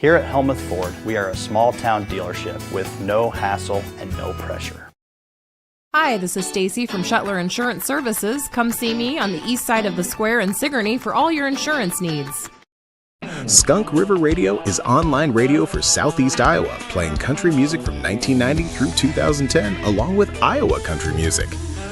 Here at Helmuth Ford, we are a small-town dealership with no hassle and no pressure. Hi, this is Stacy from Shuttler Insurance Services. Come see me on the east side of the square in Sigourney for all your insurance needs. Skunk River Radio is online radio for Southeast Iowa, playing country music from 1990 through 2010, along with Iowa country music.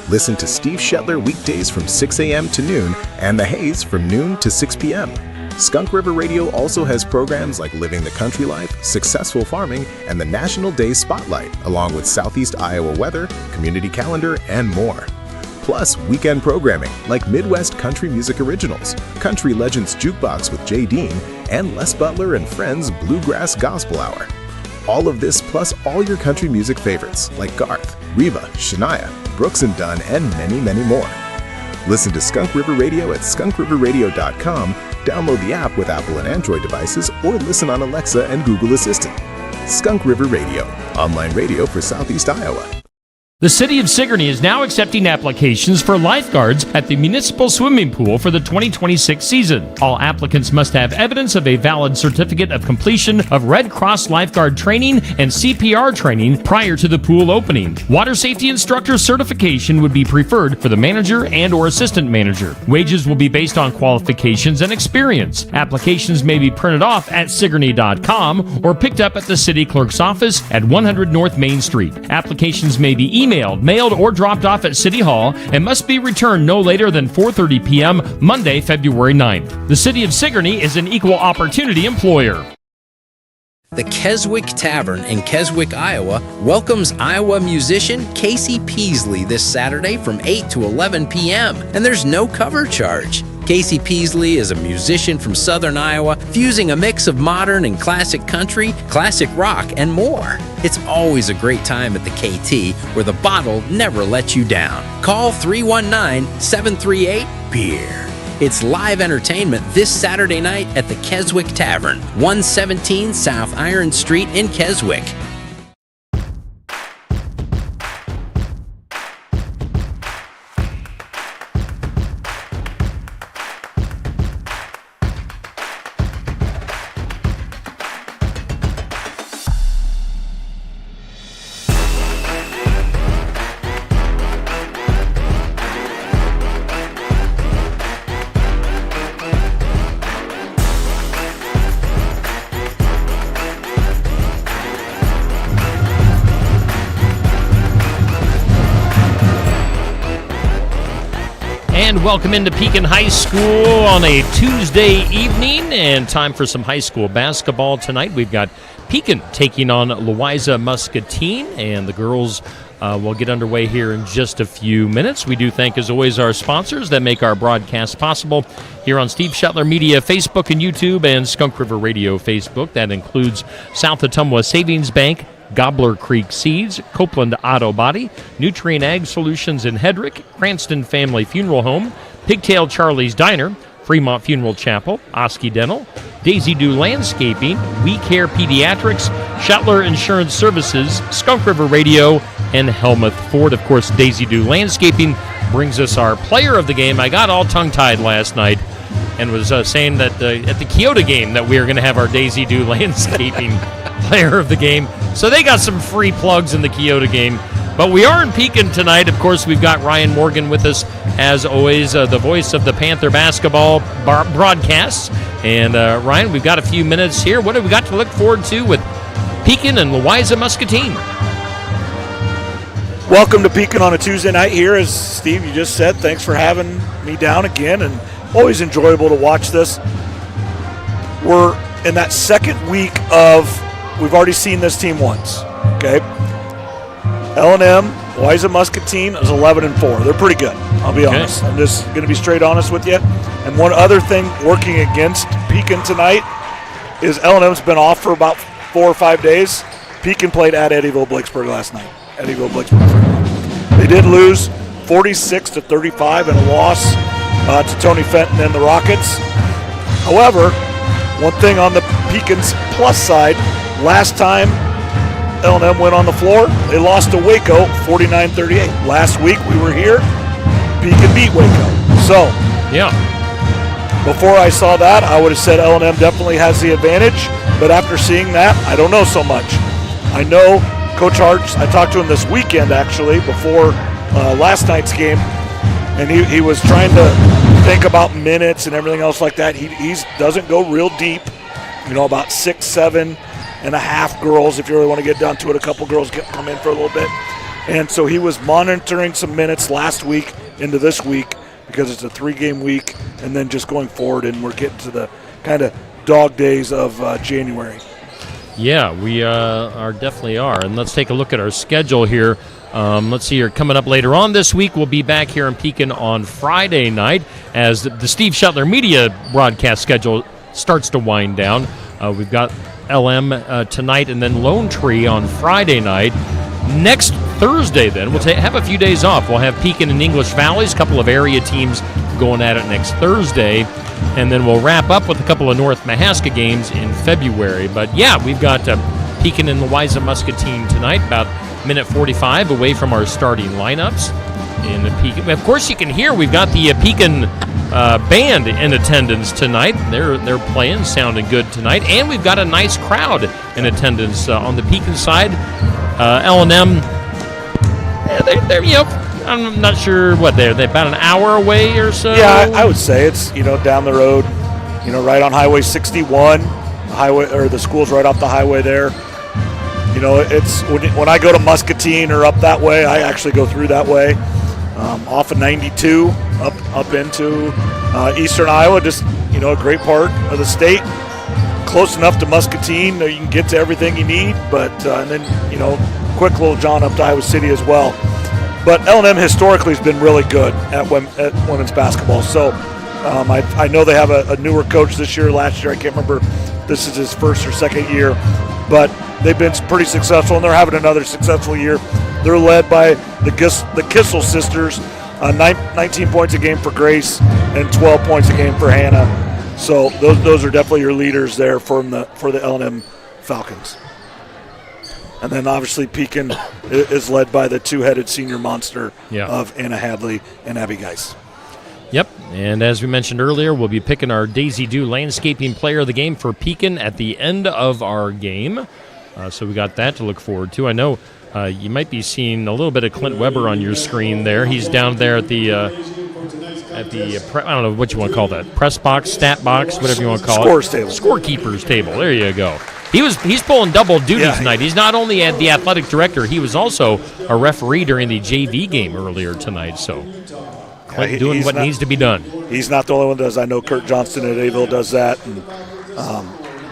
Listen to Steve Shetler weekdays from 6 a.m. to noon and The Haze from noon to 6 p.m. Skunk River Radio also has programs like Living the Country Life, Successful Farming, and the National Day Spotlight, along with Southeast Iowa weather, community calendar, and more. Plus, weekend programming like Midwest Country Music Originals, Country Legends Jukebox with Jay Dean, and Les Butler and Friends Bluegrass Gospel Hour. All of this plus all your country music favorites like Garth, Reva, Shania, Brooks and Dunn, and many, many more. Listen to Skunk River Radio at skunkriverradio.com, download the app with Apple and Android devices, or listen on Alexa and Google Assistant. Skunk River Radio, online radio for Southeast Iowa. The City of Sigourney is now accepting applications for lifeguards at the municipal swimming pool for the 2026 season. All applicants must have evidence of a valid certificate of completion of Red Cross lifeguard training and CPR training prior to the pool opening. Water safety instructor certification would be preferred for the manager and or assistant manager. Wages will be based on qualifications and experience. Applications may be printed off at Sigourney.com or picked up at the city clerk's office at 100 North Main Street. Applications may be emailed, mailed, or dropped off at City Hall and must be returned no later than 4:30 p.m. Monday, February 9th. The City of Sigourney is an equal opportunity employer. The Keswick Tavern in Keswick, Iowa welcomes Iowa musician Casey Peasley this Saturday from 8 to 11 p.m. and there's no cover charge. Casey Peasley is a musician from Southern Iowa, fusing a mix of modern and classic country, classic rock, and more. It's always a great time at the KT, where the bottle never lets you down. Call 319-738-BEER. It's live entertainment this Saturday night at the Keswick Tavern, 117 South Iron Street in Keswick. Welcome into Pekin High School on a Tuesday evening, and time for some high school basketball tonight. We've got Pekin taking on Louisa Muscatine, and the girls will get underway here in just a few minutes. We do thank, as always, our sponsors that make our broadcast possible here on Steve Shetler Media Facebook and YouTube, and Skunk River Radio Facebook. That includes South Ottumwa Savings Bank, Gobbler Creek Seeds, Copeland Auto Body, Nutrient Ag Solutions in Hedrick, Cranston Family Funeral Home, Pigtail Charlie's Diner, Fremont Funeral Chapel, Oski Dental, Daisy Dew Landscaping, We Care Pediatrics, Shuttler Insurance Services, Skunk River Radio, and Helmuth Ford. Of course, Daisy Dew Landscaping brings us our player of the game. I got all tongue-tied last night and was saying that at the Kyoto game that we are going to have our Daisy Dew Landscaping player of the game. So they got some free plugs in the Kyoto game. But we are in Pekin tonight. Of course, we've got Ryan Morgan with us, as always, the voice of the Panther basketball broadcasts. And Ryan, we've got a few minutes here. What have we got to look forward to with Pekin and Louisa Muscatine? Welcome to Pekin on a Tuesday night here. As Steve, you just said, thanks for having me down again, and always enjoyable to watch this. We're in that second week of, we've already seen this team once, okay? L&M, Louisa Muscatine is 11-4. They're pretty good, I'll be honest. I'm just going to be straight honest with you. And one other thing working against Pekin tonight is L&M's been off for about 4 or 5 days. Pekin played at Eddyville-Blakesburg last night. Eddyville-Blakesburg. They did lose 46-35 in a loss to Tony Fenton and the Rockets. However, one thing on the Pekin's plus side, last time L&M went on the floor, they lost to Waco 49-38. Last week we were here, Pekin beat Waco. So, yeah. Before I saw that, I would have said L&M definitely has the advantage. But after seeing that, I don't know so much. I know Coach Hartz, I talked to him this weekend actually before last night's game, and he was trying to think about minutes and everything else like that. He doesn't go real deep, about 6, 7 and a half girls. If you really want to get down to it, a couple girls come in for a little bit. And so he was monitoring some minutes last week into this week because it's a 3-game week, and then just going forward, and we're getting to the kind of dog days of January. Yeah, we definitely are. And let's take a look at our schedule here. Let's see here. Coming up later on this week, we'll be back here in Pekin on Friday night as the Steve Shuttler Media broadcast schedule starts to wind down. We've got LM tonight and then Lone Tree on Friday night. Next Thursday, then, we'll have a few days off. We'll have Pekin and English Valleys, a couple of area teams going at it next Thursday. And then we'll wrap up with a couple of North Mahaska games in February. But, yeah, we've got Pekin and Louisa Muscatine tonight, about minute 45 away from our starting lineups in the Pekin. Of course, you can hear we've got the Pekin band in attendance tonight. They're playing, sounding good tonight. And we've got a nice crowd in attendance on the Pekin side. L&M, they're I'm not sure what they're about an hour away or so. Yeah, I would say it's down the road, right on Highway 61, the school's right off the highway there. It's when I go to Muscatine or up that way, I actually go through that way, off of 92 up into eastern Iowa. Just a great part of the state. Close enough to Muscatine, you can get to everything you need, but and then quick little jaunt up to Iowa City as well. But L&M historically has been really good at women's basketball. So I know they have a newer coach this year. Last year, I can't remember. This is his first or second year, but they've been pretty successful, and they're having another successful year. They're led by the Kissel sisters, 19 points a game for Grace and 12 points a game for Hannah. So those are definitely your leaders there for the L&M Falcons. And then obviously Pekin is led by the two-headed senior monster of Anna Hadley and Abby Geis. Yep, and as we mentioned earlier, we'll be picking our Daisy Dew Landscaping Player of the Game for Pekin at the end of our game. So we got that to look forward to. I know you might be seeing a little bit of Clint Weber on your screen there. He's down there at the I don't know what you want to call that, press box, stat box, whatever you want to call Scores table. Scorekeeper's table. There you go. He's pulling double duty tonight. He's not only the athletic director, he was also a referee during the JV game earlier tonight. So Clint doing what needs to be done. He's not the only one that does. I know Kurt Johnston at Aville does that, and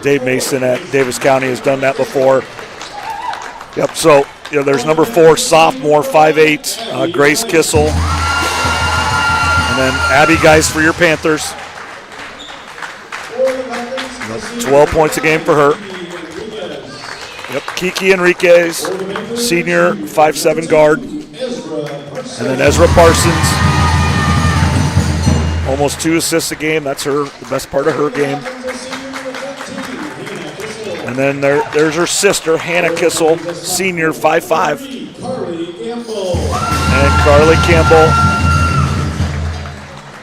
Dave Mason at Davis County has done that before. Yep. So there's number 4 sophomore, 5'8", Grace Kissel. And then Abby Geis for your Panthers. 12 points a game for her. Yep, Kiki Enriquez, senior, 5'7" guard. And then Ezra Parsons, almost 2 assists a game. That's the best part of her game. And then there's her sister, Hannah Kissel, senior, 5'5". And Carly Campbell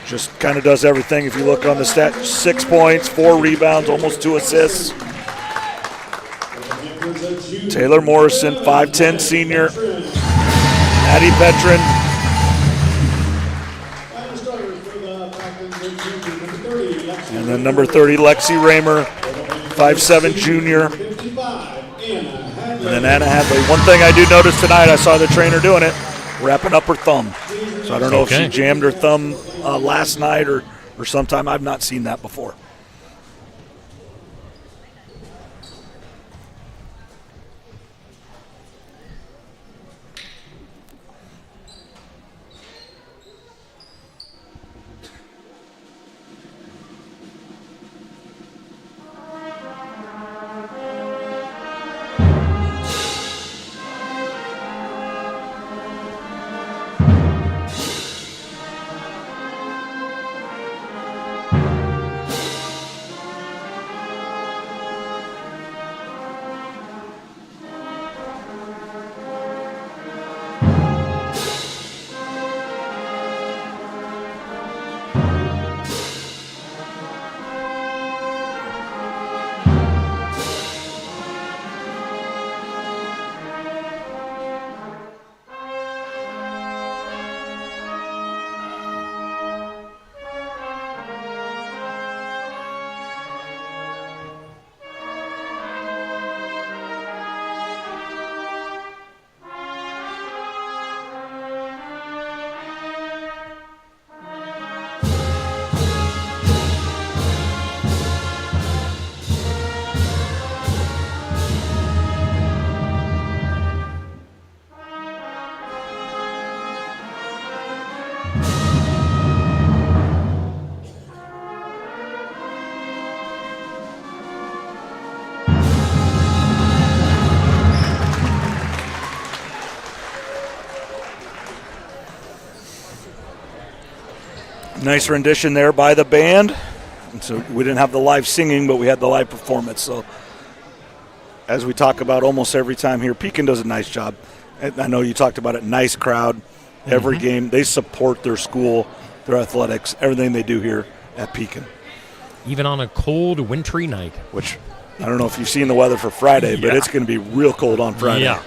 just kind of does everything. If you look on the stat, 6 points, 4 rebounds, almost 2 assists. Taylor Morrison, 5'10", senior. Addie Petrin. And then number 30, Lexi Raymer, 5'7", junior. And then Anna Hadley. One thing I do notice tonight, I saw the trainer doing it, wrapping up her thumb. So I don't know if she jammed her thumb last night or sometime. I've not seen that before. Nice rendition there by the band. And so we didn't have the live singing, but we had the live performance. So as we talk about almost every time here, Pekin does a nice job. And I know you talked about it, nice crowd. Every game, they support their school, their athletics, everything they do here at Pekin. Even on a cold, wintry night. Which, I don't know if you've seen the weather for Friday, but it's going to be real cold on Friday. Yeah.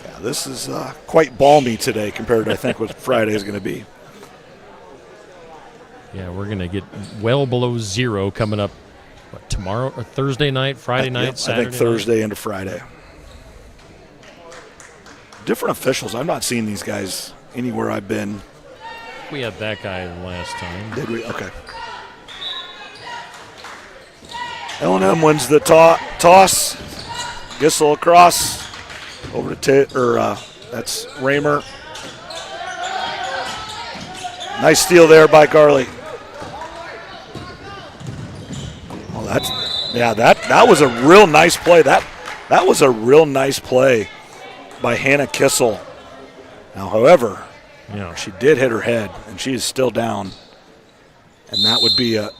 Yeah, this is quite balmy today compared to, I think, what Friday is going to be. Yeah, we're going to get well below zero coming up tomorrow, or Thursday night, Friday night, Saturday I think Thursday into Friday. Different officials. I've not seen these guys anywhere I've been. We had that guy last time. Did we? Okay. L&M wins the toss. Gissel across. Over to that's Raymer. Nice steal there by Garley. Oh, that was a real nice play. That was a real nice play by Hannah Kissel. Now, however, she did hit her head, and she is still down. And that would be a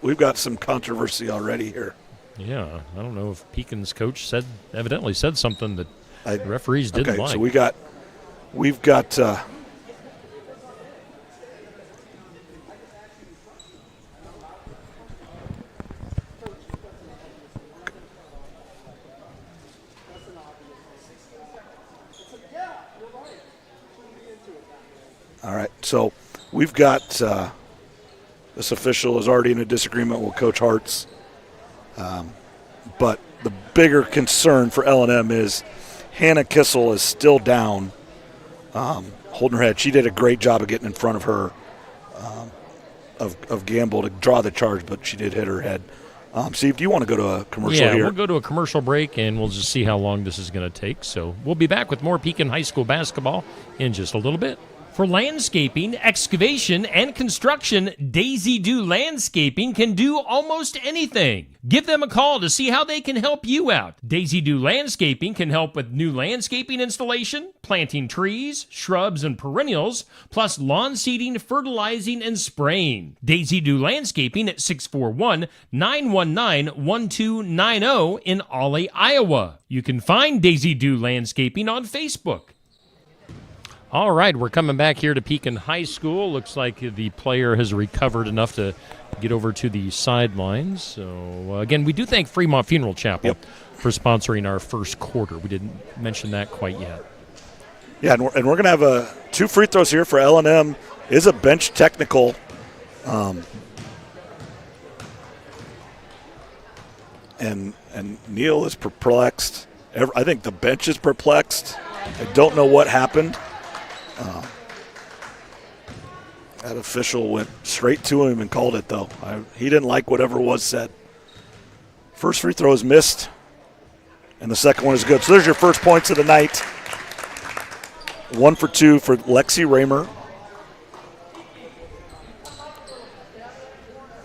We've got some controversy already here. Yeah, I don't know if Pekin's coach evidently said something that the referees didn't like. So we've got all right. So we've got. This official is already in a disagreement with Coach Hartz. But the bigger concern for L&M is Hannah Kissel is still down, holding her head. She did a great job of getting in front of her, of Gamble to draw the charge, but she did hit her head. Steve, do you want to go to a commercial here? Yeah, we'll go to a commercial break, and we'll just see how long this is going to take. So we'll be back with more Pekin High School basketball in just a little bit. For landscaping, excavation, and construction, Daisy Do Landscaping can do almost anything. Give them a call to see how they can help you out. Daisy Do Landscaping can help with new landscaping installation, planting trees, shrubs, and perennials, plus lawn seeding, fertilizing, and spraying. Daisy Do Landscaping at 641-919-1290 in Ollie, Iowa. You can find Daisy Do Landscaping on Facebook. All right, we're coming back here to Pekin High School. Looks like the player has recovered enough to get over to the sidelines. So, again, we do thank Fremont Funeral Chapel for sponsoring our first quarter. We didn't mention that quite yet. Yeah, and we're going to have 2 free throws here for L&M. Is a bench technical. And Neil is perplexed. I think the bench is perplexed. I don't know what happened. That official went straight to him and called it, though. He didn't like whatever was said. First free throw is missed, and the second one is good. So there's your first points of the night. 1 for 2 for Lexi Raymer.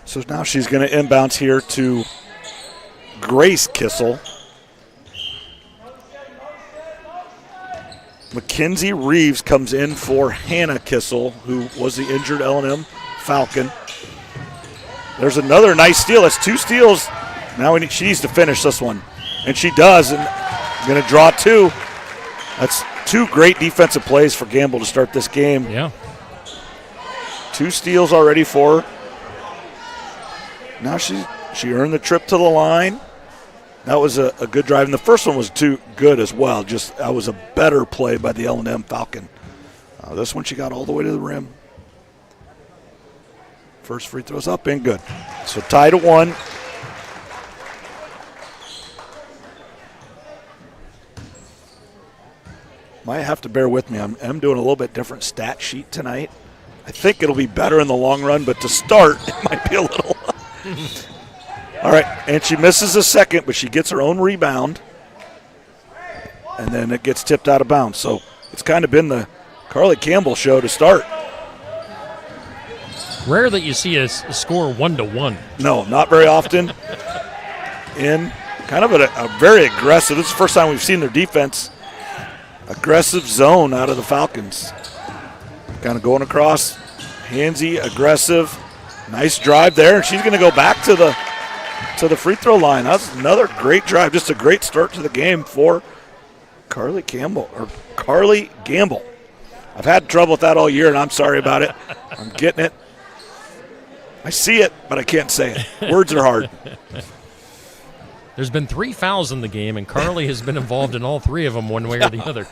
So now she's going to inbounds here to Grace Kissel. Mackenzie Reeves comes in for Hannah Kissel, who was the injured L&M Falcon. There's another nice steal. That's 2 steals. Now she needs to finish this one, and she does. And going to draw 2. That's 2 great defensive plays for Gamble to start this game. Yeah. 2 steals already for her. Now she earned the trip to the line. That was a good drive, and the first one was too good as well. Just that was a better play by the L&M Falcon. This one she got all the way to the rim. First free throw's up and good. So tied at 1. Might have to bear with me. I'm doing a little bit different stat sheet tonight. I think it'll be better in the long run, but to start, it might be a little. All right, and she misses a second, but she gets her own rebound, and then it gets tipped out of bounds. So it's kind of been the Carly Campbell show to start. Rare that you see a score 1-1. No, not very often. In kind of a very aggressive, this is the first time we've seen their defense, aggressive zone out of the Falcons. Kind of going across, handsy, aggressive, nice drive there. She's going to go back to the free throw line. That's another great drive, just a great start to the game for Carly Gamble. I've had trouble with that all year, and I'm sorry about it. I'm getting it. I see it, but I can't say it. Words are hard. There's been 3 fouls in the game, and Carly has been involved in all 3 of them one way or the other.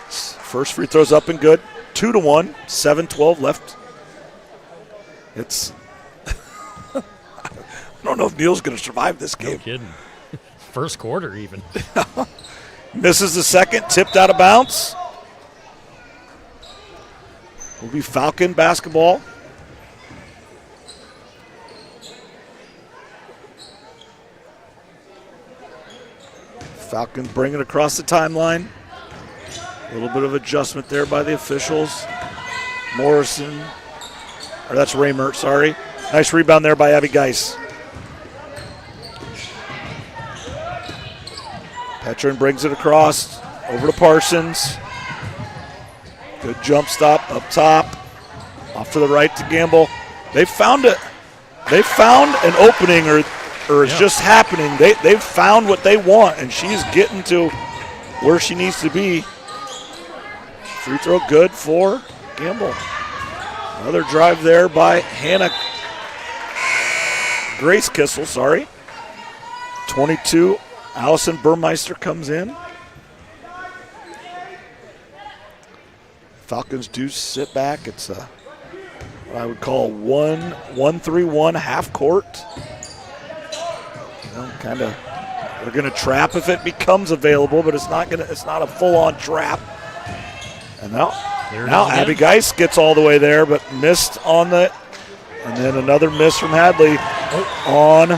First free throw's up and good. 2-1, 7-12 left. It's I don't know if Neil's going to survive this game. No kidding. First quarter even. Misses the second, tipped out of bounds. Will be Falcon basketball. Falcon bring it across the timeline. A little bit of adjustment there by the officials. Morrison, or that's Raymer, sorry. Nice rebound there by Abby Geis. Petrin brings it across, over to Parsons. Good jump stop up top. Off to the right to Gamble. They found it. They found an opening, or it's just happening. They've found what they want, and she's getting to where she needs to be. Free throw good for Gamble. Another drive there by Grace Kissel, sorry. 22, Allison Burmeister comes in. Falcons do sit back. It's what I would call 1-3-1 half court. Kind of, they're going to trap if it becomes available, but it's not a full-on trap. And now Abby Geis gets all the way there, but missed on the, and then another miss from Hadley on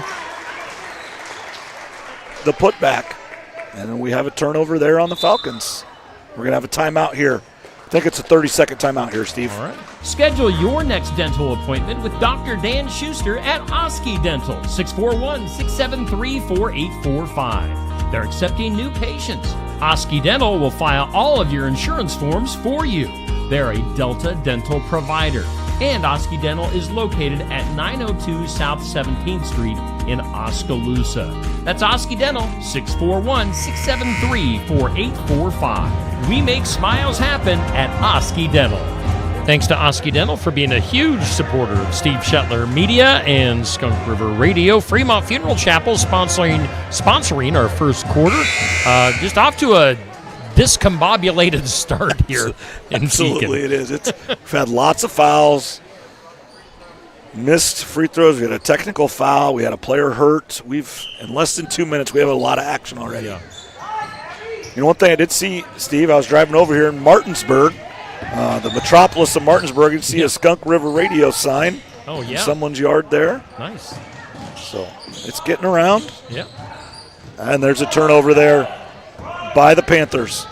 the putback. And then we have a turnover there on the Falcons. We're going to have a timeout here. I think it's a 30-second timeout here, Steve. All right. Schedule your next dental appointment with Dr. Dan Schuster at Oski Dental, 641-673-4845. They're accepting new patients. Oski Dental will file all of your insurance forms for you. They're a Delta dental provider. And Oski Dental is located at 902 South 17th Street in Oskaloosa. That's Oski Dental, 641-673-4845. We make smiles happen at Oski Dental. Thanks to Oski Dental for being a huge supporter of Steve Shetler Media and Skunk River Radio. Fremont Funeral Chapel sponsoring our first quarter. Just off to a discombobulated start here in Absolutely Pekin. it is. We've had lots of fouls, missed free throws. We had a technical foul. We had a player hurt. In less than 2 minutes, we have a lot of action already. Yeah. You know, one thing I did see, Steve, I was driving over here in Martinsburg, the metropolis of Martinsburg, and see a Skunk River Radio sign in someone's yard there. Nice. So it's getting around. Yeah. And there's a turnover there by the Panthers.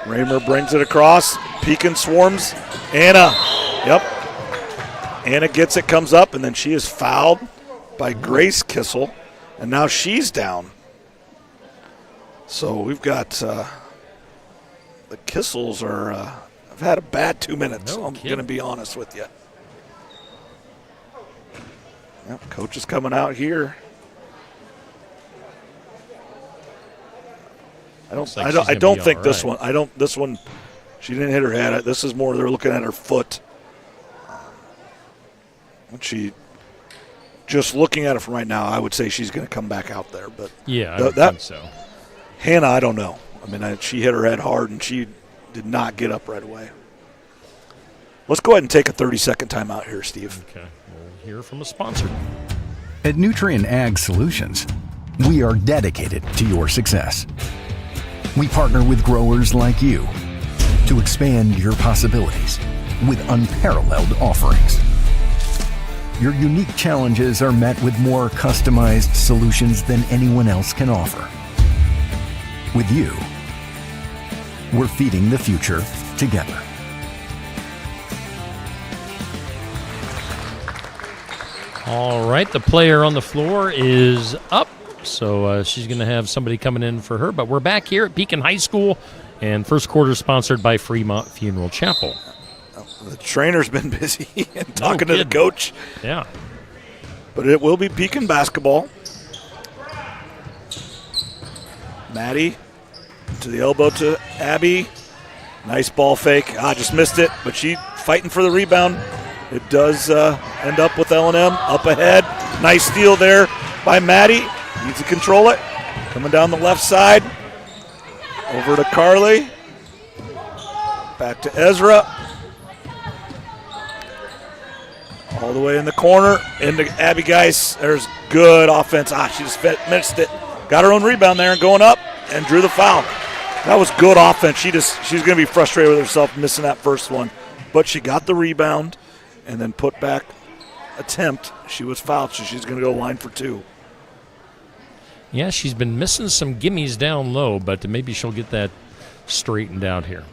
Raymer brings it across. Pekin swarms. Anna. Yep. Anna gets it, comes up, and then she is fouled by Grace Kissel. And now she's down. So we've got the Kissels have had a bad 2 minutes. I'm going to be honest with you. Yep, coach is coming out here. I don't think this one. This one, she didn't hit her head. This is more they're looking at her foot. Just looking at it from right now, I would say she's going to come back out there. But yeah, I think so. Hannah, I don't know. I mean, she hit her head hard, and she did not get up right away. Let's go ahead and take a 30-second timeout here, Steve. Okay, we'll hear from a sponsor. At Nutrien Ag Solutions, we are dedicated to your success. We partner with growers like you to expand your possibilities with unparalleled offerings. Your unique challenges are met with more customized solutions than anyone else can offer. With you, We're feeding the future together. All right, the player on the floor is up, so she's going to have somebody coming in for her. But we're back here at Pekin High School, and first quarter sponsored by Fremont Funeral Chapel. The trainer's been busy and talking to the coach. Yeah. But it will be Pekin basketball. Maddie to the elbow to Abby. Nice ball fake. Just missed it, but she fighting for the rebound. It does end up with L&M up ahead. Nice steal there by Maddie. Needs to control it. Coming down the left side. Over to Carly. Back to Ezra. All the way in the corner. Into Abby Geis. There's good offense. She just missed it. Got her own rebound there and going up and drew the foul. That was good offense. She's going to be frustrated with herself missing that first one. But she got the rebound and then put back attempt. She was fouled, so she's going to go line for 2. Yeah, she's been missing some gimmies down low, but maybe she'll get that straightened out here.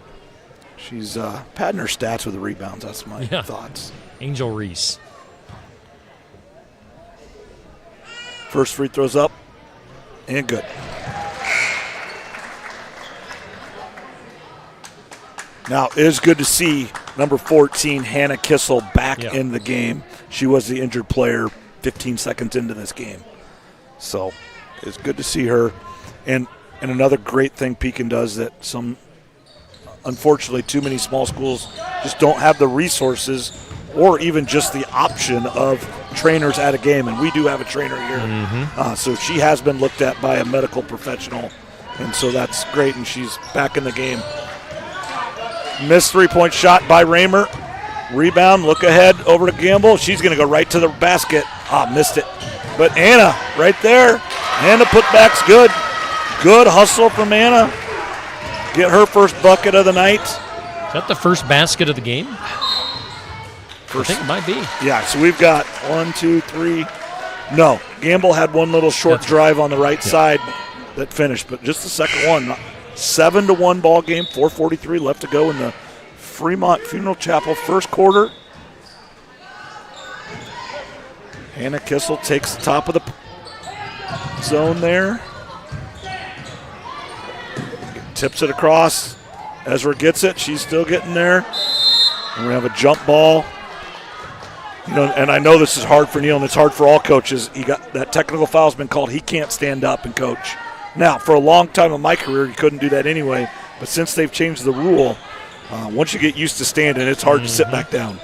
She's padding her stats with the rebounds. That's my thoughts. Angel Reese. First free throw's up and good. Now, it is good to see number 14, Hannah Kissel, back in the game. She was the injured player 15 seconds into this game. So it's good to see her. And another great thing Pekin does that unfortunately, too many small schools just don't have the resources or even just the option of trainers at a game. And we do have a trainer here. So she has been looked at by a medical professional. And so that's great, and she's back in the game. Missed three-point shot by Raymer. Rebound, look ahead over to Gamble. She's going to go right to the basket. Missed it. But Anna right there. Anna putback's good. Good hustle from Anna. Get her first bucket of the night. Is that the first basket of the game? I think it might be. Yeah, so we've got 1, 2, 3. No, Gamble had one little short drive on the right side that finished, but just the second one. 7-1 ball game, 4:43 left to go in the Fremont Funeral Chapel first quarter. Hannah Kissel takes the top of the zone there. Tips it across. Ezra gets it. She's still getting there. And we have a jump ball. And I know this is hard for Neil, and it's hard for all coaches. He got that technical foul's been called. He can't stand up and coach. Now, for a long time in my career, you couldn't do that anyway. But since they've changed the rule, once you get used to standing, it's hard to sit back down.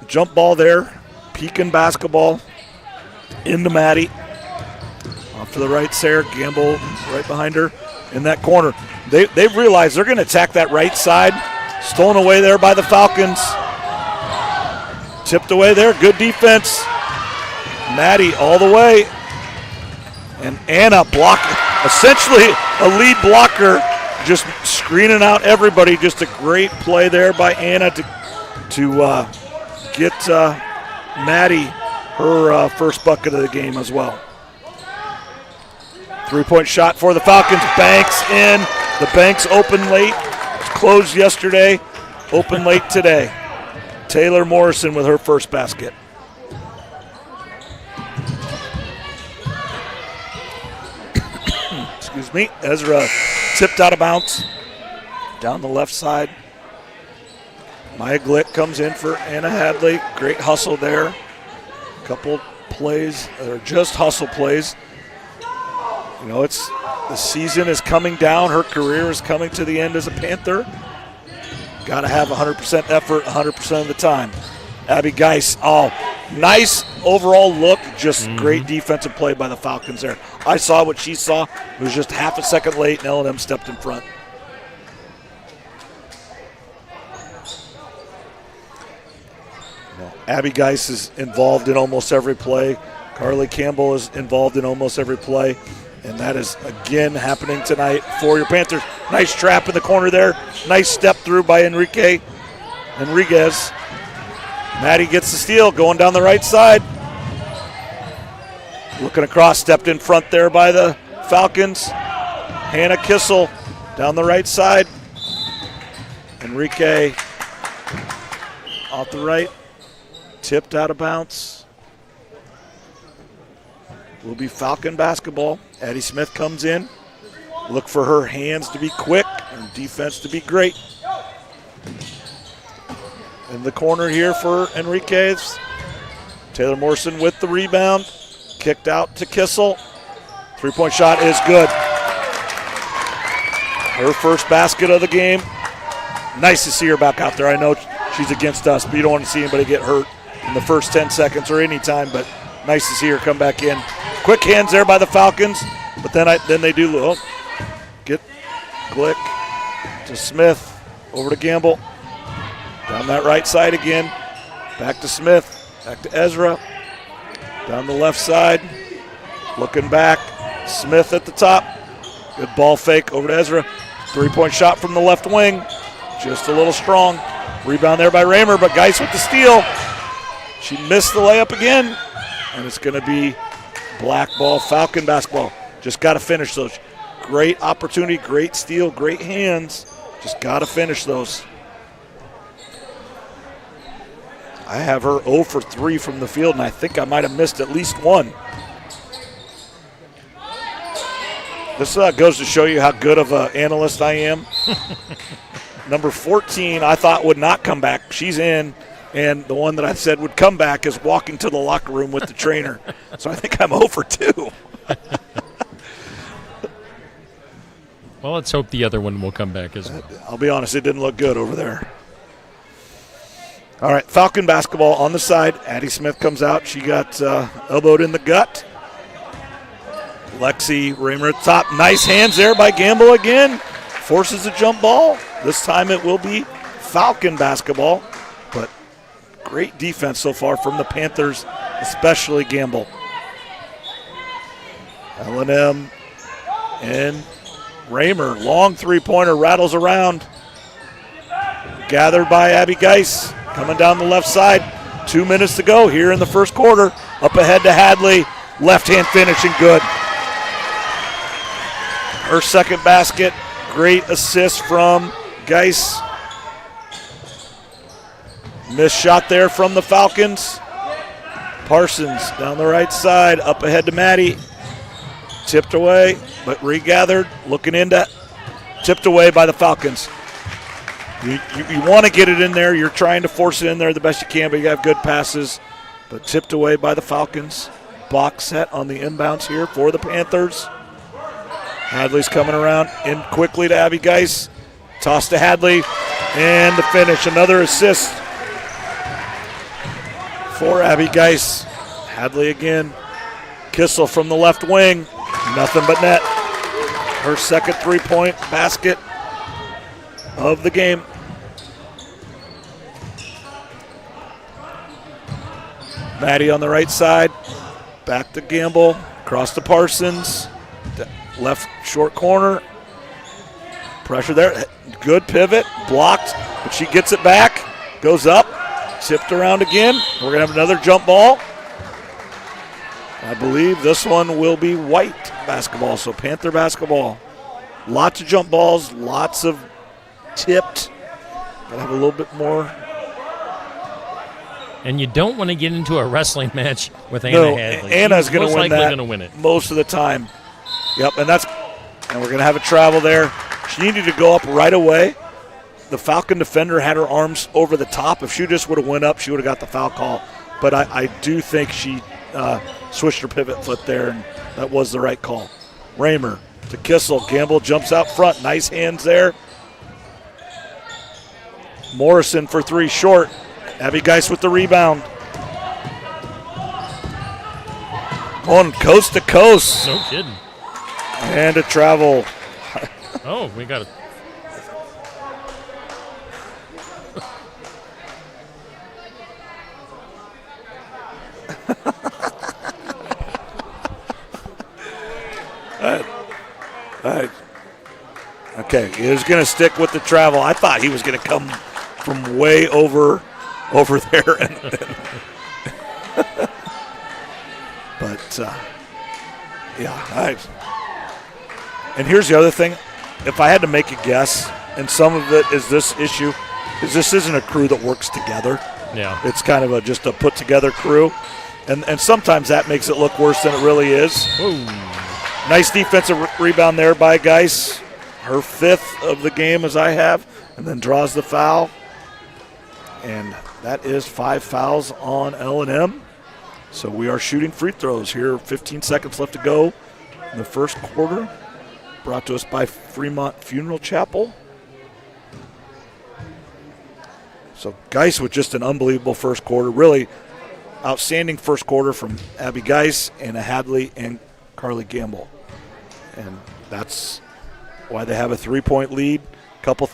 Jump ball there. Pekin basketball into Maddie. Off to the right, Sarah. Gamble right behind her in that corner. They've realized they're going to attack that right side. Stolen away there by the Falcons. Tipped away there. Good defense. Maddie all the way. And Anna essentially a lead blocker, just screening out everybody. Just a great play there by Anna to get Maddie her first bucket of the game as well. Three-point shot for the Falcons. Banks in. The Banks open late. Closed yesterday. Open late today. Taylor Morrison with her first basket. Excuse me. Ezra tipped out of bounds. Down the left side. Maya Glick comes in for Anna Hadley. Great hustle there. A couple plays that are just hustle plays. The season is coming down. Her career is coming to the end as a Panther. Got to have 100% effort 100% of the time. Abby Geis, nice overall look. Just great defensive play by the Falcons there. I saw what she saw. It was just half a second late, and L&M stepped in front. Abby Geis is involved in almost every play. Carly Campbell is involved in almost every play. And that is, again, happening tonight for your Panthers. Nice trap in the corner there. Nice step through by Enriquez. Maddie gets the steal, going down the right side. Looking across, stepped in front there by the Falcons. Hannah Kissel down the right side. Enrique off the right, tipped out of bounds. Will be Falcon basketball. Addie Smith comes in. Look for her hands to be quick and defense to be great. In the corner here for Enriquez. Taylor Morrison with the rebound. Kicked out to Kissel. Three-point shot is good. Her first basket of the game. Nice to see her back out there. I know she's against us, but you don't want to see anybody get hurt in the first 10 seconds or any time, but nice to see her come back in. Quick hands there by the Falcons, but then they do get Glick to Smith, over to Gamble. Down that right side again. Back to Smith, back to Ezra. Down the left side, looking back. Smith at the top. Good ball fake over to Ezra. Three-point shot from the left wing. Just a little strong. Rebound there by Raymer, but Geis with the steal. She missed the layup again, and it's going to be black ball, Falcon basketball. Just got to finish those. Great opportunity, great steal, great hands. Just got to finish those. I have her 0 for 3 from the field, and I think I might have missed at least one. This goes to show you how good of an analyst I am. Number 14, I thought would not come back. She's in, and the one that I said would come back is walking to the locker room with the trainer. So I think I'm 0 for 2. Well, let's hope the other one will come back as well. I'll be honest, it didn't look good over there. All right, Falcon basketball on the side. Addie Smith comes out. She got elbowed in the gut. Lexi Raymer at the top. Nice hands there by Gamble again. Forces a jump ball. This time it will be Falcon basketball. But great defense so far from the Panthers, especially Gamble. L&M and Raymer. Long three-pointer rattles around. Gathered by Abby Geis. Coming down the left side. 2 minutes to go here in the first quarter. Up ahead to Hadley. Left-hand finish and good. Her second basket. Great assist from Geis. Missed shot there from the Falcons. Parsons down the right side. Up ahead to Maddie. Tipped away, but regathered. Looking into. Tipped away by the Falcons. You want to get it in there. You're trying to force it in there the best you can, but you have good passes. But tipped away by the Falcons. Box set on the inbounds here for the Panthers. Hadley's coming around in quickly to Abby Geis. Toss to Hadley. And the finish. Another assist for Abby Geis. Hadley again. Kissel from the left wing. Nothing but net. Her second three-point basket of the game. Maddie on the right side. Back to Gamble. Across to Parsons. Left short corner. Pressure there. Good pivot. Blocked. But she gets it back. Goes up. Tipped around again. We're going to have another jump ball. I believe this one will be white basketball. So Panther basketball. Lots of jump balls. Lots of tipped. Got to have a little bit more. And you don't want to get into a wrestling match with Anna Hadley. Anna's going to win that gonna win it most of the time. Yep, and we're going to have a travel there. She needed to go up right away. The Falcon defender had her arms over the top. If she just would have went up, she would have got the foul call. But I do think she switched her pivot foot there, and that was the right call. Raymer to Kissel. Gamble jumps out front. Nice hands there. Morrison for three, short. Abby Geis with the rebound. Going coast to coast. No kidding. And a travel. Oh, we got it. Okay, he was going to stick with the travel. I thought he was going to come from way over there. But, yeah. And here's the other thing. if I had to make a guess, and some of it is this issue, is this isn't a crew that works together. Yeah. It's kind of just a put-together crew. And sometimes that makes it look worse than it really is. Whoa. Nice defensive rebound there by Geis. Her 5th of the game as I have, and then draws the foul. And that is 5 fouls on L&M. So we are shooting free throws here. 15 seconds left to go in the first quarter. Brought to us by Fremont Funeral Chapel. So Geis with just an unbelievable first quarter. Really outstanding first quarter from Abby Geis, Anna Hadley, and Carly Gamble. And that's why they have a 3-point lead. Couple,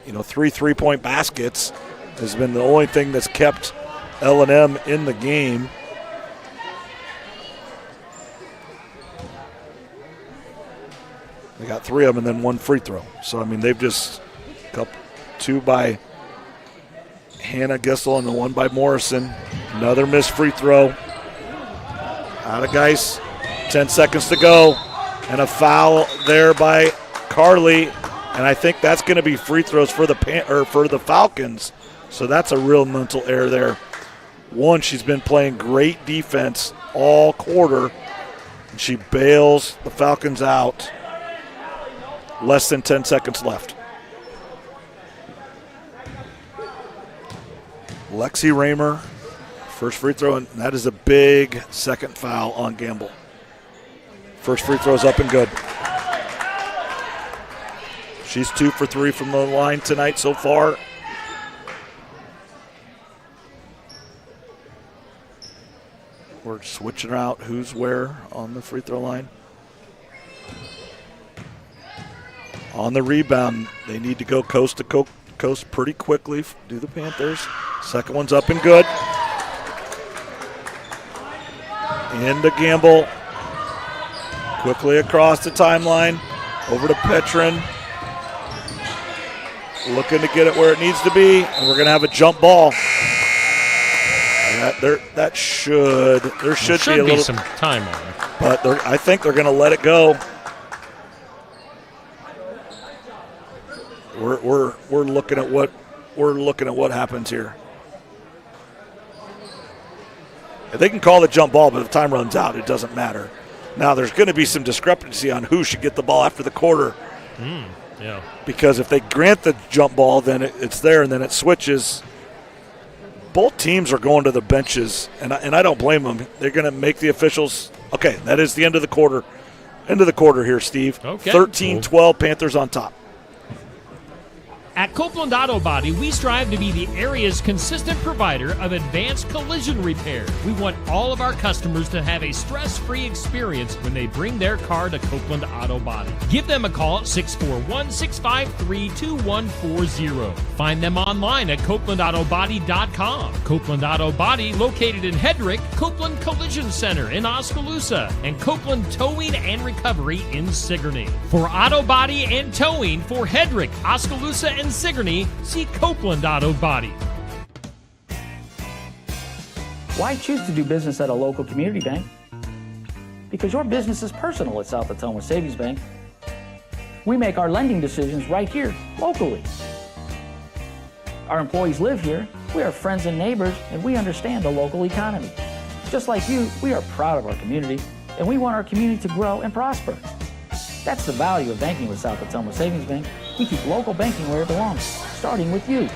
3 3-point baskets has been the only thing that's kept L&M in the game. They got 3 of them and then 1 free throw. So, they've just 2 by Hannah Gissel and the 1 by Morrison. Another missed free throw. Out of Geis. 10 seconds to go. And a foul there by Carly. And I think that's going to be free throws for the Falcons. So that's a real mental error there. One, she's been playing great defense all quarter. And she bails the Falcons out. Less than 10 seconds left. Lexi Raymer, first free throw, and that is a big second foul on Gamble. First free throw is up and good. She's 2 for 3 from the line tonight so far. We're switching out who's where on the free throw line. On the rebound, they need to go coast to coast pretty quickly, do the Panthers. Second one's up and good. Into Gamble. Quickly across the timeline. Over to Petrin. Looking to get it where it needs to be. And we're going to have a jump ball. There should be some time on it. But I think they're going to let it go. We're looking at what happens here. They can call the jump ball, but if time runs out, it doesn't matter. Now there's going to be some discrepancy on who should get the ball after the quarter. Yeah. Because if they grant the jump ball, then it's there, and then it switches. Both teams are going to the benches, and I don't blame them. They're going to make the officials. Okay, that is the end of the quarter. End of the quarter here, Steve. Okay. 13-12, Panthers on top. At Copeland Auto Body, we strive to be the area's consistent provider of advanced collision repair. We want all of our customers to have a stress-free experience when they bring their car to Copeland Auto Body. Give them a call at 641-653-2140. Find them online at CopelandAutoBody.com. Copeland Auto Body, located in Hedrick, Copeland Collision Center in Oskaloosa, and Copeland Towing and Recovery in Sigourney. For auto body and towing for Hedrick, Oskaloosa, and Sigourney, see Copeland Auto Body. Why choose to do business at a local community bank? Because your business is personal at South Ottumwa Savings Bank. We make our lending decisions right here, locally. Our employees live here, we are friends and neighbors, and we understand the local economy. Just like you, we are proud of our community, and we want our community to grow and prosper. That's the value of banking with South Ottumwa Savings Bank. We keep local banking where it belongs, starting with you.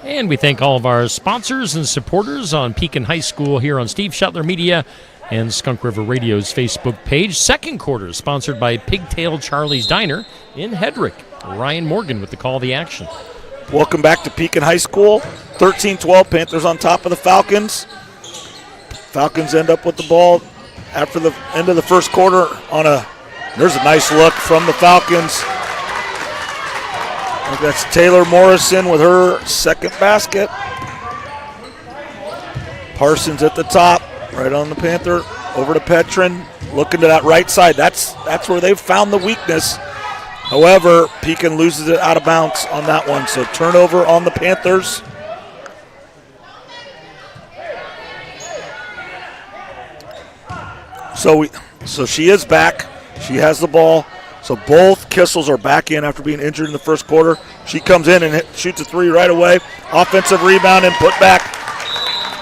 And we thank all of our sponsors and supporters on Pekin High School here on Steve Shetler Media and Skunk River Radio's Facebook page. Second quarter sponsored by Pigtail Charlie's Diner in Hedrick. Ryan Morgan with the call to the action. Welcome back to Pekin High School. 13-12, Panthers on top of the Falcons. Falcons end up with the ball after the end of the first quarter there's a nice look from the Falcons. I think that's Taylor Morrison with her second basket. Parsons at the top, right on the Panther. Over to Petrin, looking to that right side. That's where they've found the weakness. However, Pekin loses it out of bounds on that one. So turnover on the Panthers. So she is back. She has the ball. So both Kissels are back in after being injured in the first quarter. She comes in and shoots a three right away. Offensive rebound and put back.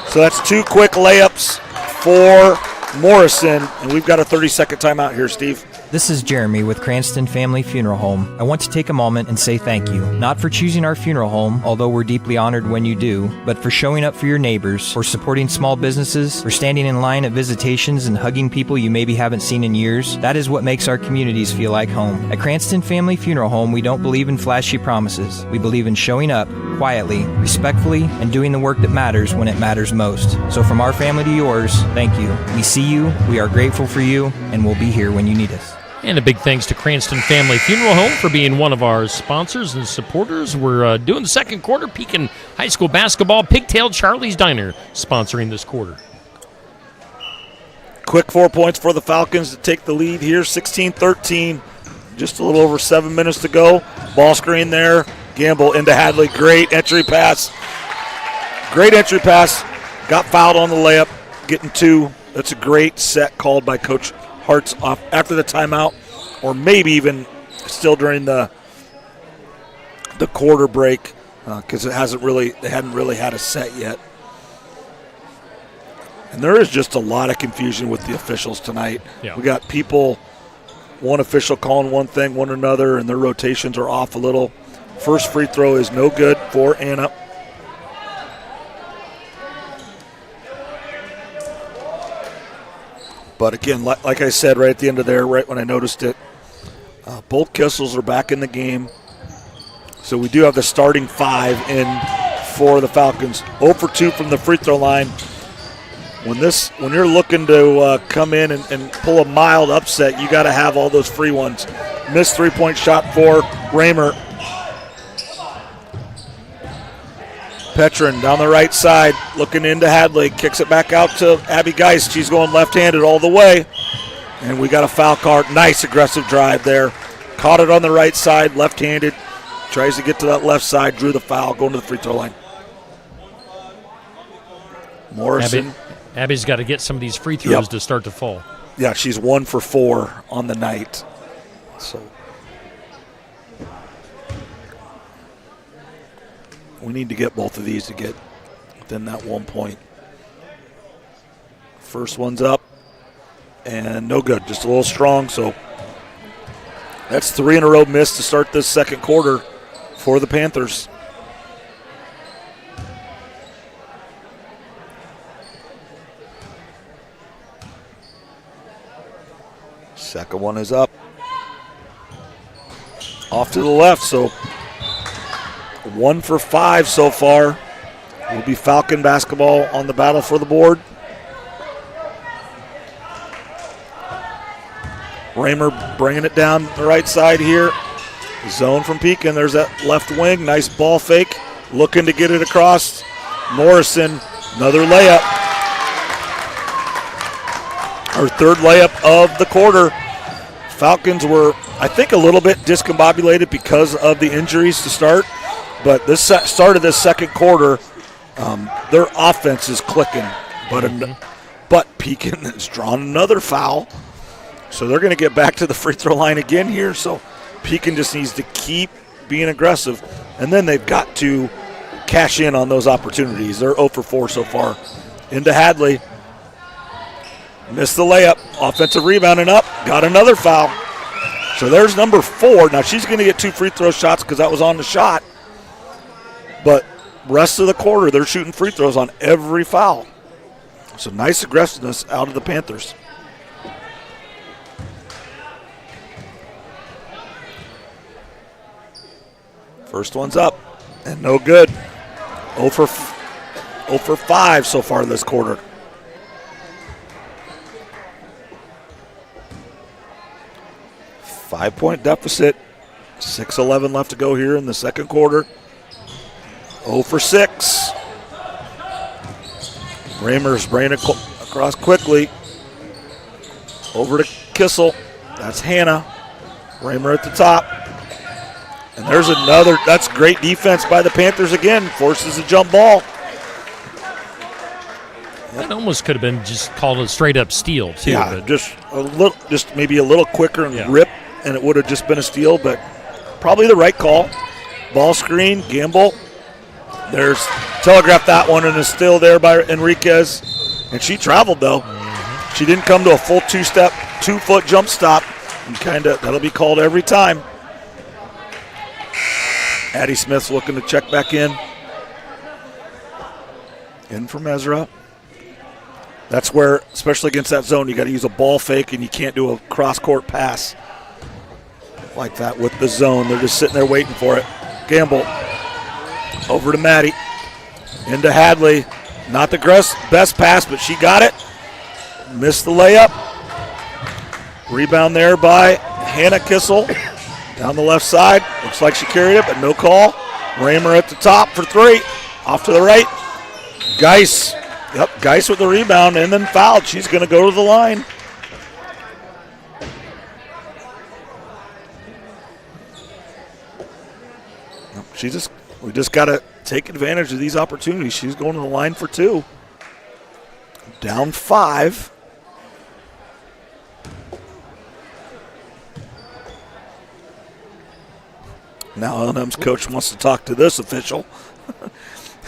So that's 2 quick layups for Morrison, and we've got a 30-second timeout here, Steve. This is Jeremy with Cranston Family Funeral Home. I want to take a moment and say thank you, not for choosing our funeral home, although we're deeply honored when you do, but for showing up for your neighbors, for supporting small businesses, for standing in line at visitations and hugging people you maybe haven't seen in years. That is what makes our communities feel like home. At Cranston Family Funeral Home, we don't believe in flashy promises. We believe in showing up quietly, respectfully, and doing the work that matters when it matters most. So from our family to yours, thank you. We see you, we are grateful for you, and we'll be here when you need us. And a big thanks to Cranston Family Funeral Home for being one of our sponsors and supporters. We're doing the second quarter. Pekin High School basketball. Pigtail Charlie's Diner sponsoring this quarter. Quick 4 points for the Falcons to take the lead here, 16-13. Just a little over 7 minutes to go. Ball screen there. Gamble into Hadley. Great entry pass. Great entry pass. Got fouled on the layup. Getting 2. That's a great set called by Coach Hart's off after the timeout, or maybe even still during the quarter break, because they hadn't really had a set yet. And there is just a lot of confusion with the officials tonight. Yeah. We got people, one official calling one thing, one another, and their rotations are off a little. First free throw is no good for Anna. But again, like I said right at the end of there, right when I noticed it, both Kissels are back in the game. So we do have the starting 5 in for the Falcons. 0 for 2 from the free throw line. When you're looking to come in and pull a mild upset, you got to have all those free ones. Missed 3-point shot for Raymer. Petrin down the right side, looking into Hadley, kicks it back out to Abby Geist. She's going left-handed all the way. And we got a foul card. Nice aggressive drive there. Caught it on the right side, left-handed. Tries to get to that left side, drew the foul, going to the free throw line. Morrison. Abby's got to get some of these free throws to start to fall. Yeah, she's 1 for 4 on the night. So we need to get both of these to get within that 1 point. First one's up, and no good. Just a little strong, so that's 3 in a row missed to start this second quarter for the Panthers. Second one is up. Off to the left, so 1 for 5 so far. Will be Falcon basketball on the battle for the board. Raymer bringing it down the right side here. Zone from Pekin. There's that left wing. Nice ball fake. Looking to get it across. Morrison, another layup. Our third layup of the quarter. Falcons were, I think, a little bit discombobulated because of the injuries to start. But this start of this second quarter, their offense is clicking. But Pekin has drawn another foul. So they're going to get back to the free throw line again here. So Pekin just needs to keep being aggressive. And then they've got to cash in on those opportunities. They're 0 for 4 so far. Into Hadley. Missed the layup. Offensive rebound and up. Got another foul. So there's number 4. Now she's going to get 2 free throw shots because that was on the shot. But rest of the quarter, they're shooting free throws on every foul. So nice aggressiveness out of the Panthers. First one's up and no good. 0 for 5 so far this quarter. Five-point deficit. 6:11 left to go here in the second quarter. 0 for 6. Raymer's bringing it across quickly. Over to Kissel. That's Hannah. Raymer at the top. And there's another. That's great defense by the Panthers again. Forces a jump ball. That almost could have been just called a straight-up steal, too. Yeah, just maybe a little quicker and rip and it would have just been a steal, but probably the right call. Ball screen, Gamble. There's telegraphed that one, and is still there by Enriquez. And she traveled, though. She didn't come to a full 2-foot jump stop. And that'll be called every time. Addie Smith's looking to check back in. In from Ezra. That's where, especially against that zone, you got to use a ball fake, and you can't do a cross-court pass like that with the zone. They're just sitting there waiting for it. Gamble over to Maddie. Into Hadley. Not the best pass, but she got it. Missed the layup. Rebound there by Hannah Kissel. Down the left side. Looks like she carried it, but no call. Raymer at the top for 3. Off to the right. Geis. Yep, Geis with the rebound and then fouled. She's going to go to the line. We just got to take advantage of these opportunities. She's going to the line for 2. Down 5. Now L&M's coach wants to talk to this official.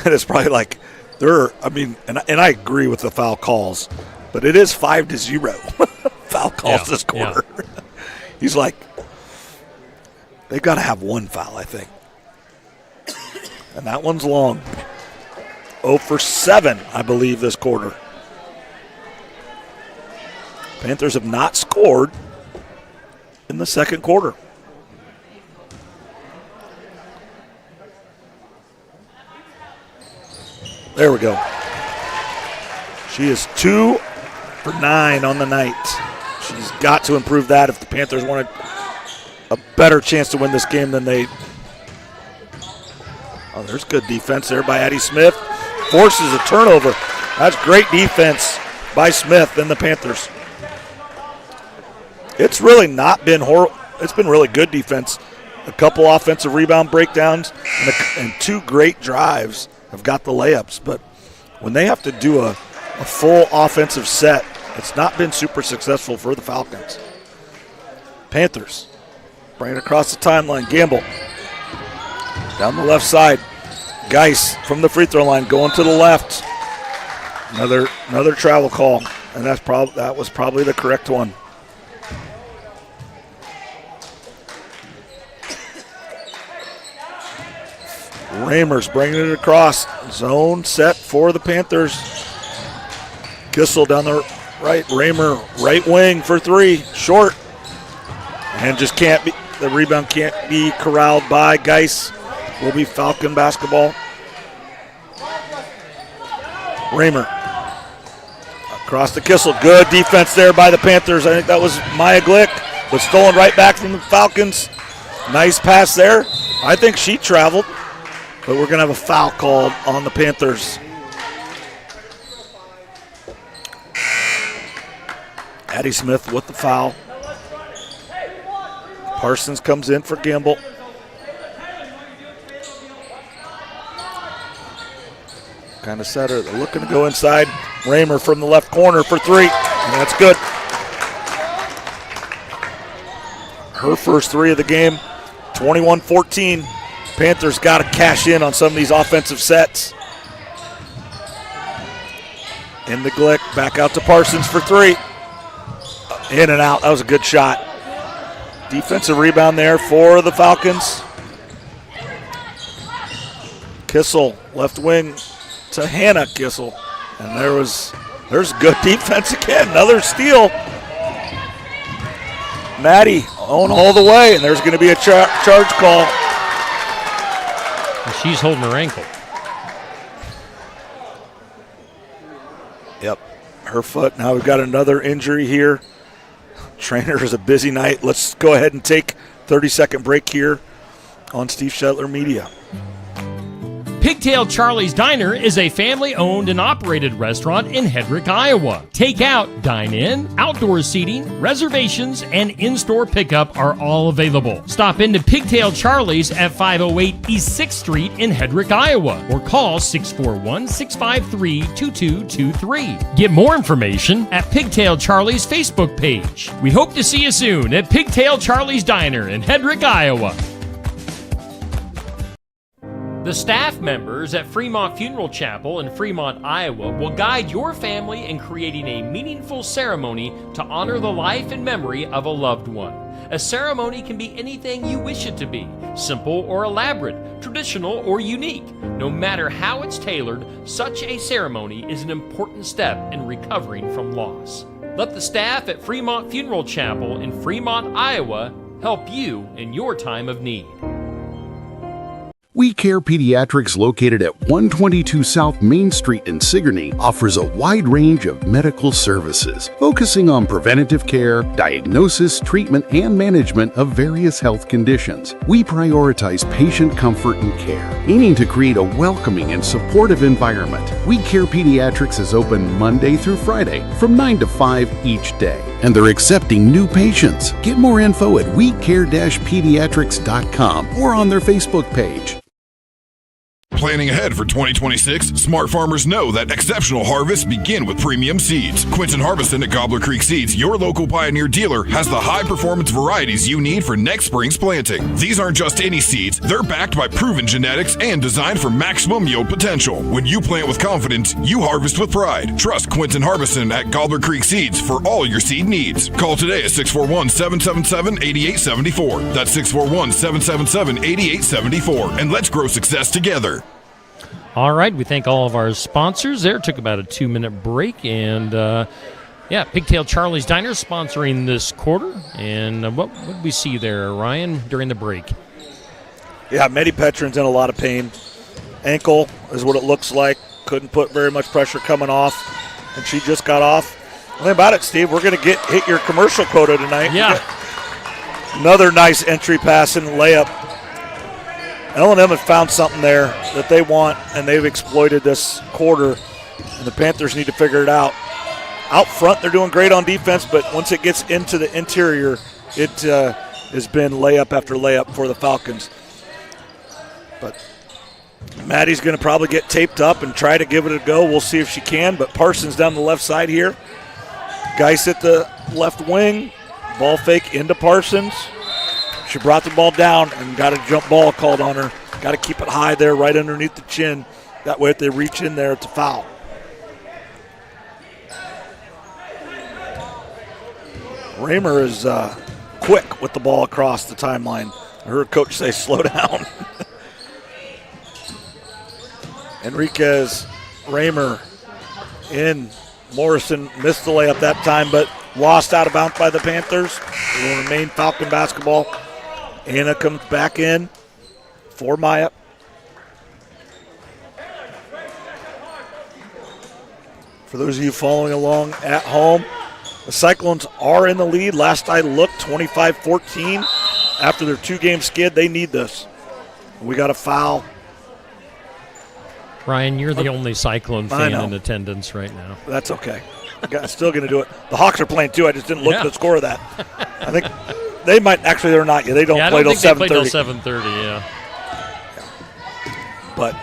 And it's probably like, and I agree with the foul calls, but it is 5-0 foul calls this quarter. Yeah. He's like, they've got to have one foul, I think. And that one's long. 0 for 7, I believe, this quarter. Panthers have not scored in the second quarter. There we go. She is 2 for 9 on the night. She's got to improve that if the Panthers wanted a better chance to win this game than they. Oh, there's good defense there by Addie Smith. Forces a turnover. That's great defense by Smith and the Panthers. It's really not been horrible. It's been really good defense. A couple offensive rebound breakdowns and 2 great drives have got the layups. But when they have to do a full offensive set, it's not been super successful for the Falcons. Panthers bring it across the timeline. Gamble down the left side. Geis from the free throw line going to the left. Another travel call, and that was probably the correct one. Raymer's bringing it across. Zone set for the Panthers. Kissel down the right. Raymer right wing for 3. Short. And just can't be. The rebound can't be corralled by Geis. Will be Falcon basketball. Raymer across the Kissel. Good defense there by the Panthers. I think that was Maya Glick, but stolen right back from the Falcons. Nice pass there. I think she traveled, but we're going to have a foul called on the Panthers. Addie Smith with the foul. Parsons comes in for Gamble. Kind of set her. They're looking to go inside. Raymer from the left corner for 3. And that's good. Her first 3 of the game. 21-14. Panthers got to cash in on some of these offensive sets. In the Glick. Back out to Parsons for 3. In and out. That was a good shot. Defensive rebound there for the Falcons. Kissel, left wing to Hannah Kissel. And there's good defense again. Another steal. Maddie on all the way, and there's going to be a charge call. She's holding her ankle. Yep, her foot. Now we've got another injury here. Trainer is a busy night. Let's go ahead and take 30-second break here on Steve Shetler Media. Pigtail Charlie's Diner is a family-owned and operated restaurant in Hedrick, Iowa. Takeout, dine-in, outdoor seating, reservations, and in-store pickup are all available. Stop into Pigtail Charlie's at 508 East 6th Street in Hedrick, Iowa, or call 641-653-2223. Get more information at Pigtail Charlie's Facebook page. We hope to see you soon at Pigtail Charlie's Diner in Hedrick, Iowa. The staff members at Fremont Funeral Chapel in Fremont, Iowa will guide your family in creating a meaningful ceremony to honor the life and memory of a loved one. A ceremony can be anything you wish it to be, simple or elaborate, traditional or unique. No matter how it's tailored, such a ceremony is an important step in recovering from loss. Let the staff at Fremont Funeral Chapel in Fremont, Iowa help you in your time of need. We Care Pediatrics, located at 122 South Main Street in Sigourney, offers a wide range of medical services, focusing on preventative care, diagnosis, treatment, and management of various health conditions. We prioritize patient comfort and care, aiming to create a welcoming and supportive environment. We Care Pediatrics is open Monday through Friday from 9 to 5 each day, and they're accepting new patients. Get more info at wecare-pediatrics.com or on their Facebook page. Planning ahead for 2026, smart farmers know that exceptional harvests begin with premium seeds. Quinton Harbison at Gobbler Creek Seeds, your local Pioneer dealer, has the high-performance varieties you need for next spring's planting. These aren't just any seeds, they're backed by proven genetics and designed for maximum yield potential. When you plant with confidence, you harvest with pride. Trust Quinton Harbison at Gobbler Creek Seeds for all your seed needs. Call today at 641-777-8874. That's 641-777-8874. And let's grow success together. All right, we thank all of our sponsors there. Took about a 2-minute break, and Pigtail Charlie's Diner sponsoring this quarter. And what did we see there, Ryan, during the break? Yeah, Medi Petron's in a lot of pain. Ankle is what it looks like. Couldn't put very much pressure coming off, and she just got off. Think about it, Steve. We're going to hit your commercial quota tonight. Yeah. Another nice entry pass and layup. L&M has found something there that they want, and they've exploited this quarter, and the Panthers need to figure it out. Out front, they're doing great on defense, but once it gets into the interior, it has been layup after layup for the Falcons. But Maddie's going to probably get taped up and try to give it a go. We'll see if she can, but Parsons down the left side here. Geis at the left wing. Ball fake into Parsons. She brought the ball down and got a jump ball called on her. Got to keep it high there, right underneath the chin. That way if they reach in there, it's a foul. Raymer is quick with the ball across the timeline. I heard coach say slow down. Enriquez, Raymer in. Morrison missed the layup that time, but lost out of bounds by the Panthers. It will remain Falcon basketball. Anna comes back in for Maya. For those of you following along at home, the Cyclones are in the lead. Last I looked, 25-14. After their 2-game skid, they need this. We got a foul. Ryan, you're the only Cyclone fan in attendance right now. That's okay. Still going to do it. The Hawks are playing too. I just didn't look at the score of that. I think they might. Actually, they're not yet. They don't play till 7:30. They play till 7:30. Yeah. But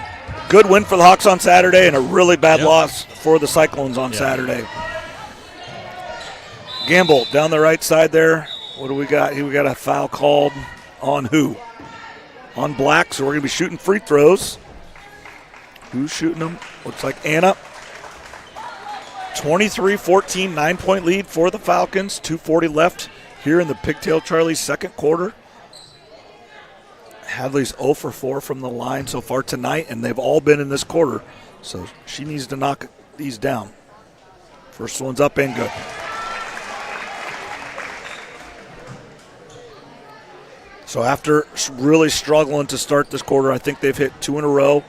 good win for the Hawks on Saturday, and a really bad loss for the Cyclones on Saturday. Gamble down the right side there. What do we got? We got a foul called on who? On Black. So we're going to be shooting free throws. Who's shooting them? Looks like Anna. 23-14, 9-point lead for the Falcons. 2:40 left here in the Pigtail Charlie's second quarter. Hadley's 0 for 4 from the line so far tonight, and they've all been in this quarter. So she needs to knock these down. First one's up and good. So after really struggling to start this quarter, I think they've hit 2 in a row.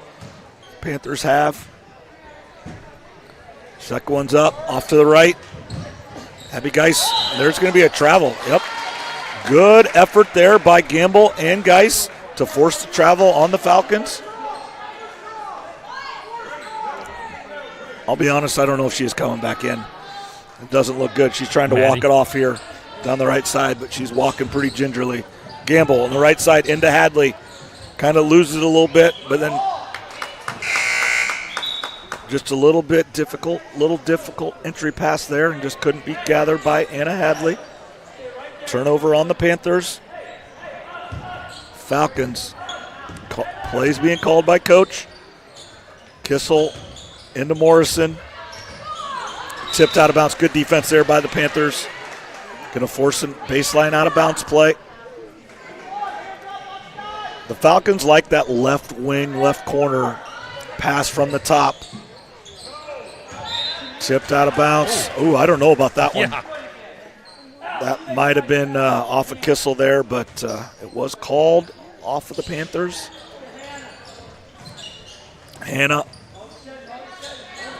Panthers have. Second one's up, off to the right. Abby Geis, there's going to be a travel. Yep. Good effort there by Gamble and Geis to force the travel on the Falcons. I'll be honest, I don't know if she is coming back in. It doesn't look good. She's trying to Maddie. walk it off here down the right side, but she's walking pretty gingerly. Gamble on the right side into Hadley. Kind of loses it a little bit, but then just a little difficult entry pass there and just couldn't be gathered by Anna Hadley. Turnover on the Panthers. Falcons. Plays being called by Coach. Kissel into Morrison. Tipped out of bounds. Good defense there by the Panthers. Going to force a baseline out of bounds play. The Falcons like that left wing, left corner pass from the top. Tipped out of bounds. Oh, I don't know about that one. Yeah. That might have been off of Kissel there, but it was called off of the Panthers. Hannah.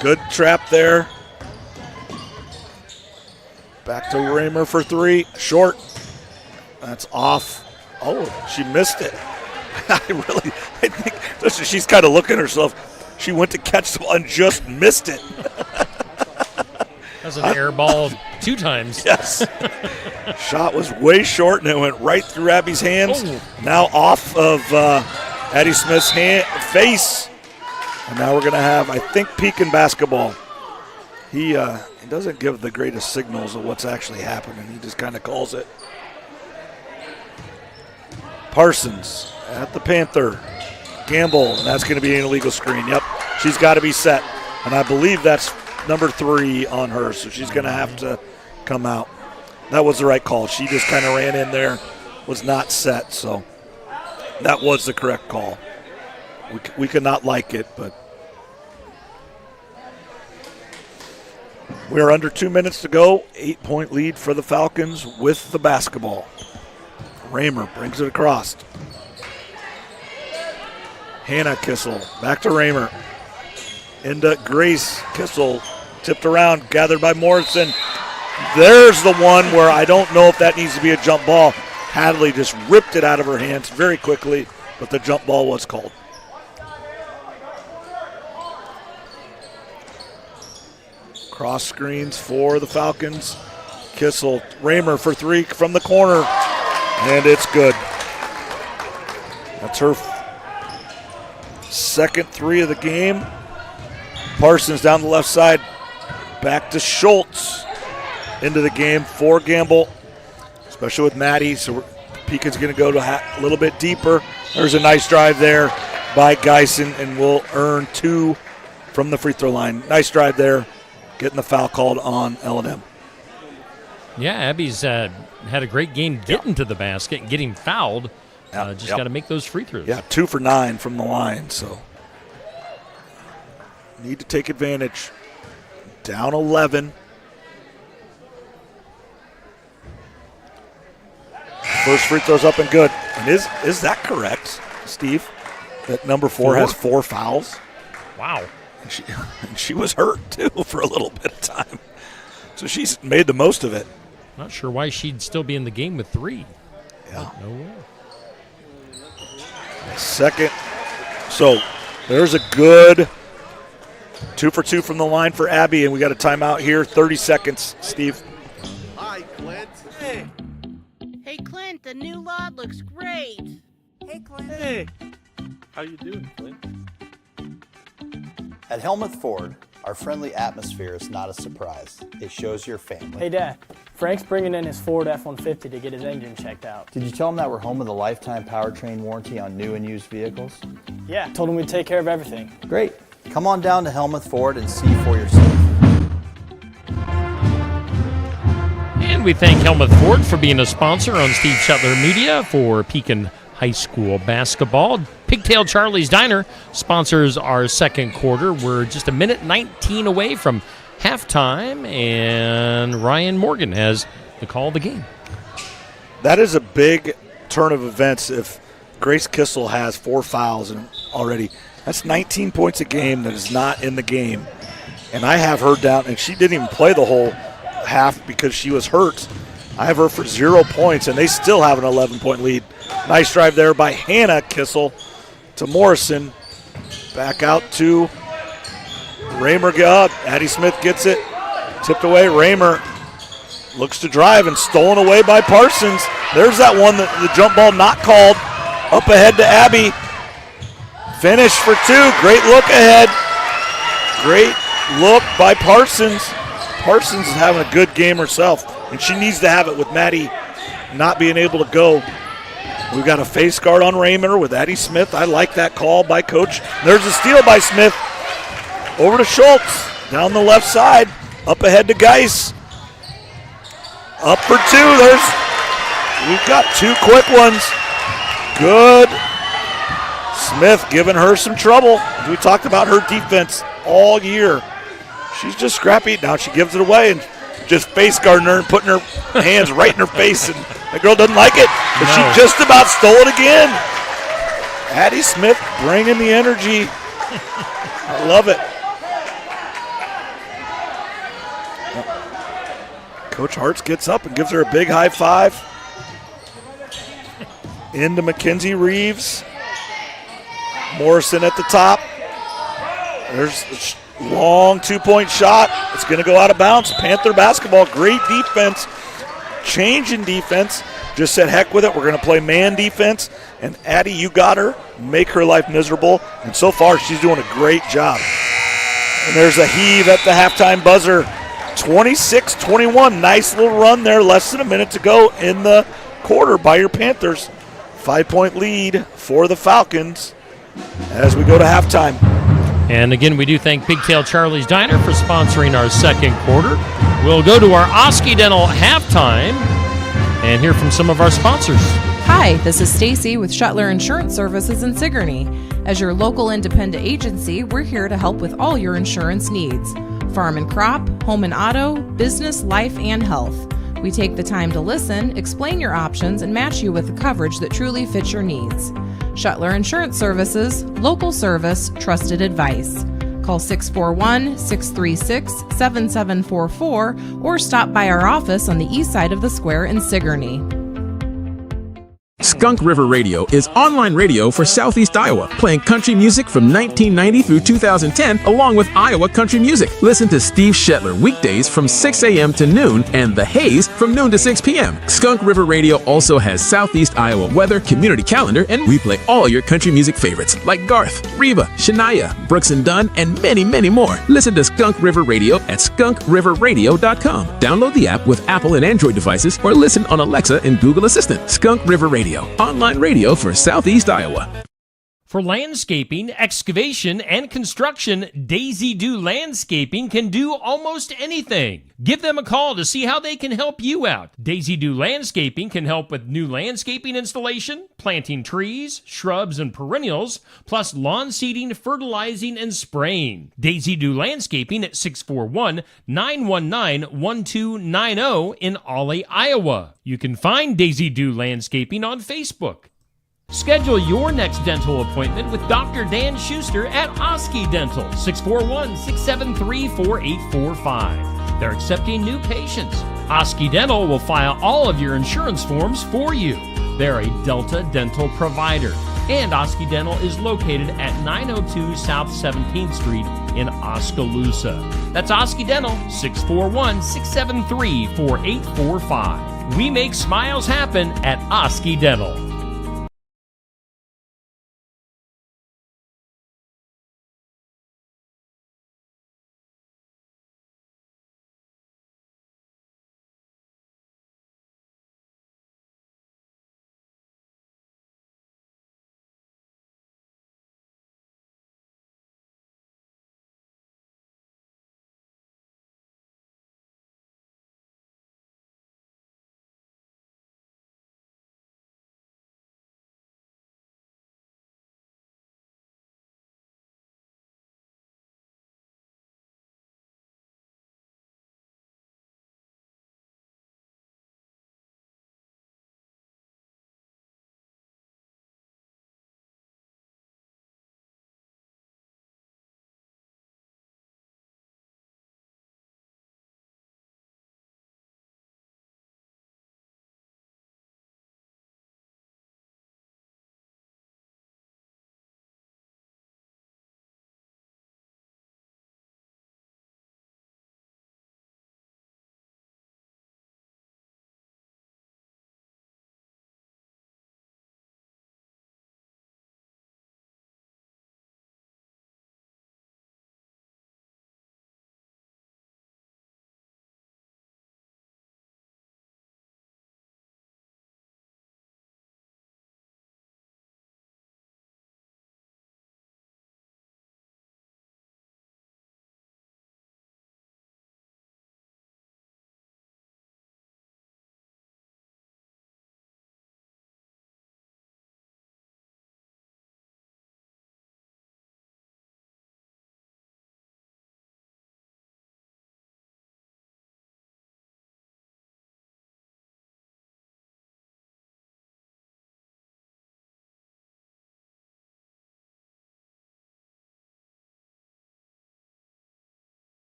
Good trap there. Back to Raymer for three. Short. That's off. Oh, she missed it. I think she's kind of looking at herself. She went to catch the ball and just missed it. That's an air ball 2 times. Yes. Shot was way short, and it went right through Abby's hands. Oh. Now off of Addie Smith's face. And now we're going to have, I think, Pekin basketball. He doesn't give the greatest signals of what's actually happening. He just kind of calls it. Parsons at the Panther. Gamble, and that's going to be an illegal screen. Yep, she's got to be set. And I believe that's number 3 on her, so she's going to have to come out. That was the right call. She just kind of ran in there, was not set, so that was the correct call. We could not like it, but we are under 2 minutes to go. 8-point lead for the Falcons with the basketball. Raymer brings it across. Hannah Kissel back to Raymer. Into Grace Kissel. Tipped around, gathered by Morrison. There's the one where I don't know if that needs to be a jump ball. Hadley just ripped it out of her hands very quickly, but the jump ball was called. Cross screens for the Falcons. Kissel, Raymer for 3 from the corner, and it's good. That's her second 3 of the game. Parsons down the left side. Back to Schultz into the game for Gamble, especially with Maddie. So Pekin's going to go to a little bit deeper. There's a nice drive there by Geisen, and will earn 2 from the free throw line. Nice drive there, getting the foul called on L&M. Yeah, Abby's had a great game getting to the basket and getting fouled. Just got to make those free throws. Yeah, 2 for 9 from the line, so need to take advantage. Down 11. First free throw's up and good. And is that correct, Steve? That number 4 has 4 fouls? Wow. And she was hurt, too, for a little bit of time. So she's made the most of it. Not sure why she'd still be in the game with 3. Yeah. No way. Second. So there's a good 2 for 2 from the line for Abby, and we got a timeout here. 30 seconds, Steve. Hi, Clint. Hey. Hey, Clint, the new lot looks great. Hey, Clint. Hey. How you doing, Clint? At Helmuth Ford, our friendly atmosphere is not a surprise. It shows your family. Hey, Dad. Frank's bringing in his Ford F-150 to get his engine checked out. Did you tell him that we're home with a lifetime powertrain warranty on new and used vehicles? Yeah, told him we'd take care of everything. Great. Come on down to Helmuth Ford and see for yourself. And we thank Helmuth Ford for being a sponsor on Steve Shetler Media for Pekin High School basketball. Pigtail Charlie's Diner sponsors our second quarter. We're just a minute 19 away from halftime, and Ryan Morgan has the call of the game. That is a big turn of events if Grace Kissel has 4 fouls and already. That's 19 points a game that is not in the game. And I have her down, and she didn't even play the whole half because she was hurt. I have her for 0 points, and they still have an 11-point lead. Nice drive there by Hannah Kissel to Morrison. Back out to Raymer got up. Addie Smith gets it. Tipped away. Raymer looks to drive and stolen away by Parsons. There's that one, the jump ball not called. Up ahead to Abby. Finish for two. Great look ahead. Great look by Parsons. Parsons is having a good game herself, and she needs to have it with Maddie not being able to go. We've got a face guard on Raymer with Addie Smith. I like that call by Coach. There's a steal by Smith. Over to Schultz. Down the left side. Up ahead to Geis. Up for two. We've got two quick ones. Good. Smith giving her some trouble. We talked about her defense all year. She's just scrappy. Now she gives it away and just face guarding her and putting her hands right in her face. And the girl doesn't like it, but she just about stole it again. Addie Smith bringing the energy. I love it. Coach Hartz gets up and gives her a big high five. Into Mackenzie Reeves. Morrison at the top. There's a long two-point shot. It's going to go out of bounds. Panther basketball, great defense. Change in defense. Just said, heck with it. We're going to play man defense. And Addie, you got her. Make her life miserable. And so far, she's doing a great job. And there's a heave at the halftime buzzer. 26-21. Nice little run there. Less than a minute to go in the quarter by your Panthers. 5-point lead for the Falcons as we go to halftime. And again, we do thank Pigtail Charlie's Diner for sponsoring our second quarter. We'll go to our Oski Dental halftime and hear from some of our sponsors. Hi, this is Stacy with Shuttler Insurance Services in Sigourney. As your local independent agency, we're here to help with all your insurance needs. Farm and crop, home and auto, business, life, and health. We take the time to listen, explain your options, and match you with the coverage that truly fits your needs. Shuttler Insurance Services, local service, trusted advice. Call 641-636-7744 or stop by our office on the east side of the square in Sigourney. Skunk River Radio is online radio for Southeast Iowa, playing country music from 1990 through 2010, along with Iowa country music. Listen to Steve Shetler weekdays from 6 a.m. to noon and The Haze from noon to 6 p.m. Skunk River Radio also has Southeast Iowa weather, community calendar, and we play all your country music favorites like Garth, Reba, Shania, Brooks and Dunn, and many, many more. Listen to Skunk River Radio at skunkriverradio.com. Download the app with Apple and Android devices or listen on Alexa and Google Assistant. Skunk River Radio. Online radio for Southeast Iowa. For landscaping, excavation, and construction, Daisy Do Landscaping can do almost anything. Give them a call to see how they can help you out. Daisy Do Landscaping can help with new landscaping installation, planting trees, shrubs, and perennials, plus lawn seeding, fertilizing, and spraying. Daisy Do Landscaping at 641-919-1290 in Ollie, Iowa. You can find Daisy Do Landscaping on Facebook. Schedule your next dental appointment with Dr. Dan Schuster at Oski Dental, 641-673-4845. They're accepting new patients. Oski Dental will file all of your insurance forms for you. They're a Delta dental provider. And Oski Dental is located at 902 South 17th Street in Oskaloosa. That's Oski Dental, 641-673-4845. We make smiles happen at Oski Dental.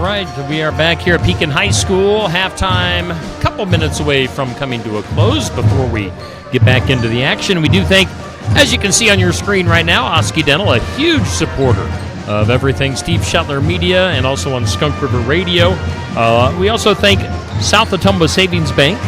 right, we are back here at Pekin High School. Halftime, a couple minutes away from coming to a close before we get back into the action. We do thank, as you can see on your screen right now, Oski Dental, a huge supporter of everything Steve Shetler Media and also on Skunk River Radio. We also thank South Ottumwa Savings Bank,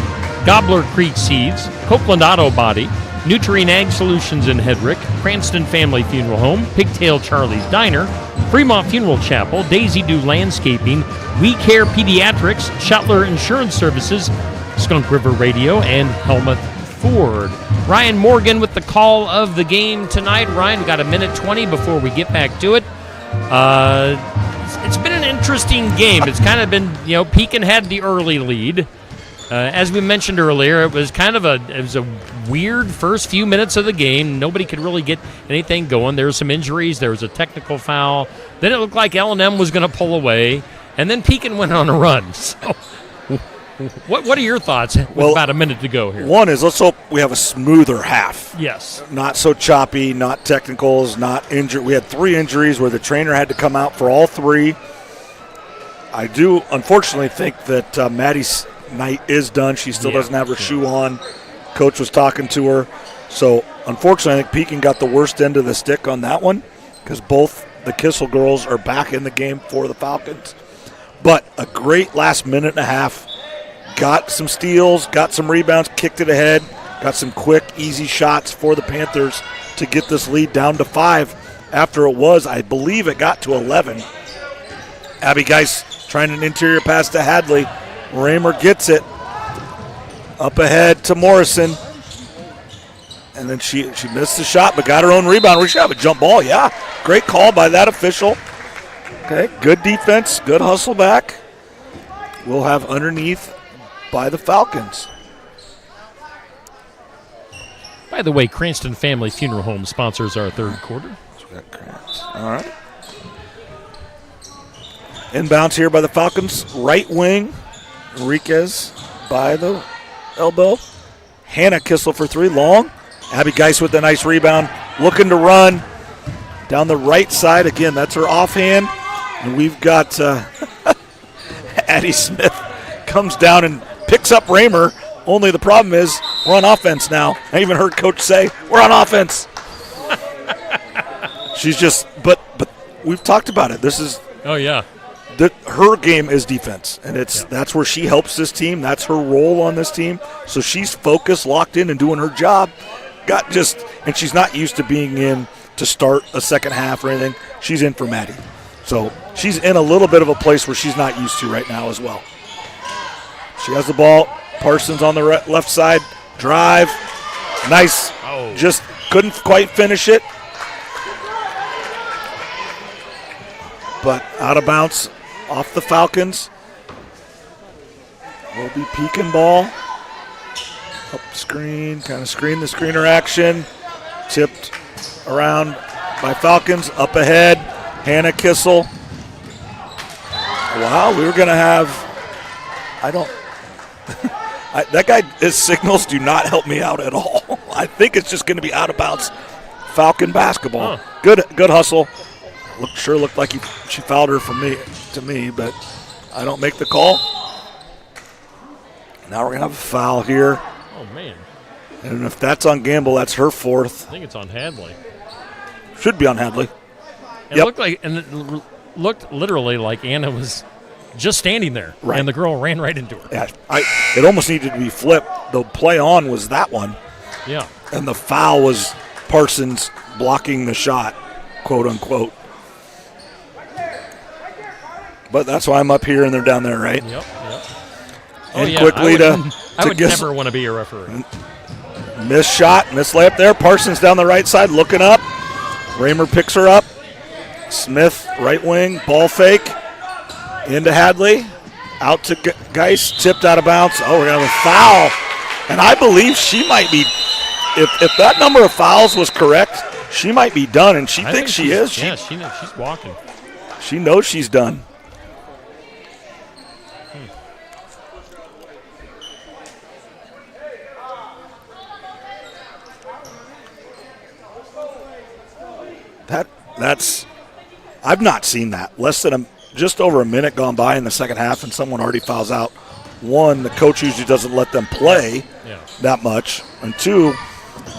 Gobbler Creek Seeds, Copeland Auto Body, Nutrien Ag Solutions in Hedrick, Cranston Family Funeral Home, Pigtail Charlie's Diner, Fremont Funeral Chapel, Daisy Dew Landscaping, We Care Pediatrics, Shetler Insurance Services, Skunk River Radio, and Helmut Ford. Ryan Morgan with the call of the game tonight. Ryan, we got a minute 20 before we get back to it. It's been an interesting game. It's kind of been, Pekin had the early lead. As we mentioned earlier, it was kind of a weird first few minutes of the game. Nobody could really get anything going. There were some injuries. There was a technical foul. Then it looked like L&M was going to pull away, and then Pekin went on a run. So, what are your thoughts with about a minute to go here? One is, let's hope we have a smoother half. Yes. Not so choppy, not technicals, not injured. We had 3 injuries where the trainer had to come out for all 3. I do, unfortunately, think that Maddie's night is done. She still doesn't have her shoe on. Coach was talking to her. So, unfortunately, I think Pekin got the worst end of the stick on that one because both the Kissel girls are back in the game for the Falcons. But a great last minute and a half. Got some steals, got some rebounds, kicked it ahead, got some quick, easy shots for the Panthers to get this lead down to 5 after it was, I believe it got to 11. Abby Geis trying an interior pass to Hadley. Raymer gets it. Up ahead to Morrison. And then she missed the shot but got her own rebound. We should have a jump ball, yeah. Great call by that official. Okay, good defense, good hustle back. We'll have underneath by the Falcons. By the way, Cranston Family Funeral Home sponsors our third quarter. All right. Inbounds here by the Falcons. Right wing. Enriquez by the elbow. Hannah Kissel for 3. Long. Abby Geis with a nice rebound. Looking to run down the right side. Again, that's her offhand. And we've got Addie Smith comes down and picks up Raymer. Only the problem is we're on offense now. I even heard Coach say, we're on offense. She's just, but we've talked about it. This is. Oh, yeah. Her game is defense, and that's where she helps this team. That's her role on this team. So she's focused, locked in, and doing her job. And she's not used to being in to start a second half or anything. She's in for Maddie. So she's in a little bit of a place where she's not used to right now as well. She has the ball. Parsons on the left side. Drive. Nice. Oh. Just couldn't quite finish it. But out of bounds off the Falcons. Will be Pekin ball. Up screen. Kind of screen the screener action. Tipped around by Falcons. Up ahead. Hannah Kissel. Wow, we were going to have. That guy, his signals do not help me out at all. I think it's just going to be out of bounds Falcon basketball. Good hustle. Looked like she fouled her to me, but I don't make the call. Now we're going to have a foul here. Oh, man. And if that's on Gamble, that's her 4th. I think it's on Hadley. Should be on Hadley. It looked literally like Anna was just standing there, right, and the girl ran right into her. Yeah, it almost needed to be flipped. The play on was that one. Yeah. And the foul was Parsons blocking the shot, quote unquote. But that's why I'm up here and they're down there, right? Yep. And quickly I would never want to be a referee. Missed shot, missed layup there. Parsons down the right side looking up. Raymer picks her up. Smith, right wing, ball fake. Into Hadley. Out to Geis, tipped out of bounds. Oh, we're going to have a foul. And I believe she might be, if that number of fouls was correct, she might be done, and she thinks she is. Yeah, she's walking. She knows she's done. That's I've not seen that. Less than just over a minute gone by in the second half, and someone already fouls out. One, the coach usually doesn't let them play that much. And two,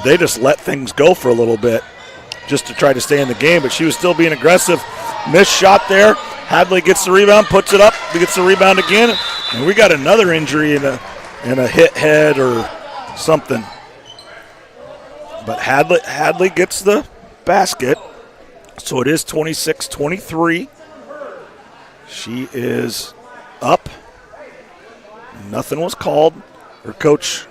they just let things go for a little bit just to try to stay in the game. But she was still being aggressive. Missed shot there. Hadley gets the rebound, puts it up, gets the rebound again. And we got another injury in a hit head or something. But Hadley gets the basket. So it is 26-23. She is up. Nothing was called. Her coach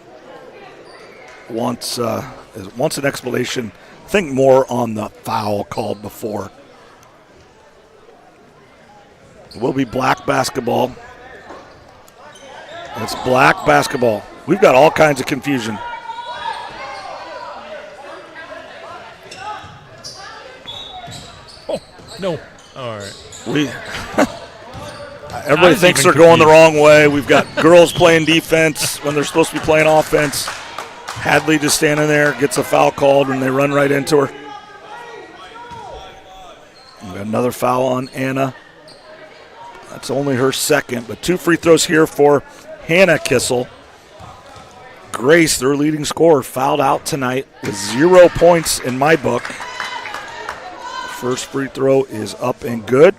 wants an explanation. I think more on the foul called before. It will be black basketball. It's black basketball. We've got all kinds of confusion. Oh, no. All right. Everybody thinks they're going the wrong way. We've got girls playing defense when they're supposed to be playing offense. Hadley just standing there, gets a foul called, and they run right into her. We've got another foul on Anna. That's only her second, but 2 free throws here for Hannah Kissel. Grace, their leading scorer, fouled out tonight with 0 points in my book. First free throw is up and good.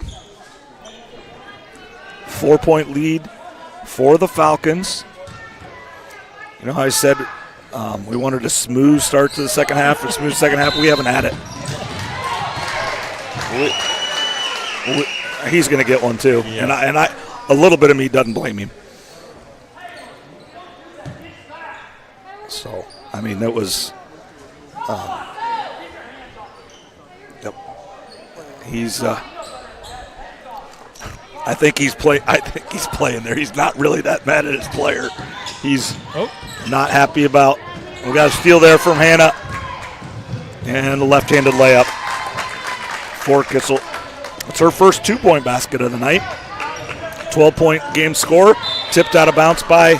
4-point lead for the Falcons. You know how I said we wanted a smooth start to the second half, We haven't had it. He's going to get one too, and I a little bit of me doesn't blame him. So I mean, that was. Yep. He's. I think he's playing there. He's not really that mad at his player. He's not happy about. We got a steal there from Hannah, and a left-handed layup for Kissel. It's her first 2-point basket of the night. 12-point game score. Tipped out of bounds by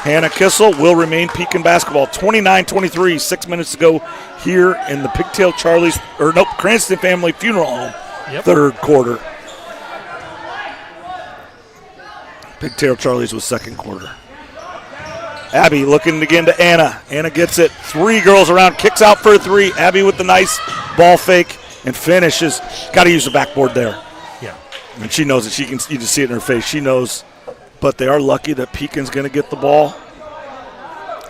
Hannah Kissel. Will remain Pekin basketball. 29-23. 6 minutes to go here in the Cranston Family Funeral Home. Third quarter. Pigtail Charlie's was second quarter. Abby looking again to Anna. Anna gets it. 3 girls around. Kicks out for a 3. Abby with the nice ball fake and finishes. Got to use the backboard there. Yeah. And she knows it. You just see it in her face. She knows. But they are lucky that Pekin's going to get the ball.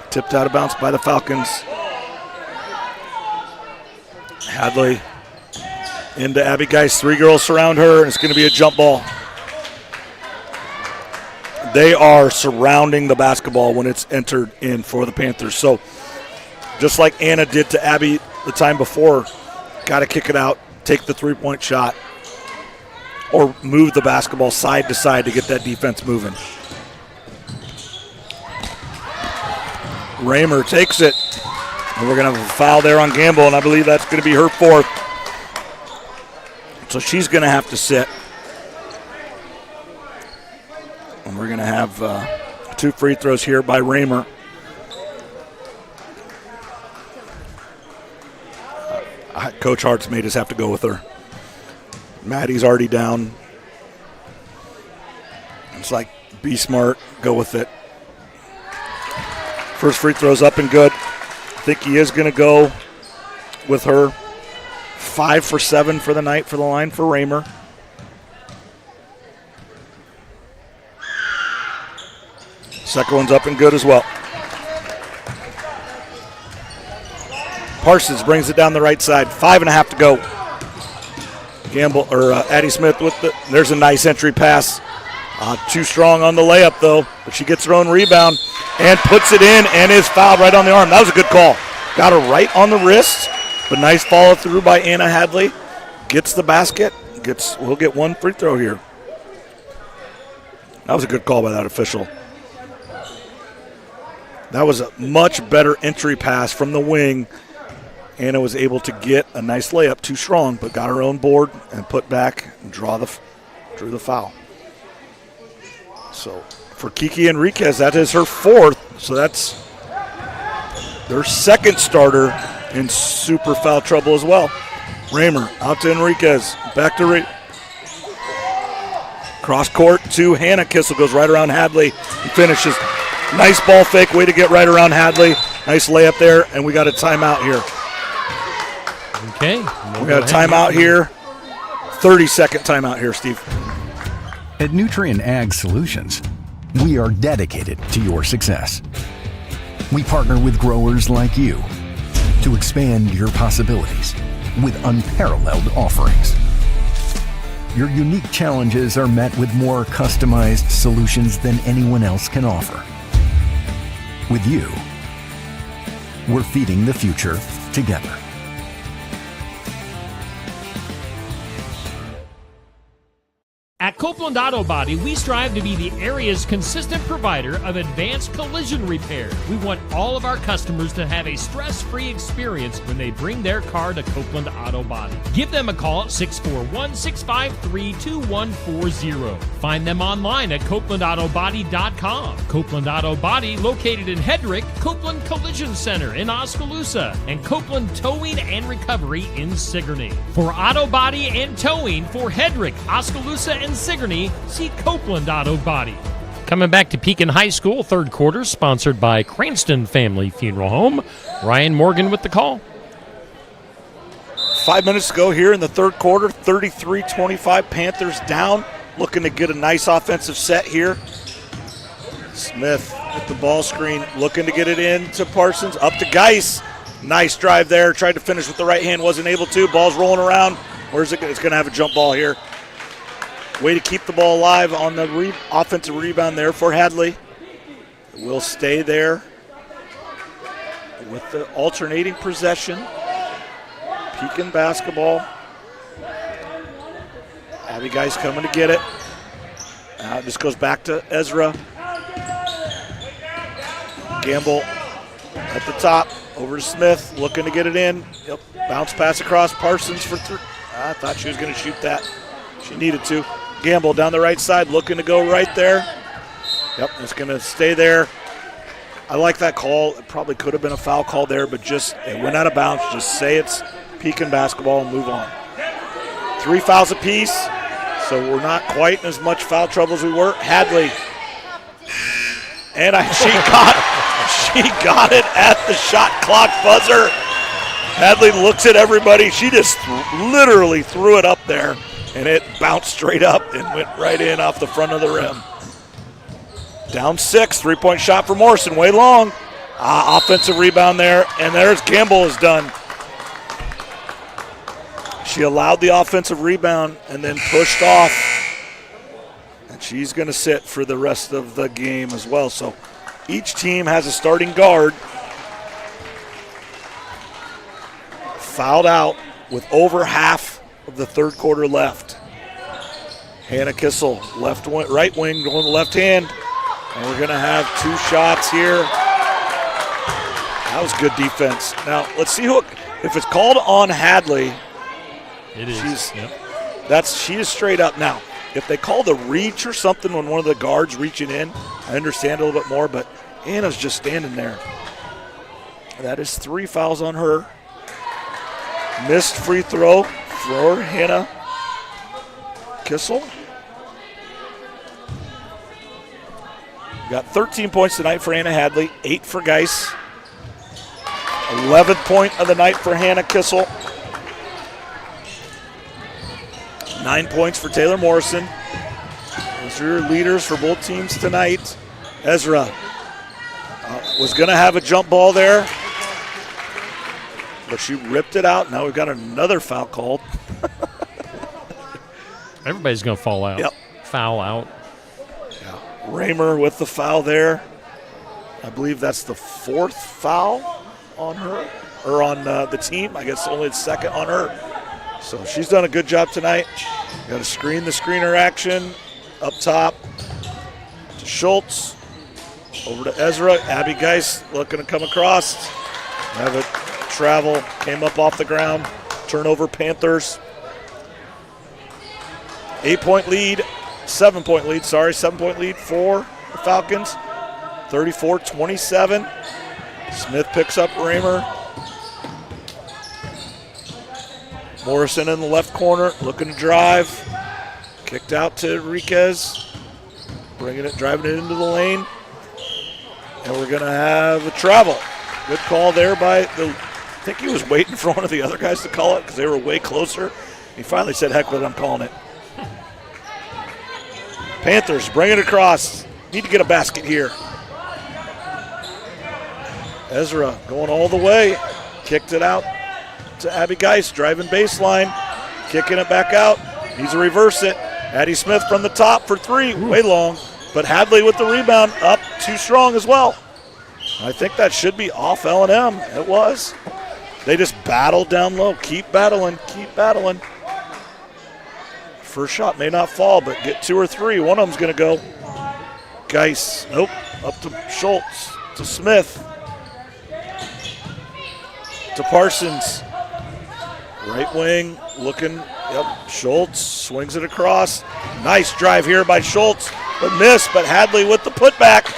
Tipped out of bounds by the Falcons. Hadley into Abby Geist. 3 girls surround her, and it's going to be a jump ball. They are surrounding the basketball when it's entered in for the Panthers. So just like Anna did to Abby the time before, got to kick it out, take the 3-point shot, or move the basketball side to side to get that defense moving. Raymer takes it, and we're going to have a foul there on Gamble, and I believe that's going to be her 4th. So she's going to have to sit. And we're going to have 2 free throws here by Raymer. Coach Hart's made us have to go with her. Maddie's already down. It's like, be smart, go with it. First free throw's up and good. I think he is going to go with her. 5 for 7 for the night for the line for Raymer. Second one's up and good as well. Parsons brings it down the right side. 5.5 to go. Addie Smith with it. There's a nice entry pass. Too strong on the layup though, but she gets her own rebound and puts it in and is fouled right on the arm. That was a good call. Got her right on the wrist, but nice follow through by Anna Hadley. Gets the basket. We'll get 1 free throw here. That was a good call by that official. That was a much better entry pass from the wing. Anna was able to get a nice layup, too strong, but got her own board and put back and drew the foul. So for Kiki Enriquez, that is her 4th. So that's their 2nd starter in super foul trouble as well. Raymer out to Enriquez. Back to Cross court to Hannah. Kissel goes right around Hadley. He finishes. Nice ball fake. Way to get right around Hadley. Nice layup there, and we got a timeout here. Okay. We got a timeout here. 30-second timeout here, Steve. At Nutrien Ag Solutions, we are dedicated to your success. We partner with growers like you to expand your possibilities with unparalleled offerings. Your unique challenges are met with more customized solutions than anyone else can offer. With you, we're feeding the future together. At Copeland Auto Body, we strive to be the area's consistent provider of advanced collision repair. We want all of our customers to have a stress-free experience when they bring their car to Copeland Auto Body. Give them a call at 641-653-2140. Find them online at CopelandAutoBody.com. Copeland Auto Body, located in Hedrick, Copeland Collision Center in Oskaloosa, and Copeland Towing and Recovery in Sigourney. For auto body and towing for Hedrick, Oskaloosa, and Sigourney, see Copeland Auto Body. Coming back to Pekin High School, third quarter, sponsored by Cranston Family Funeral Home. Ryan Morgan with the call. 5 minutes to go here in the third quarter. 33-25, Panthers down. Looking to get a nice offensive set here. Smith at the ball screen, looking to get it in to Parsons. Up to Geis. Nice drive there. Tried to finish with the right hand, wasn't able to. Ball's rolling around. Where's it? It's going to have a jump ball here. Way to keep the ball alive on the offensive rebound there for Hadley. Will stay there with the alternating possession. Pekin basketball. Abby Geis coming to get it. Now it just goes back to Ezra. Gamble at the top. Over to Smith. Looking to get it in. Yep. Bounce pass across. Parsons for three. I thought she was going to shoot that. She needed to. Gamble down the right side, looking to go right there. Yep, it's going to stay there. I like that call. It probably could have been a foul call there, but just it went out of bounds. Just say it's Pekin basketball and move on. 3 fouls apiece, so we're not quite in as much foul trouble as we were. Hadley, and she got it at the shot clock buzzer. Hadley looks at everybody. She just literally threw it up there. And it bounced straight up and went right in off the front of the rim. Down 6, 3-point shot for Morrison, way long. Offensive rebound there, and there's Gamble is done. She allowed the offensive rebound and then pushed off. And she's going to sit for the rest of the game as well. So each team has a starting guard. Fouled out with over half of the third quarter left. Hannah Kissel, right wing, going left hand. And we're going to have 2 shots here. That was good defense. Now, let's see if it's called on Hadley. It is. She is straight up. Now, if they call the reach or something when one of the guards reaching in, I understand a little bit more, but Hannah's just standing there. That is 3 fouls on her. Missed free throw for Hannah Kissel. Got 13 points tonight for Hannah Hadley, 8 for Geis. 11th point of the night for Hannah Kissel. 9 points for Taylor Morrison. Those are your leaders for both teams tonight. Ezra was going to have a jump ball there, but she ripped it out. Now we've got another foul called. Everybody's going to fall out. Yep. Foul out. Yeah. Raymer with the foul there. I believe that's the 4th foul on her, or on the team. I guess only the 2nd on her. So she's done a good job tonight. Got to screen the screener action. Up top to Schultz. Over to Ezra. Abby Geis looking to come across. Have it travel. Came up off the ground. Turnover Panthers. 7-point lead for the Falcons. 34-27. Smith picks up Raymer. Morrison in the left corner, looking to drive. Kicked out to Enriquez. Driving it into the lane. And we're going to have a travel. Good call there by I think he was waiting for one of the other guys to call it because they were way closer. He finally said, heck with it, I'm calling it. Panthers bring it across. Need to get a basket here. Ezra going all the way. Kicked it out to Abby Geist, driving baseline. Kicking it back out. Needs to reverse it. Addie Smith from the top for three. Way long. But Hadley with the rebound. Up too strong as well. I think that should be off L&M. It was. They just battled down low. Keep battling. Keep battling. First shot may not fall, but get two or three. One of them's going to go. Geist. Nope. Up to Schultz. To Smith. To Parsons. Right wing. Looking. Yep. Schultz swings it across. Nice drive here by Schultz. But missed. But Hadley with the putback.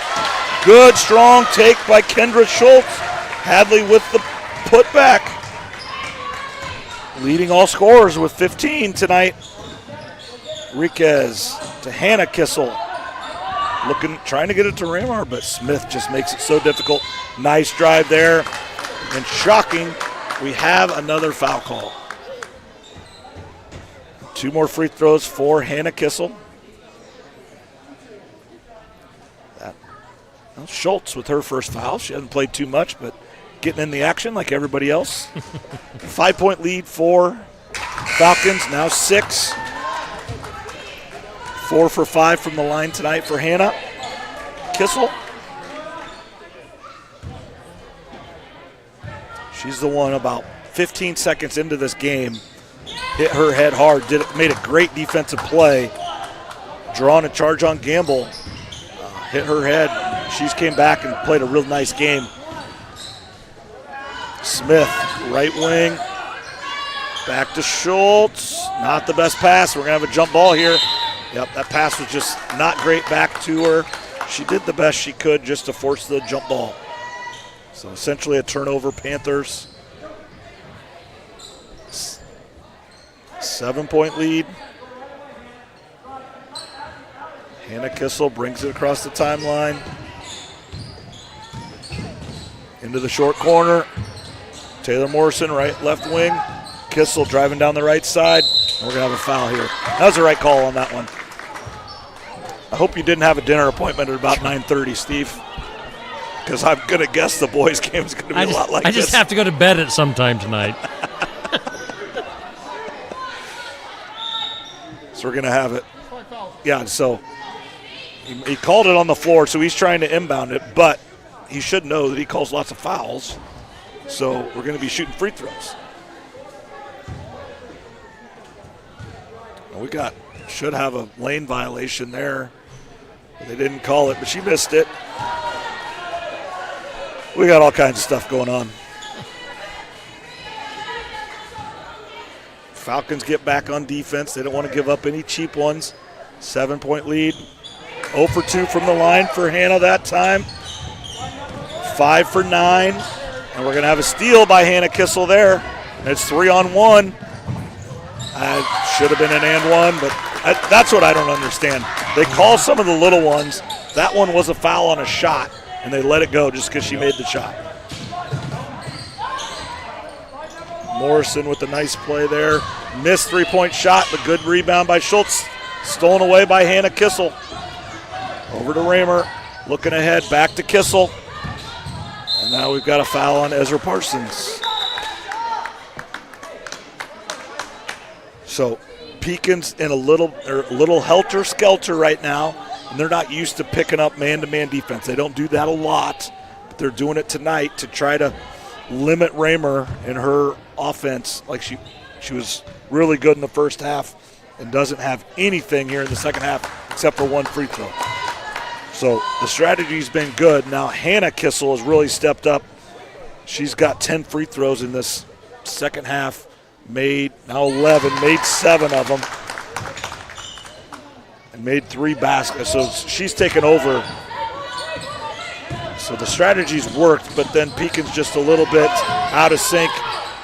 Good, strong take by Kendra Schultz. Hadley with the putback. Leading all scorers with 15 tonight. Enriquez to Hannah Kissel. Trying to get it to Ramar, but Smith just makes it so difficult. Nice drive there. And shocking, we have another foul call. 2 more free throws for Hannah Kissel. Schultz with her first foul. She hasn't played too much, but getting in the action like everybody else. 5-point lead for Falcons, now 6. 4 for 5 from the line tonight for Hannah Kissel. She's the one about 15 seconds into this game. Hit her head hard, made a great defensive play. Drawing a charge on Gamble. Hit her head. She's came back and played a real nice game. Smith, right wing. Back to Schultz. Not the best pass. We're going to have a jump ball here. Yep, that pass was just not great back to her. She did the best she could just to force the jump ball. So essentially a turnover, Panthers. 7-point lead. Hannah Kissel brings it across the timeline. Into the short corner. Taylor Morrison, left wing. Kissel driving down the right side. And we're going to have a foul here. That was the right call on that one. I hope you didn't have a dinner appointment at about 9:30, Steve. Because I'm going to guess the boys' game is going to be a lot like this. I just have to go to bed at some time tonight. So we're going to have it. Yeah, so he called it on the floor, so he's trying to inbound it, but he should know that he calls lots of fouls. So we're going to be shooting free throws. And we should have a lane violation there. They didn't call it, but she missed it. We got all kinds of stuff going on. Falcons get back on defense. They don't want to give up any cheap ones. 7-point lead. 0 for 2 from the line for Hannah that time. 5 for 9. And we're going to have a steal by Hannah Kissel there. And it's 3-on-1. Should have been an and one, but that's what I don't understand. They call some of the little ones. That one was a foul on a shot, and they let it go just because she made the shot. Morrison with a nice play there. Missed 3-point shot, but good rebound by Schultz. Stolen away by Hannah Kissel. Over to Raymer. Looking ahead, back to Kissel. And now we've got a foul on Ezra Parsons. So Pekin's in a little helter-skelter right now, and they're not used to picking up man-to-man defense. They don't do that a lot, but they're doing it tonight to try to limit Raymer in her offense. Like she was really good in the first half and doesn't have anything here in the second half except for one free throw. So the strategy's been good. Now Hannah Kissel has really stepped up. She's got 10 free throws in this second half. Made now 11, made 7 of them, and made 3 baskets. So she's taken over. So the strategy's worked, but then Pekin's just a little bit out of sync,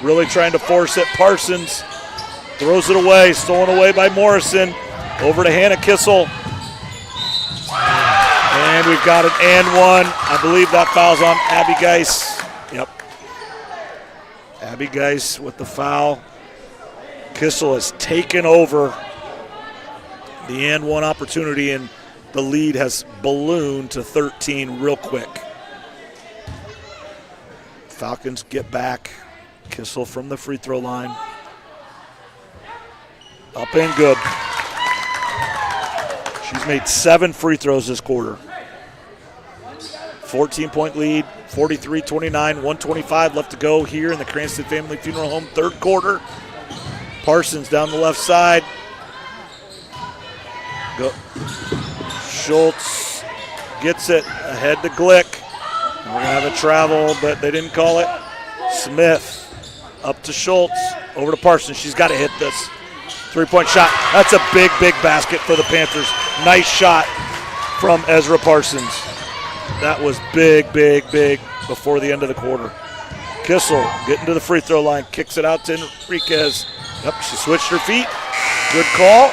really trying to force it. Parsons throws it away, stolen away by Morrison. Over to Hannah Kissel. And we've got an and one. I believe that foul's on Abby Geis. Yep. Abby Geis with the foul. Kissel has taken over the and one opportunity, and the lead has ballooned to 13 real quick. Falcons get back. Kissel from the free throw line. Up and good. She's made 7 free throws this quarter. 14-point lead, 43-29, 125 left to go here in the Cranston Family Funeral Home third quarter. Parsons down the left side. Go. Schultz gets it ahead to Glick. And we're going to have a travel, but they didn't call it. Smith up to Schultz, over to Parsons. She's got to hit this. 3-point shot. That's a big, big basket for the Panthers. Nice shot from Ezra Parsons. That was big, big, big before the end of the quarter. Kissel getting to the free throw line, kicks it out to Enriquez. Yep, she switched her feet. Good call.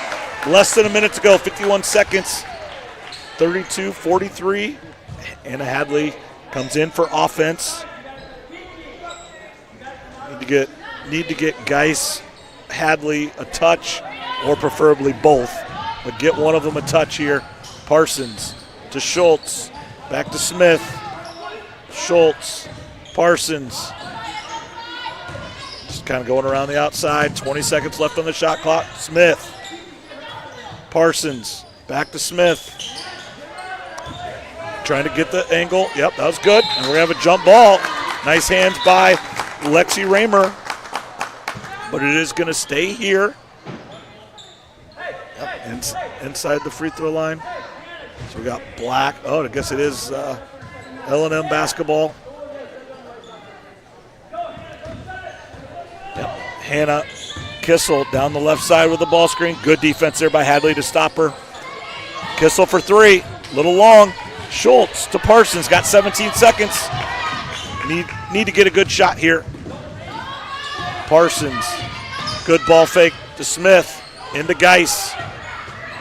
Less than a minute to go, 51 seconds. 32-43. Anna Hadley comes in for offense. Need to get Geis, Hadley a touch, or preferably both. But get one of them a touch here. Parsons to Schultz. Back to Smith. Schultz. Parsons. Just kind of going around the outside. 20 seconds left on the shot clock. Smith. Parsons. Back to Smith. Trying to get the angle. Yep, that was good. And we're going to have a jump ball. Nice hands by Lexi Raymer. But it is going to stay here. Yep, inside the free throw line. So we got Black. Oh, I guess it is L&M basketball. Yep. Hannah Kissel down the left side with the ball screen. Good defense there by Hadley to stop her. Kissel for 3. Little long. Schultz to Parsons. Got 17 seconds. Need to get a good shot here. Parsons. Good ball fake to Smith. Into Geis.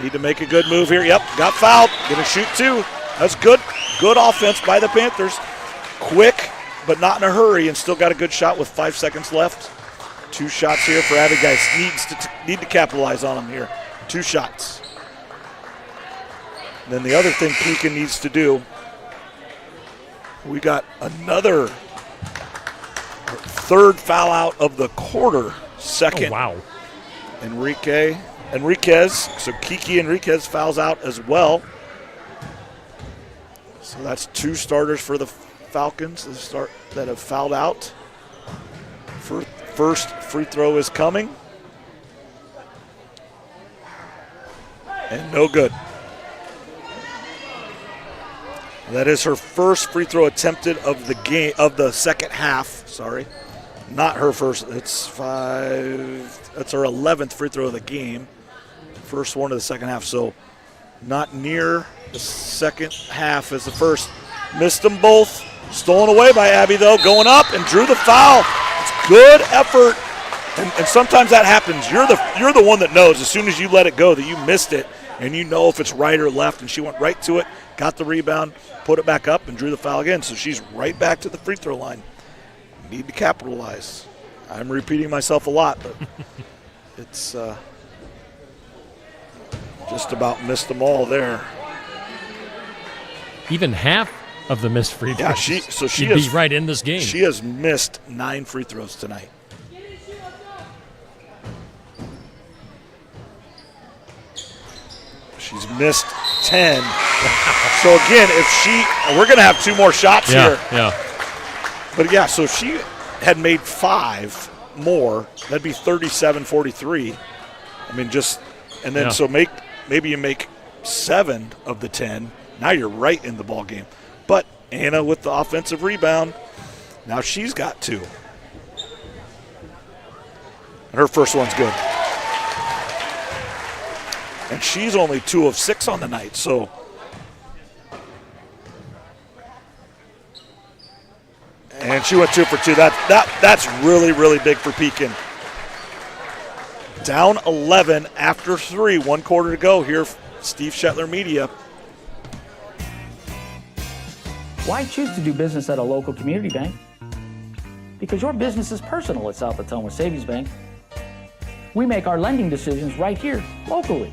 Need to make a good move here. Yep, got fouled. Gonna shoot 2. That's good. Good offense by the Panthers. Quick, but not in a hurry, and still got a good shot with 5 seconds left. 2 shots here for Abby Geis. Need to capitalize on them here. 2 shots. Then the other thing Pekin needs to do, we got another third foul out of the quarter. Second. Oh, wow. Enriquez, so Kiki Enriquez fouls out as well. So that's 2 starters for the Falcons that have fouled out. First free throw is coming. And no good. That is her first free throw attempted of the game, of the second half, sorry. Not her first, it's 5, that's her 11th free throw of the game. First one of the second half, so not near the second half as the first. Missed them both. Stolen away by Abby, though, going up and drew the foul. It's good effort, and sometimes that happens. You're the one that knows as soon as you let it go that you missed it, and you know if it's right or left, and she went right to it, got the rebound, put it back up, and drew the foul again. So she's right back to the free throw line. Need to capitalize. I'm repeating myself a lot, but it's just about missed them all there. Even half of the missed free throws. Yeah, she'd be right in this game. She has missed 9 free throws tonight. She's missed 10. So again, we're going to have 2 more shots here. Yeah. But yeah, so if she had made 5 more, that'd be 37-43. I mean, so maybe you make 7 of the 10. Now you're right in the ball game. But Anna with the offensive rebound, now she's got 2. And her first one's good. And she's only 2 of 6 on the night, so. And she went 2 for 2. That's really, really big for Pekin. down 11 after 3, 1 quarter to go here. Steve Shetler Media. Why choose to do business at a local community bank? Because your business is personal at South Potomac Savings Bank. We make our lending decisions right here, locally.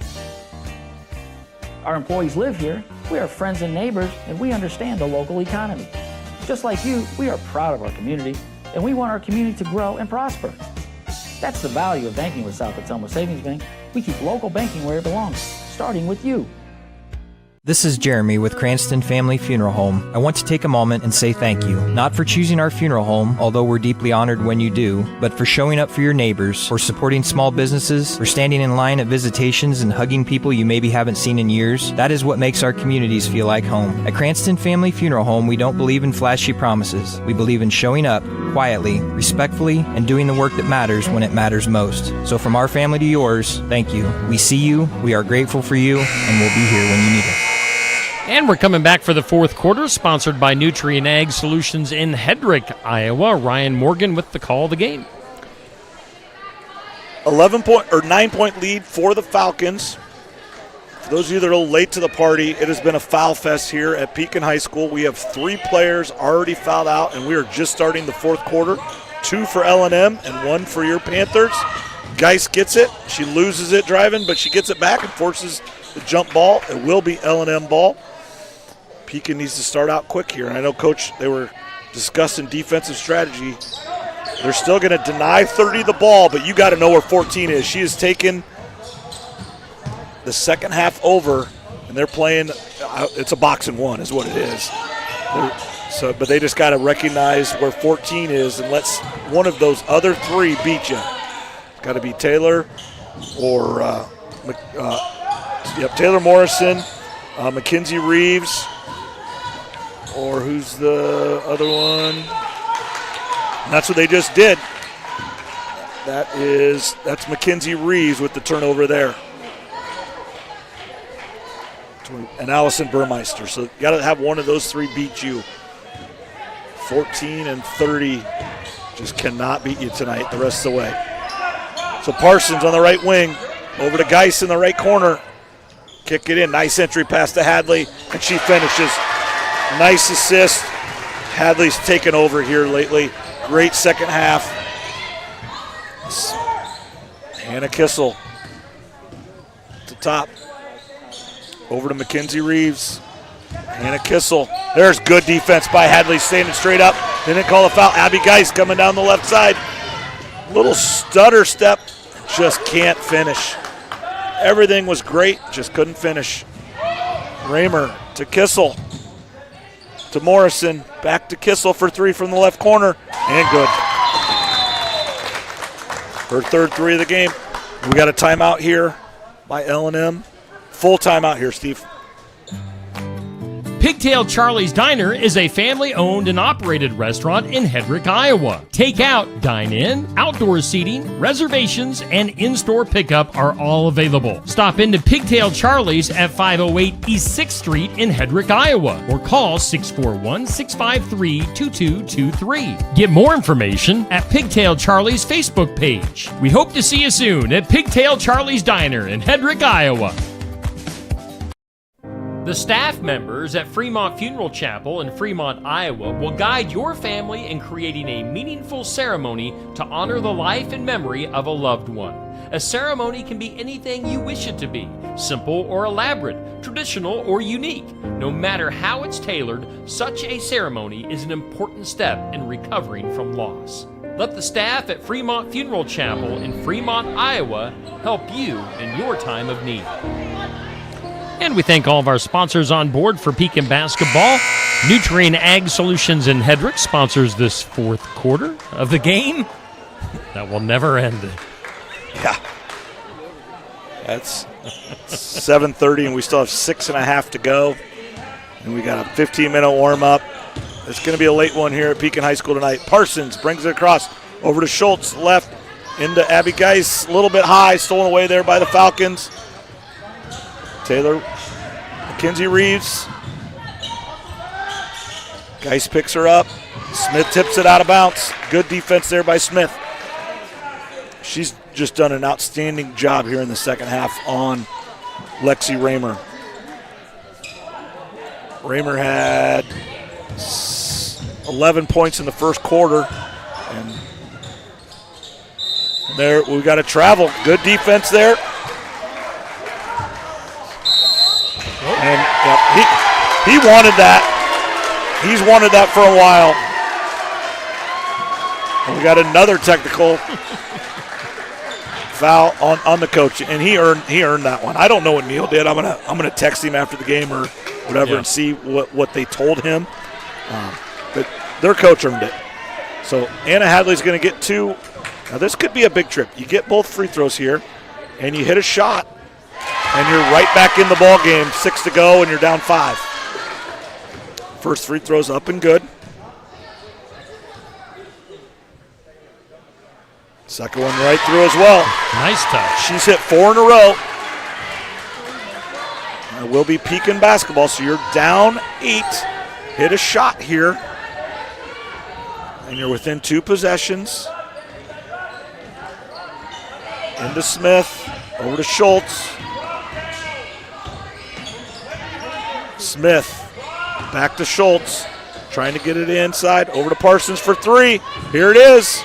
Our employees live here, we are friends and neighbors, and we understand the local economy. Just like you, we are proud of our community, and we want our community to grow and prosper. That's the value of banking with South Potomac Savings Bank. We keep local banking where it belongs, starting with you. This is Jeremy with Cranston Family Funeral Home. I want to take a moment and say thank you, not for choosing our funeral home, although we're deeply honored when you do, but for showing up for your neighbors, for supporting small businesses, for standing in line at visitations and hugging people you maybe haven't seen in years. That is what makes our communities feel like home. At Cranston Family Funeral Home, we don't believe in flashy promises. We believe in showing up quietly, respectfully, and doing the work that matters when it matters most. So from our family to yours, thank you. We see you, we are grateful for you, and we'll be here when you need us. And we're coming back for the fourth quarter, sponsored by Nutrien Ag Solutions in Hedrick, Iowa. Ryan Morgan with the call of the game. 9-point lead for the Falcons. For those of you that are a little late to the party, it has been a foul fest here at Pekin High School. We have 3 players already fouled out, and we are just starting the fourth quarter. 2 for L&M and 1 for your Panthers. Geis gets it. She loses it driving, but she gets it back and forces the jump ball. It will be L&M ball. Pekin needs to start out quick here. And I know, Coach, they were discussing defensive strategy. They're still going to deny 30 the ball, but you got to know where 14 is. She has taken the second half over, and they're playing, it's a box and one is what it is. But they just got to recognize where 14 is and let one of those other 3 beat you. It's got to be Taylor or Taylor Morrison, Mackenzie Reeves, or who's the other one? And that's what they just did. That's Mackenzie Reeves with the turnover there. And Allison Burmeister. So you got to have one of those 3 beat you. 14 and 30 just cannot beat you tonight the rest of the way. So Parsons on the right wing, over to Geis in the right corner. Kick it in. Nice entry pass to Hadley, and she finishes. Nice assist. Hadley's taken over here lately. Great second half. Hannah Kissel to top. Over to Mackenzie Reeves. Hannah Kissel. There's good defense by Hadley, standing straight up. Didn't call a foul. Abby Geis coming down the left side. Little stutter step. Just can't finish. Everything was great, just couldn't finish. Raymer to Kissel. To Morrison. Back to Kissel for 3 from the left corner. And good. Her third 3 of the game. We got a timeout here by L&M. Full timeout here, Steve. Pigtail Charlie's Diner is a family-owned and operated restaurant in Hedrick, Iowa. Takeout, dine-in, outdoor seating, reservations, and in-store pickup are all available. Stop into Pigtail Charlie's at 508 East 6th Street in Hedrick, Iowa, or call 641-653-2223. Get more information at Pigtail Charlie's Facebook page. We hope to see you soon at Pigtail Charlie's Diner in Hedrick, Iowa. The staff members at Fremont Funeral Chapel in Fremont, Iowa will guide your family in creating a meaningful ceremony to honor the life and memory of a loved one. A ceremony can be anything you wish it to be, simple or elaborate, traditional or unique. No matter how it's tailored, such a ceremony is an important step in recovering from loss. Let the staff at Fremont Funeral Chapel in Fremont, Iowa help you in your time of need. And we thank all of our sponsors on board for Pekin basketball. Nutrien Ag Solutions in Hedrick sponsors this fourth quarter of the game. That will never end. Yeah. That's 7:30, and we still have 6.5 to go. And we got a 15-minute warm-up. It's going to be a late one here at Pekin High School tonight. Parsons brings it across over to Schultz, left into Abby Geis, a little bit high, stolen away there by the Falcons. Taylor, Mackenzie Reeves. Geis picks her up. Smith tips it out of bounds. Good defense there by Smith. She's just done an outstanding job here in the second half on Lexi Raymer. Raymer had 11 points in the first quarter, and there we got to travel. Good defense there. And he wanted that. He's wanted that for a while. And we got another technical foul on the coach, and he earned that one. I don't know what Neil did. I'm gonna text him after the game or whatever and see what they told him. But their coach earned it. So Anna Hadley's going to get 2. Now this could be a big trip. You get both free throws here, and you hit a shot, and you're right back in the ball game. 6 to go, and you're down 5. First free throw's up and good. Second one right through as well. Nice touch. She's hit 4 in a row. It will be Pekin basketball, so you're down 8. Hit a shot here, and you're within 2 possessions. Into Smith, over to Schultz. Smith, back to Schultz, trying to get it inside, over to Parsons for 3. Here it is.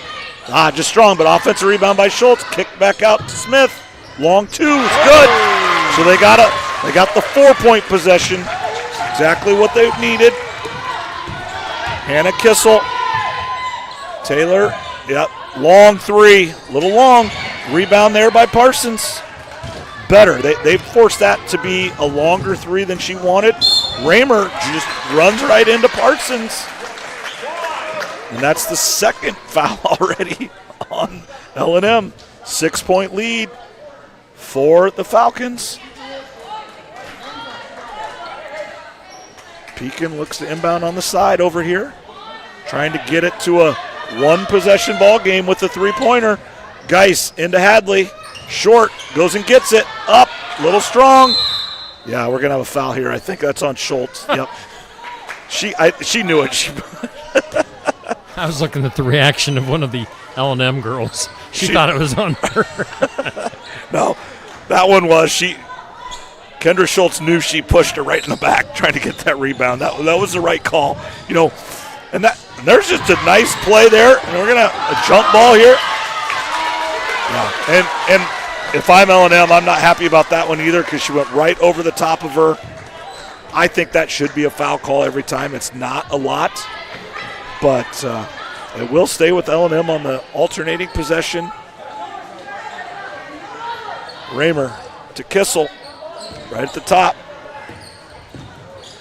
Just strong, but offensive rebound by Schultz. Kick back out to Smith. Long 2, it's good. So they got the 4-point possession. Exactly what they needed. Hannah Kissel. Taylor, long 3, little long. Rebound there by Parsons. Better. They forced that to be a longer 3 than she wanted. Raymer just runs right into Parsons. And that's the second foul already on L&M. 6-point lead for the Falcons. Pekin looks to inbound on the side over here. Trying to get it to a 1-possession ball game with the 3-pointer. Geis into Hadley. Short, goes and gets it. Up, little strong. Yeah, we're going to have a foul here. I think that's on Schultz. Yep. She knew it. I was looking at the reaction of one of the L&M girls. She thought it was on her. No, that one was Kendra Schultz knew she pushed her right in the back trying to get that rebound. That was the right call. And there's just a nice play there. And we're going to a jump ball here. Yeah. And if I'm L&M, I'm not happy about that one either because she went right over the top of her. I think that should be a foul call every time. It's not a lot, but it will stay with L&M on the alternating possession. Raymer to Kissel, right at the top.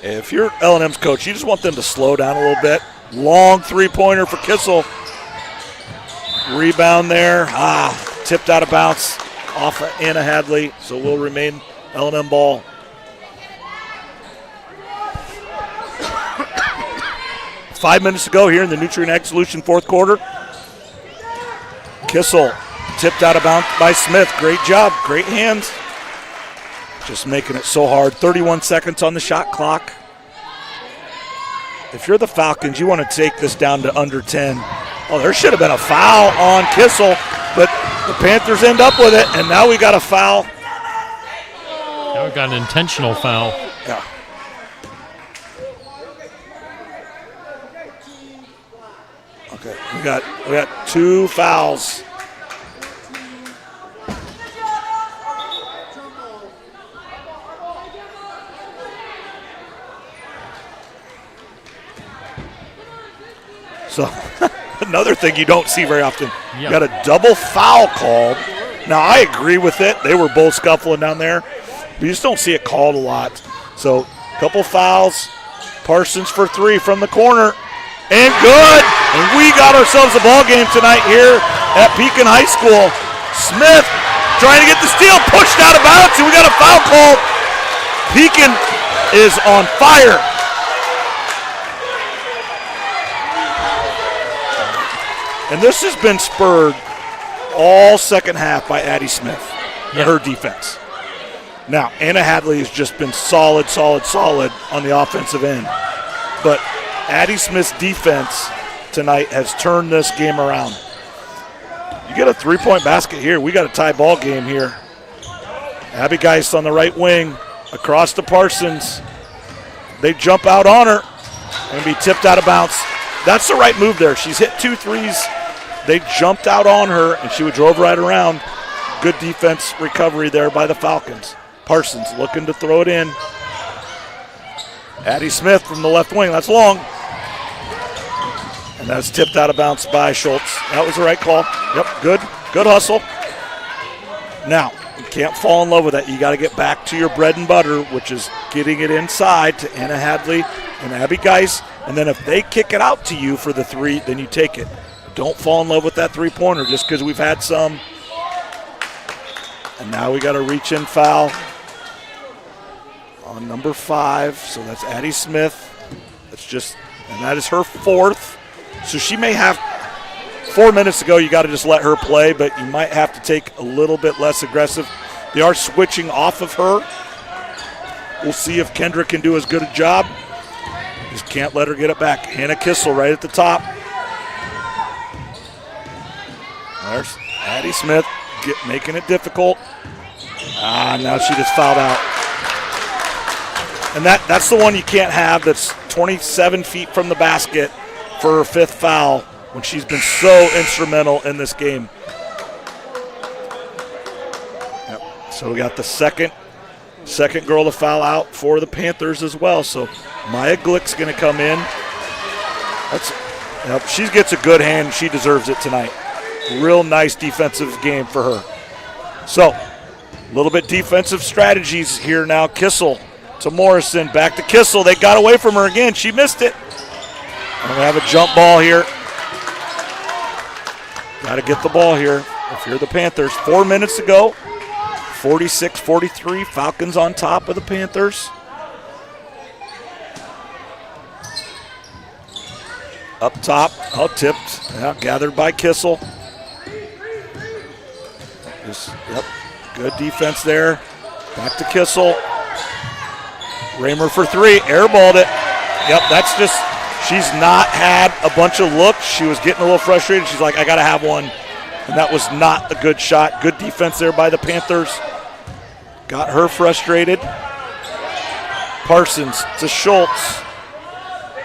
If you're L&M's coach, you just want them to slow down a little bit. Long 3-pointer for Kissel. Rebound there. Tipped out of bounds off of Anna Hadley, so will remain L&M ball. Five minutes to go here in the Nutrient Ag Solution fourth quarter. Kissel tipped out of bounds by Smith. Great job, great hands. Just making it so hard. 31 seconds on the shot clock. If you're the Falcons, you want to take this down to under 10. Oh, there should have been a foul on Kissel, but the Panthers end up with it, and now we got a foul. Now we got an intentional foul. Yeah. Okay, we got 2 fouls. So another thing you don't see very often, you got a double foul called. Now I agree with it. They were both scuffling down there, but you just don't see it called a lot. So a couple fouls. Parsons for 3 from the corner. And good. And we got ourselves a ball game tonight here at Pekin High School. Smith trying to get the steal, pushed out of bounds, and we got a foul called. Pekin is on fire. And this has been spurred all second half by Addie Smith and her defense. Now, Anna Hadley has just been solid on the offensive end. But Addie Smith's defense tonight has turned this game around. You get a three-point basket here. We got a tie ball game here. Abby Geist on the right wing, across to Parsons. They jump out on her and be tipped out of bounds. That's the right move there. She's hit 2 threes. They jumped out on her, and she drove right around. Good defense recovery there by the Falcons. Parsons looking to throw it in. Addie Smith from the left wing. That's long. And that's tipped out of bounds by Schultz. That was the right call. Yep, good hustle. Now, you can't fall in love with that. You got to get back to your bread and butter, which is getting it inside to Anna Hadley and Abby Geist. And then if they kick it out to you for the three, then you take it. Don't fall in love with that three-pointer just because we've had some. And now we got a reach-in foul on number 5. So that's Addie Smith. And that is her 4th. So she may have 4 minutes to go. You got to just let her play, but you might have to take a little bit less aggressive. They are switching off of her. We'll see if Kendra can do as good a job. Just can't let her get it back. Hannah Kissel right at the top. There's Addie Smith making it difficult. Now she just fouled out. And that's the one you can't have that's 27 feet from the basket for her 5th foul when she's been so instrumental in this game. Yep. So we got the second girl to foul out for the Panthers as well. So Maya Glick's going to come in. She gets a good hand. She deserves it tonight. Real nice defensive game for her. So a little bit defensive strategies here now. Kissel to Morrison. Back to Kissel. They got away from her again. She missed it. And we have a jump ball here. Got to get the ball here if you're the Panthers. 4 minutes to go. 46-43. Falcons on top of the Panthers. Up top. Tipped. Gathered by Kissel. Good defense there. Back to Kissel. Raymer for 3. Airballed it. That's just, she's not had a bunch of looks. She was getting a little frustrated. She's like, I got to have one. And that was not a good shot. Good defense there by the Panthers. Got her frustrated. Parsons to Schultz.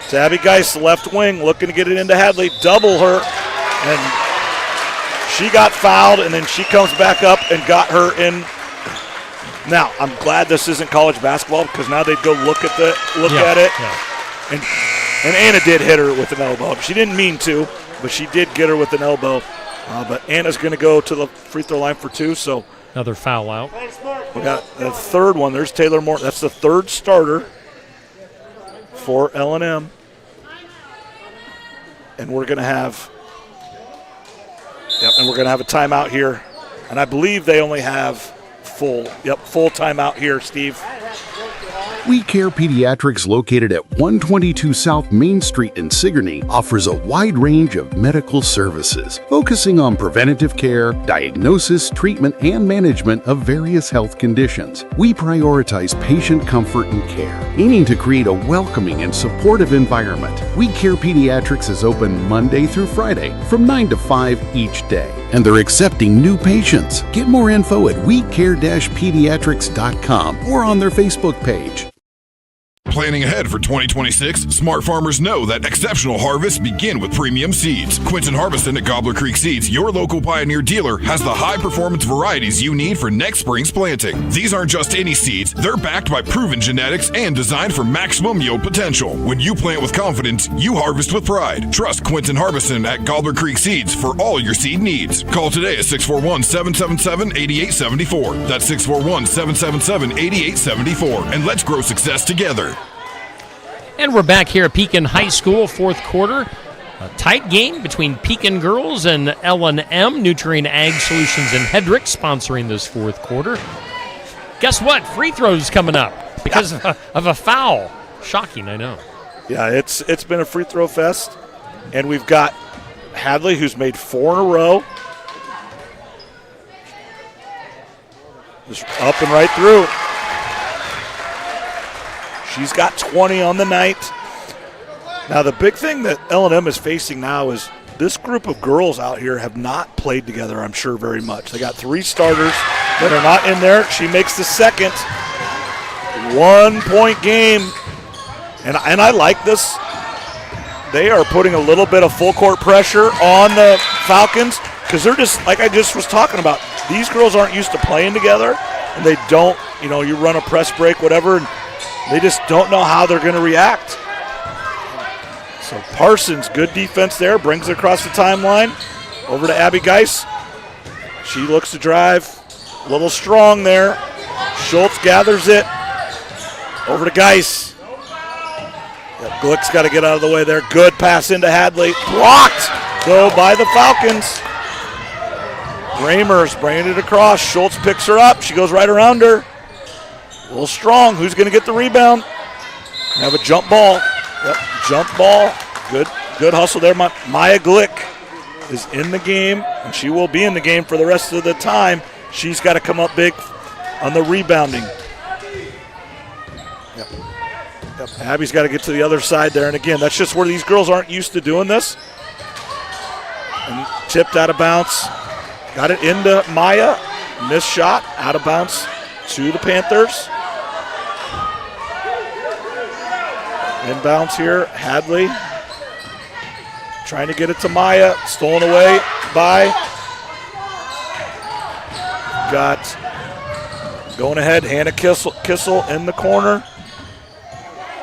To Abby Geist, left wing, looking to get it into Hadley. Double her. And she got fouled, and then she comes back up and got her in. Now, I'm glad this isn't college basketball because now they'd go look at it. Yeah. And Anna did hit her with an elbow. She didn't mean to, but she did get her with an elbow. But Anna's going to go to the free throw line for 2. So another foul out. We got the third one. There's Taylor Moore. That's the 3rd starter for L&M. And we're going to have a timeout here. And I believe they only have full timeout here, Steve. We Care Pediatrics, located at 122 South Main Street in Sigourney, offers a wide range of medical services, focusing on preventative care, diagnosis, treatment, and management of various health conditions. We prioritize patient comfort and care, aiming to create a welcoming and supportive environment. We Care Pediatrics is open Monday through Friday from 9 to 5 each day, and they're accepting new patients. Get more info at wecare-pediatrics.com or on their Facebook page. Planning ahead for 2026, smart farmers know that exceptional harvests begin with premium seeds. Quinton Harbison at Gobbler Creek Seeds, your local Pioneer dealer, has the high-performance varieties you need for next spring's planting. These aren't just any seeds. They're backed by proven genetics and designed for maximum yield potential. When you plant with confidence, you harvest with pride. Trust Quinton Harbison at Gobbler Creek Seeds for all your seed needs. Call today at 641-777-8874. That's 641-777-8874. And let's grow success together. And we're back here at Pekin High School, 4th quarter. A tight game between Pekin girls and L&M. Nutrient Ag Solutions and Hedrick sponsoring this 4th quarter. Guess what? Free throws coming up because of a foul. Shocking, I know. Yeah, it's been a free throw fest. And we've got Hadley, who's made 4 in a row. Just up and right through. She's got 20 on the night. Now, the big thing that L&M is facing now is this group of girls out here have not played together, I'm sure, very much. They got 3 starters that are not in there. She makes the second. 1-point game. And I like this. They are putting a little bit of full court pressure on the Falcons because they're just, like I just was talking about, these girls aren't used to playing together, and they don't, you run a press break, whatever, and they just don't know how they're going to react. So Parsons, good defense there, brings it across the timeline. Over to Abby Geis. She looks to drive, a little strong there. Schultz gathers it. Over to Geis. Yep, Glick's got to get out of the way there. Good pass into Hadley. Blocked, though, by the Falcons. Ramers bringing it across. Schultz picks her up. She goes right around her. A little strong. Who's going to get the rebound? We have a jump ball. Yep, jump ball. Good hustle there. Maya Glick is in the game, and she will be in the game for the rest of the time. She's got to come up big on the rebounding. Yep. Abby's got to get to the other side there, and again, that's just where these girls aren't used to doing this. And tipped out of bounds. Got it into Maya. Missed shot, out of bounds to the Panthers. Inbounds here, Hadley trying to get it to Maya, stolen away by, got going ahead, Hannah Kissel in the corner,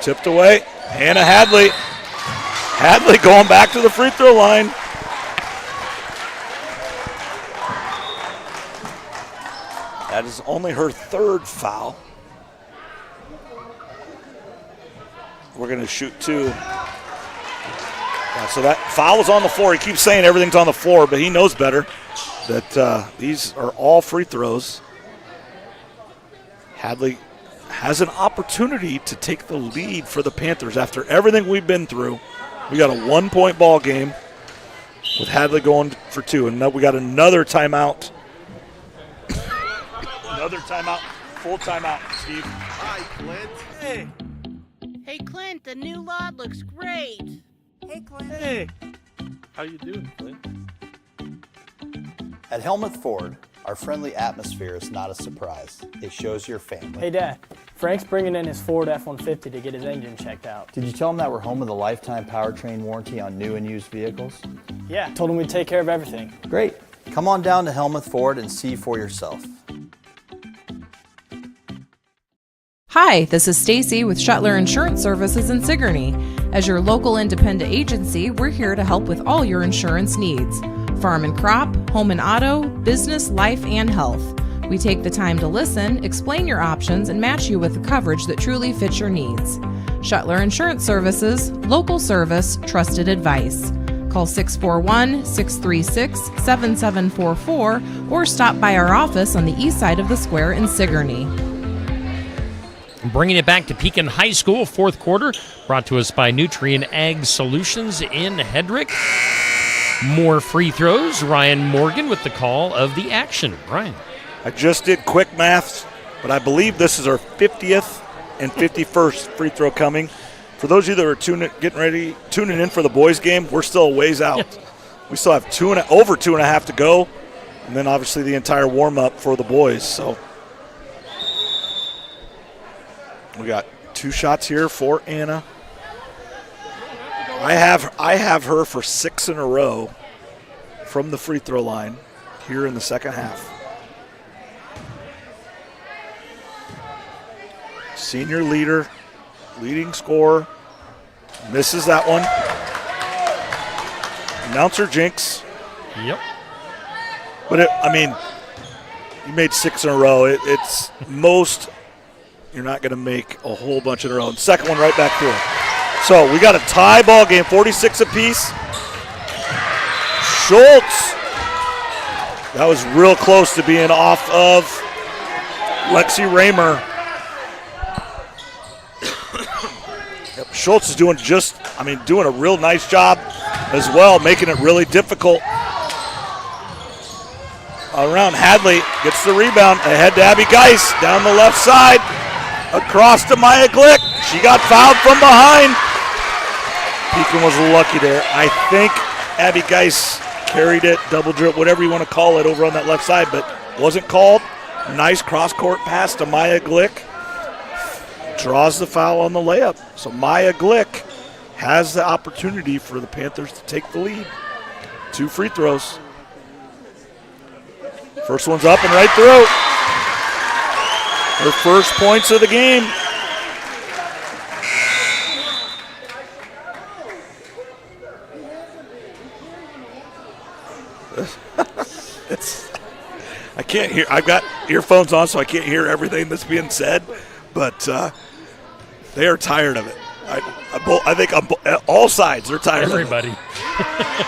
tipped away, Hannah Hadley going back to the free throw line. That is only her 3rd foul. We're going to shoot 2. So that foul is on the floor. He keeps saying everything's on the floor, but he knows better that these are all free throws. Hadley has an opportunity to take the lead for the Panthers after everything we've been through. We got a 1-point ball game with Hadley going for 2, and we got another timeout. Another timeout, full timeout, Steve. Hi, Clint. Hey. Hey, Clint, the new lot looks great. Hey, Clint. Hey. How you doing, Clint? At Helmuth Ford, our friendly atmosphere is not a surprise. It shows your family. Hey, Dad. Frank's bringing in his Ford F-150 to get his engine checked out. Did you tell him that we're home with a lifetime powertrain warranty on new and used vehicles? Yeah, told him we'd take care of everything. Great. Come on down to Helmuth Ford and see for yourself. Hi, this is Stacy with Shuttler Insurance Services in Sigourney. As your local independent agency, we're here to help with all your insurance needs. Farm and crop, home and auto, business, life, and health. We take the time to listen, explain your options, and match you with the coverage that truly fits your needs. Shuttler Insurance Services, local service, trusted advice. Call 641-636-7744 or stop by our office on the east side of the square in Sigourney. Bringing it back to Pekin High School, 4th quarter, brought to us by Nutrien Ag Solutions in Hedrick. More free throws. Ryan Morgan with the call of the action. Ryan. I just did quick maths, but I believe this is our 50th and 51st free throw coming. For those of you that are tuning in for the boys game, we're still a ways out. We still have over 2.5 to go, and then obviously the entire warm-up for the boys. So we got 2 shots here for Anna. I have her for 6 in a row from the free throw line here in the second half. Senior leader, leading scorer, misses that one. Announcer jinx. Yep. But you made 6 in a row. It's most. You're not going to make a whole bunch in a row. And second one right back through. So we got a tie ball game, 46 apiece. Schultz. That was real close to being off of Lexi Raymer. Yep, Schultz is doing a real nice job as well, making it really difficult. Around Hadley, gets the rebound, ahead to Abby Geis, down the left side, across to Maya Glick. She got fouled from behind. Pekin was lucky there. I think Abby Geis carried it, double dribble, whatever you want to call it, over on that left side, but wasn't called. Nice cross-court pass to Maya Glick. Draws the foul on the layup. So Maya Glick has the opportunity for the Panthers to take the lead. 2 free throws. First one's up and right through. Her first points of the game. I can't hear. I've got earphones on, so I can't hear everything that's being said, but they are tired of it. I think on all sides they're tired Everybody. of it.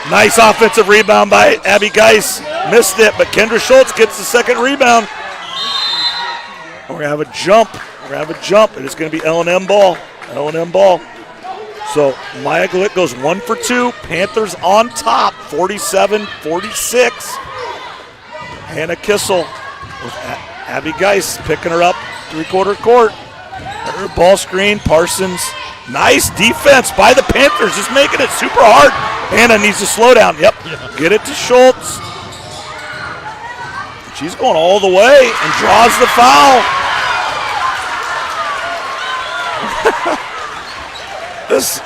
Nice offensive rebound by Abby Geis. Missed it, but Kendra Schultz gets the second rebound. We're going to have a jump. And it's going to be L&M ball. So Maya Glick goes 1 for 2. Panthers on top, 47-46. Hannah Kissel with Abby Geis picking her up 3/4 court. Her ball screen, Parsons. Nice defense by the Panthers, just making it super hard. Hannah needs to slow down. Yep, Get it to Schultz. She's going all the way and draws the foul. This,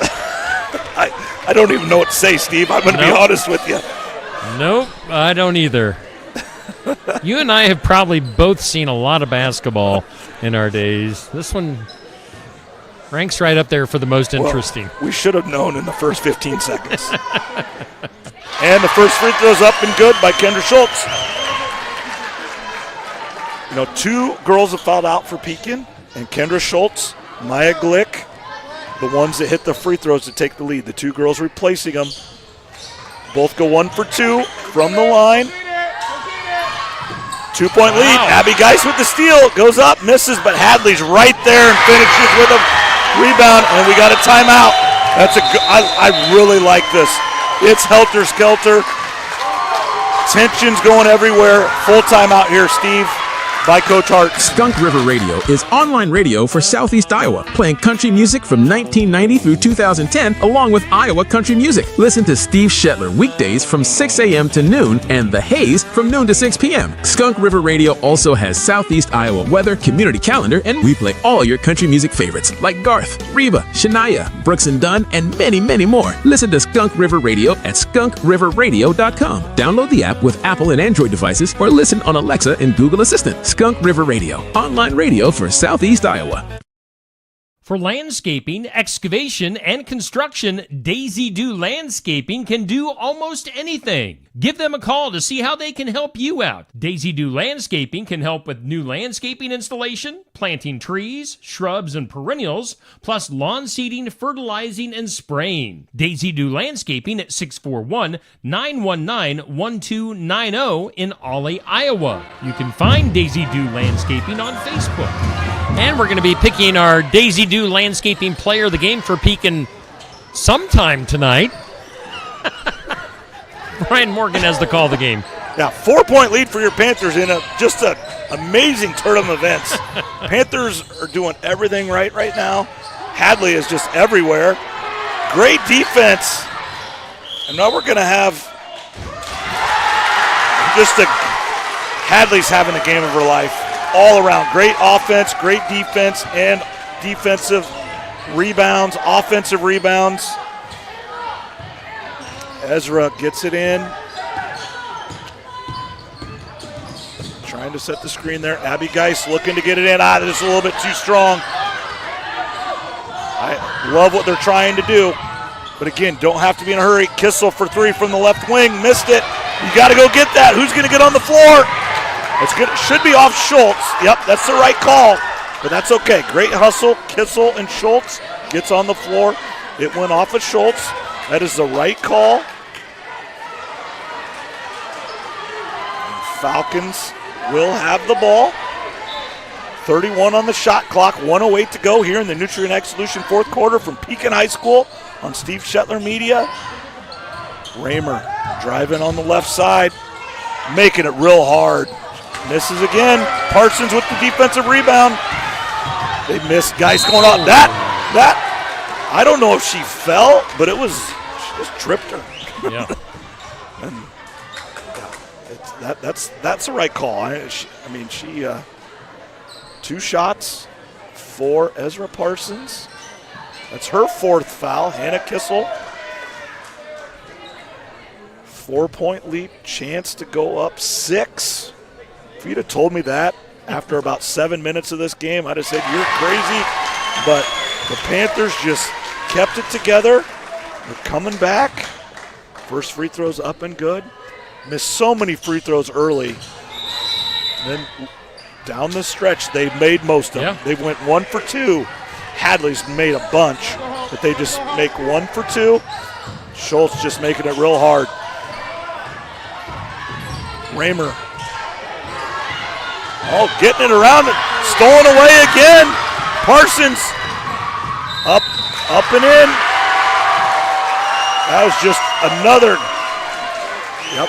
I don't even know what to say, Steve. I'm going to be honest with you. Nope, I don't either. You and I have probably both seen a lot of basketball in our days. This one ranks right up there for the most interesting. Well, we should have known in the first 15 seconds. And the first free throw's up and good by Kendra Schultz. 2 girls have fouled out for Pekin, and Kendra Schultz, Maya Glick, the ones that hit the free throws to take the lead. The 2 girls replacing them. Both go 1 for 2 from the line. 2-point lead. Abby Geis with the steal. Goes up, misses, but Hadley's right there and finishes with a rebound, and we got a timeout. I really like this. It's helter-skelter. Tension's going everywhere. Full timeout here, Steve, by Coach Hart. Skunk River Radio is online radio for Southeast Iowa, playing country music from 1990 through 2010, along with Iowa country music. Listen to Steve Shetler weekdays from 6 a.m. to noon, and The Haze from noon to 6 p.m. Skunk River Radio also has Southeast Iowa weather, community calendar, and we play all your country music favorites like Garth, Reba, Shania, Brooks and Dunn, and many, many more. Listen to Skunk River Radio at skunkriverradio.com. Download the app with Apple and Android devices, or listen on Alexa and Google Assistant. Skunk River Radio, online radio for Southeast Iowa. For landscaping, excavation, and construction, Daisy Do Landscaping can do almost anything. Give them a call to see how they can help you out. Daisy Do Landscaping can help with new landscaping installation, planting trees, shrubs, and perennials, plus lawn seeding, fertilizing, and spraying. Daisy Do Landscaping at 641-919-1290 in Ollie, Iowa. You can find Daisy Do Landscaping on Facebook. And we're going to be picking our Daisy Do Landscaping player of the game for Pekin sometime tonight. Brian Morgan has the call of the game. Yeah, 4-point lead for your Panthers in just an amazing turn of events. Panthers are doing everything right now. Hadley is just everywhere. Great defense. And now we're going to have Hadley's having the game of her life. All around, great offense, great defense, and defensive rebounds, offensive rebounds. Ezra gets it in. Trying to set the screen there. Abby Geis looking to get it in. This is a little bit too strong. I love what they're trying to do. But again, don't have to be in a hurry. Kissel for 3 from the left wing. Missed it. You got to go get that. Who's going to get on the floor? It's good. It should be off Schultz. Yep, that's the right call, but that's okay. Great hustle. Kissel and Schultz gets on the floor. It went off of Schultz. That is the right call. And Falcons will have the ball. 31 on the shot clock. 1:08 to go here in the Nutrient Ag Solution 4th quarter from Pekin High School on Steve Shetler Media. Raymer driving on the left side, making it real hard. Misses again. Parsons with the defensive rebound. They missed. Guys going up. That, I don't know if she fell, but she just tripped her. Yeah. And that's the right call. She 2 shots for Ezra Parsons. That's her 4th foul. Hannah Kissel, 4-point lead, chance to go up 6. If you'd have told me that after about 7 minutes of this game, I'd have said, you're crazy. But the Panthers just kept it together. They're coming back. First free throw's up and good. Missed so many free throws early. And then down the stretch, they made most of them. They went 1 for 2. Hadley's made a bunch, but they just make 1 for 2. Schultz just making it real hard. Raymer. Oh, getting it around it. Stolen away again. Parsons. Up and in. That was just another. Yep.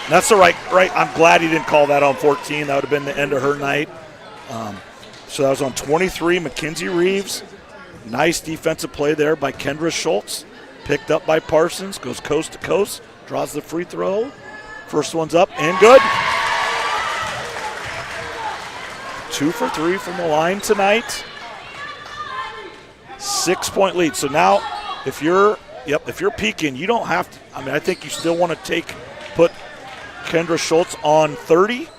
That's the right. I'm glad he didn't call that on 14. That would have been the end of her night. So that was on 23, Mackenzie Reeves. Nice defensive play there by Kendra Schultz. Picked up by Parsons. Goes coast to coast. Draws the free throw. First one's up and good. 2 for 3 from the line tonight. 6-point lead. So now if you're Pekin, you don't have to. I think you still want to put Kendra Schultz on 30.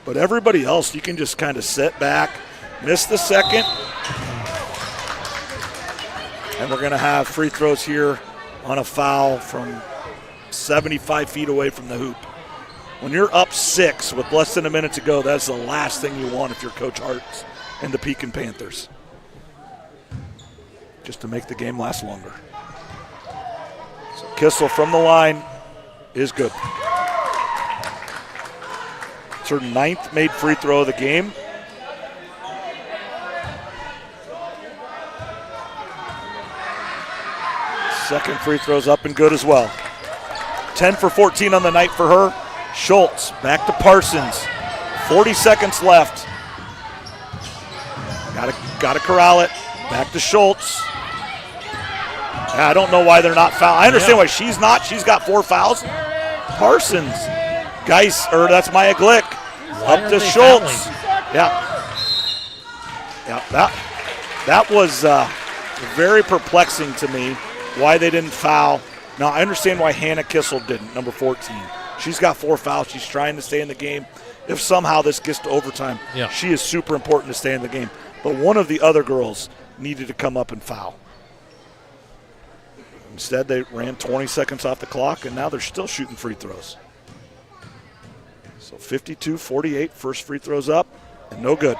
But everybody else, you can just kind of sit back, miss the second. And we're going to have free throws here on a foul from 75 feet away from the hoop. When you're up 6 with less than a minute to go, that's the last thing you want if you're Coach Hartz and the Pekin Panthers. Just to make the game last longer. So Kissel from the line is good. It's her 9th made free throw of the game. Second free throw's up and good as well. 10 for 14 on the night for her. Schultz back to Parsons. 40 seconds left. Gotta corral it. Back to Schultz. I don't know why they're not fouled. I understand why she's not. She's got 4 fouls. Parsons. That's Maya Glick. Up to Schultz. That was very perplexing to me why they didn't foul. Now, I understand why Hannah Kissel didn't, number 14. She's got 4 fouls. She's trying to stay in the game. If somehow this gets to overtime, she is super important to stay in the game. But one of the other girls needed to come up and foul. Instead, they ran 20 seconds off the clock, and now they're still shooting free throws. So 52-48, first free throws up, and no good.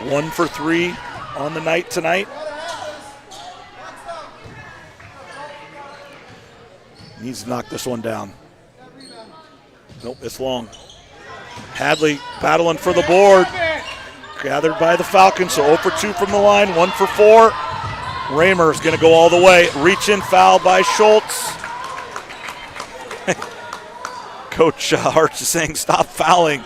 1 for 3 on the night tonight. Needs to knock this one down. Nope, it's long. Hadley battling for the board. Gathered by the Falcons, so 0 for 2 from the line, 1 for 4. Raymer's going to go all the way. Reach in foul by Schultz. Coach Hartz is saying stop fouling.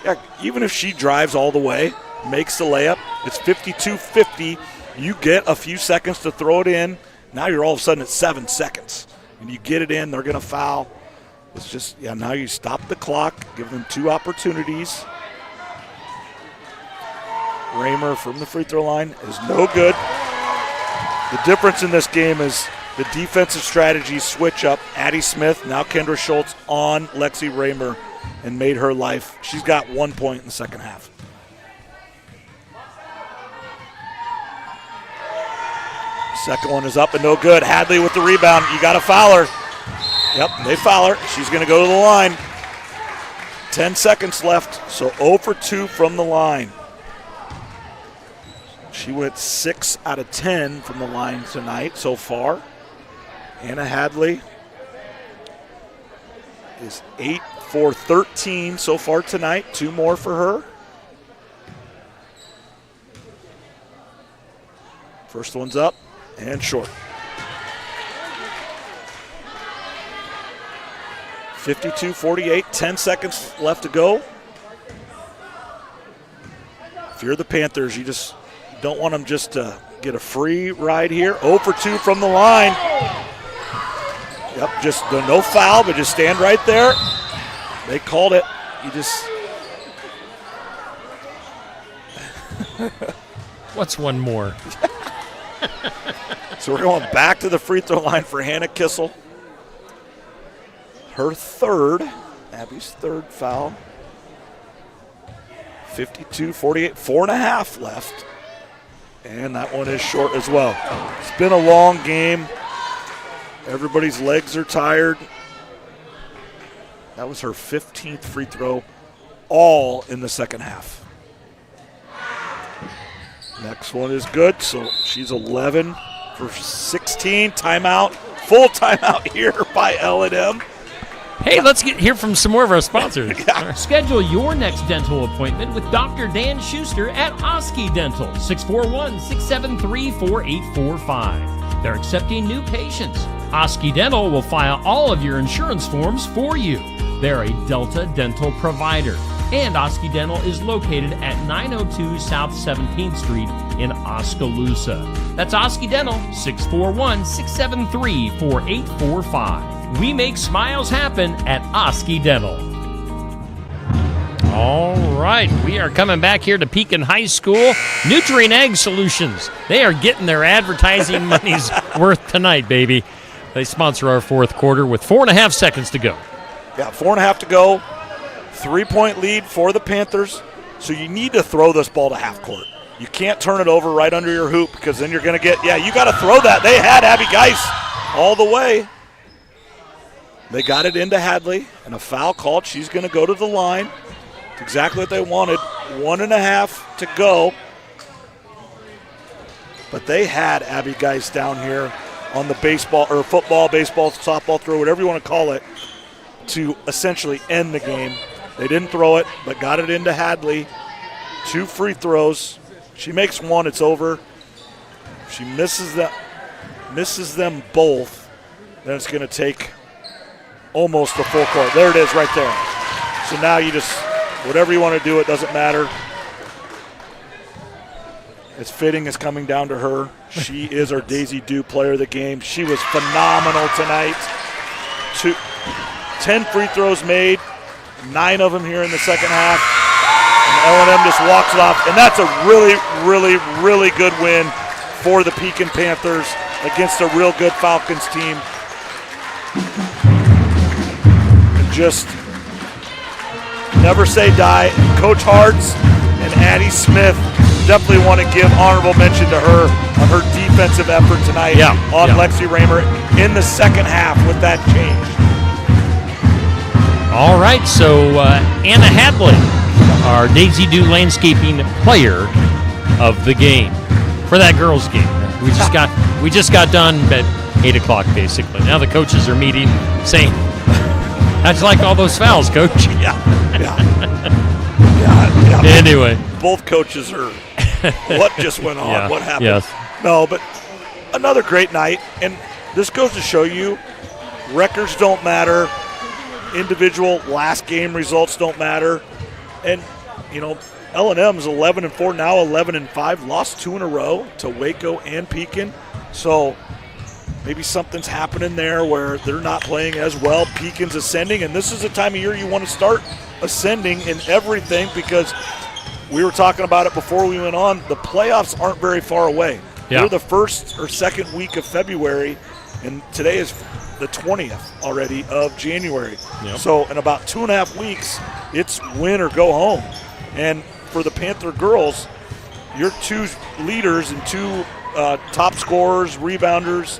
Yeah, even if she drives all the way, makes the layup, it's 52-50. You get a few seconds to throw it in. Now you're all of a sudden at 7 seconds. And you get it in, they're going to foul. It's just, now you stop the clock, give them 2 opportunities. Raymer from the free throw line is no good. The difference in this game is the defensive strategy switch up. Addie Smith, now Kendra Schultz on Lexi Raymer, and made her life. She's got 1 point in the second half. Second one is up and no good. Hadley with the rebound. You got to foul her. Yep, they foul her. She's going to go to the line. 10 seconds left, so 0 for 2 from the line. She went 6 out of 10 from the line tonight so far. Hannah Hadley is 8 for 13 so far tonight. 2 more for her. First one's up and short. 52-48, 10 seconds left to go. If you're the Panthers, you just don't want them just to get a free ride here. 0 for 2 from the line. Yep, just no foul, but just stand right there. They called it. You just... What's one more? So we're going back to the free throw line for Hannah Kissel. Her third, Abby's third foul. 52-48, 4.5 left. And that one is short as well. It's been a long game. Everybody's legs are tired. That was her 15th free throw, all in the second half. Next one is good, so she's 11 for 16. Timeout, full timeout here by L&M. Hey, let's hear from some more of our sponsors. Schedule your next dental appointment with Dr. Dan Schuster at Oski Dental, 641-673-4845. They're accepting new patients. Oski Dental will file all of your insurance forms for you. They're a Delta dental provider. And Oski Dental is located at 902 South 17th Street in Oskaloosa. That's Oski Dental, 641-673-4845. We make smiles happen at Oski Dental. All right, we are coming back here to Pekin High School. Nutrient Ag Solutions. They are getting their advertising money's worth tonight, baby. They sponsor our fourth quarter with 4.5 seconds to go. Yeah, 4.5 to go. 3-point lead for the Panthers. So you need to throw this ball to half court. You can't turn it over right under your hoop because then you're going to get, you got to throw that. They had Abby Geis all the way. They got it into Hadley, and a foul called. She's going to go to the line. It's exactly what they wanted. 1.5 to go. But they had Abby Geis down here on the baseball or football, baseball, softball throw, whatever you want to call it, to essentially end the game. They didn't throw it, but got it into Hadley. 2 free throws. She makes one, it's over. If she misses them both, then it's going to take almost a full court. There it is right there. So now you just, whatever you want to do, it doesn't matter. It's fitting, it's coming down to her. She is our Daisy Dew player of the game. She was phenomenal tonight. 10 free throws made, 9 of them here in the second half. And L&M just walks it off. And that's a really, really, really good win for the Pekin Panthers against a real good Falcons team. And just never say die. Coach Hartz and Addie Smith, definitely want to give honorable mention to her on her defensive effort tonight on Lexi Raymer in the second half with that change. All right, so Anna Hadley, our Daisy Dew Landscaping player of the game for that girls' game. We just got done at 8 o'clock, basically. Now the coaches are meeting, saying, "How'd you like all those fouls, Coach?" Yeah. Anyway, both coaches are. What just went on? Yeah. What happened? Yes. No, but another great night, and this goes to show you, records don't matter. Individual last game results don't matter. And, L&M's 11-4, now 11-5, lost 2 in a row to Waco and Pekin. So maybe something's happening there where they're not playing as well. Pekin's ascending, and this is the time of year you want to start ascending in everything because we were talking about it before we went on. The playoffs aren't very far away. Yeah. They're the first or second week of February, and today is the 20th already of January. Yep. So in about 2.5 weeks, it's win or go home. And for the Panther girls, your 2 leaders and 2 top scorers, rebounders,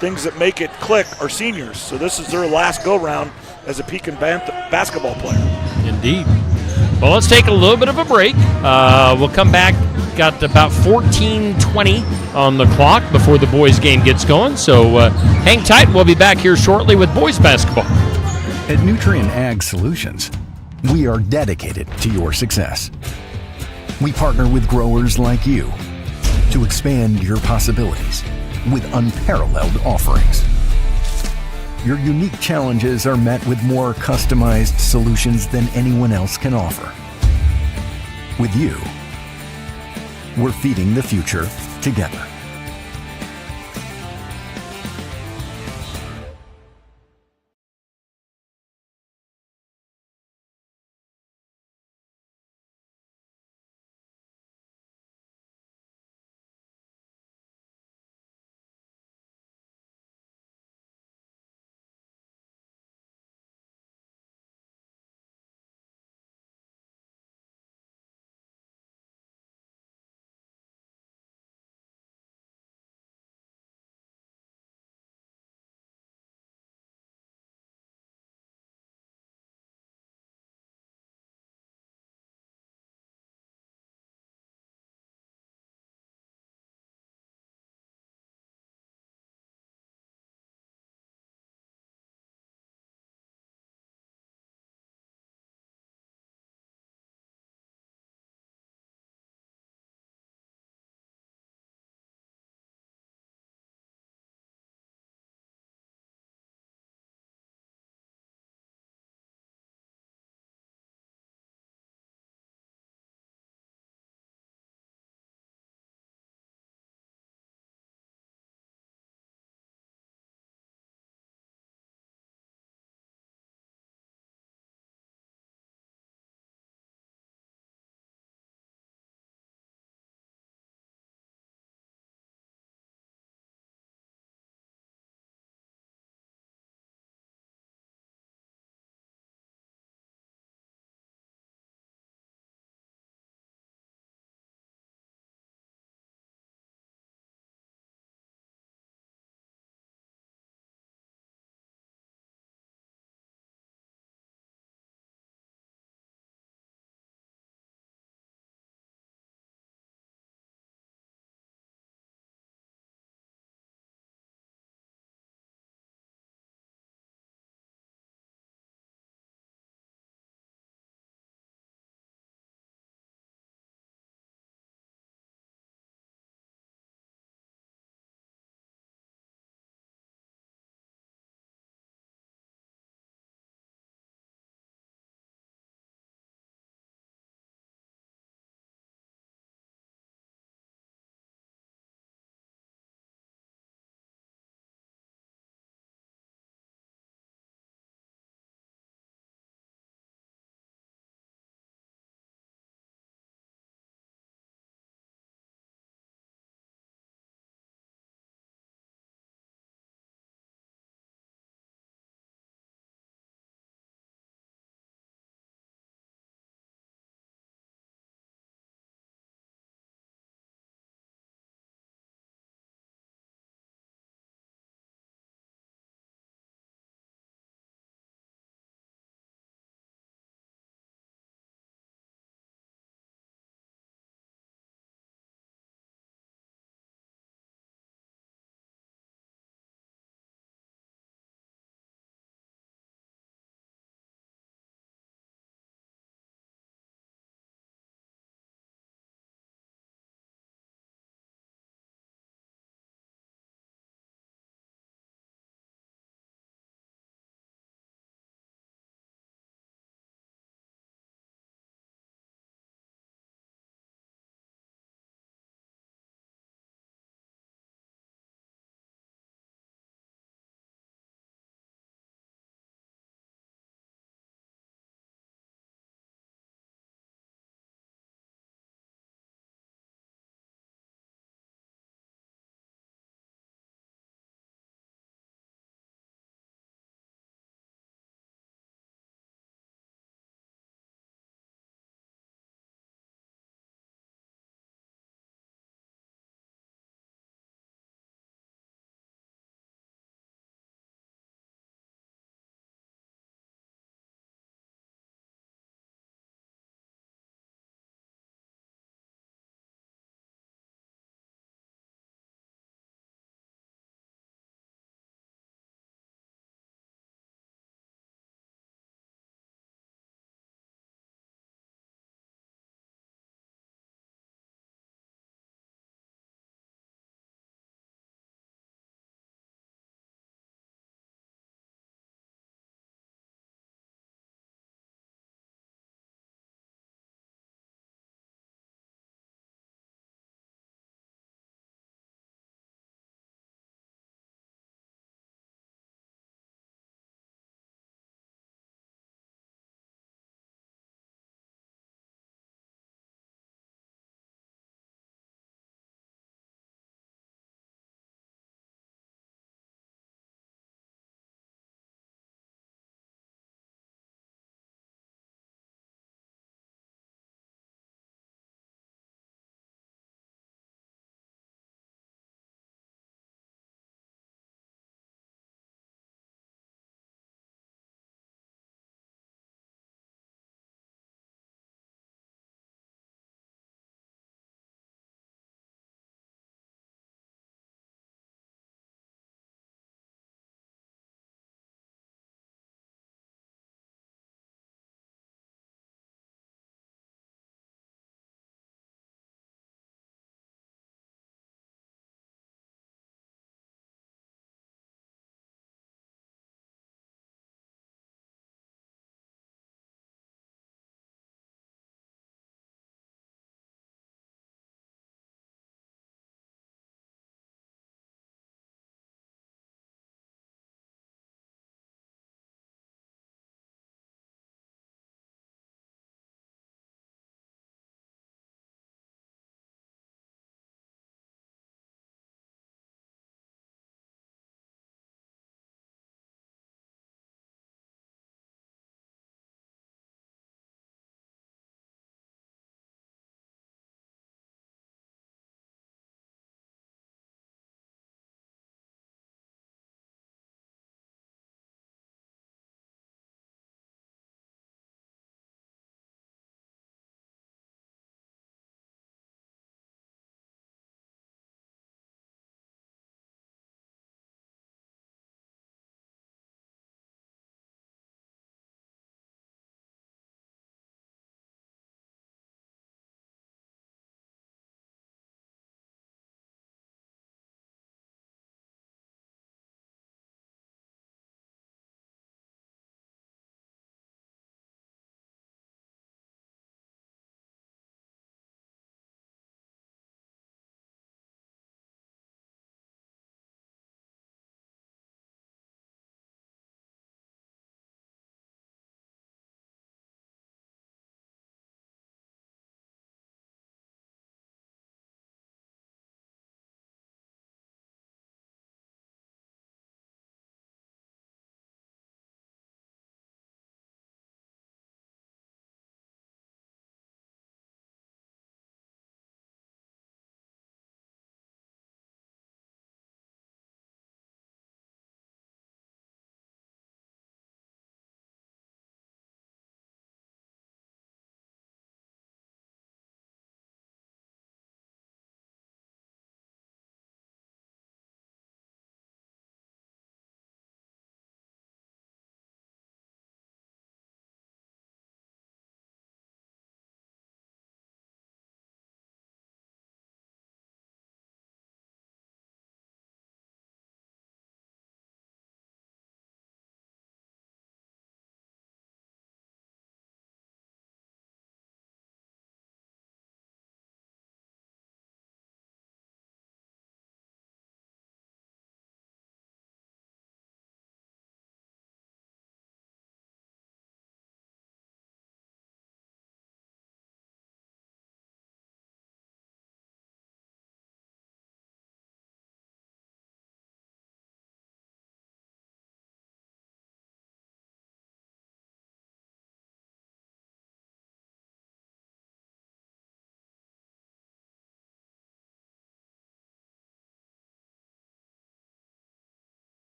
things that make it click are seniors. So this is their last go-round as a Pekin basketball player. Indeed. Well, let's take a little bit of a break. We'll come back. Got about 14:20 on the clock before the boys' game gets going. So hang tight. We'll be back here shortly with boys basketball. At Nutrient Ag Solutions, we are dedicated to your success. We partner with growers like you to expand your possibilities with unparalleled offerings. Your unique challenges are met with more customized solutions than anyone else can offer. With you, we're feeding the future together.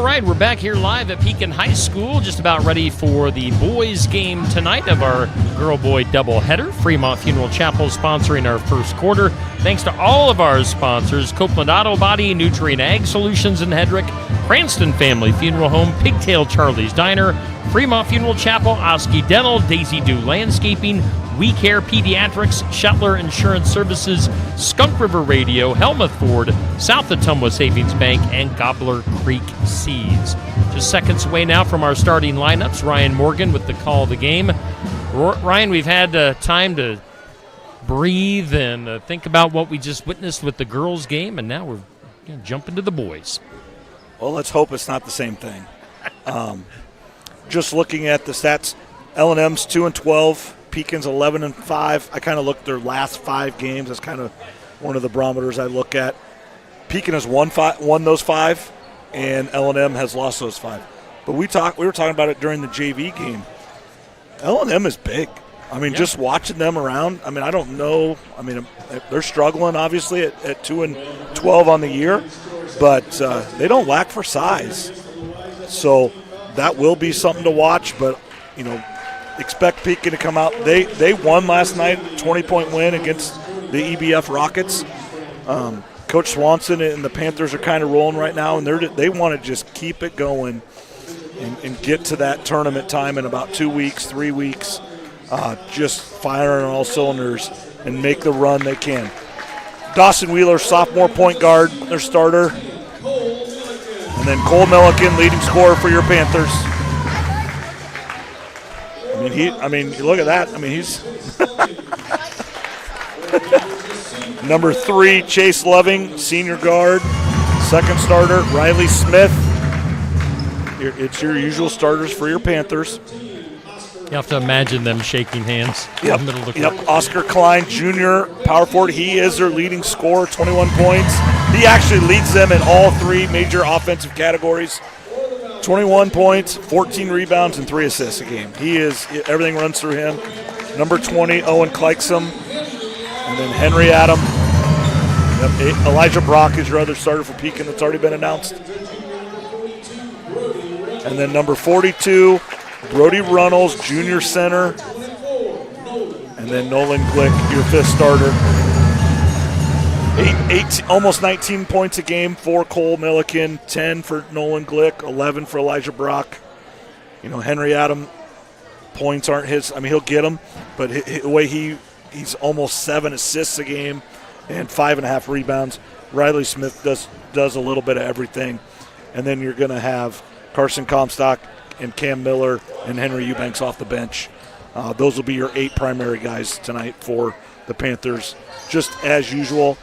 right, we're back here live at Pekin High School, just about ready for the boys' game tonight of our girl-boy doubleheader. Fremont Funeral Chapel sponsoring our first quarter. Thanks to all of our sponsors, Copeland Auto Body, Nutrient Ag Solutions in Hedrick, Cranston Family Funeral Home, Pigtail Charlie's Diner, Fremont Funeral Chapel, Oski Dental, Daisy Dew Landscaping, We Care Pediatrics, Shetler Insurance Services, Skunk River Radio, Helmuth Ford, South Ottumwa Savings Bank, and Gobbler Creek Seeds. Just seconds away now from our starting lineups. Ryan Morgan with the call of the game. Ryan, we've had time to breathe and think about what we just witnessed with the girls' game, and now we're going to jump into the boys. Well, let's hope it's not the same thing. Just looking at the stats, L&M's 2-12. Pekin's 11-5. I kind of looked at their last 5 games. That's kind of one of the barometers I look at. Pekin has won those 5, and L&M has lost those 5. But we were talking about it during the JV game. L&M is big. I mean, just watching them around. I mean, I don't know. I mean, they're struggling obviously at 2-12 on the year, but they don't lack for size. So that will be something to watch. But expect Pekin to come out. They won last night, 20-point win against the EBF Rockets. Coach Swanson and the Panthers are kind of rolling right now, and they want to just keep it going and get to that tournament time in about 2 weeks, 3 weeks, just firing on all cylinders and make the run they can. Dawson Wheeler, sophomore point guard, their starter. And then Cole Milliken, leading scorer for your Panthers. I mean, look at that. I mean, he's number 3, Chase Loving, senior guard, second starter. Riley Smith. It's your usual starters for your Panthers. You have to imagine them shaking hands in the middle of the court. Oscar Klein, junior power forward. He is their leading scorer, 21 points. He actually leads them in all 3 major offensive categories. 21 points, 14 rebounds, and 3 assists a game. Everything runs through him. Number 20, Owen Kleiksum. And then Henry Adam. Elijah Brock is your other starter for Pekin that's already been announced. And then number 42, Brody Runnels, junior center. And then Nolan Glick, your 5th starter. Almost 19 points a game for Cole Milliken, 10 for Nolan Glick, 11 for Elijah Brock. Henry Adam, points aren't his. I mean, he'll get them, but the way he's almost 7 assists a game and 5.5 rebounds. Riley Smith does a little bit of everything. And then you're going to have Carson Comstock and Cam Miller and Henry Eubanks off the bench. Those will be your 8 primary guys tonight for the Panthers. Just as usual,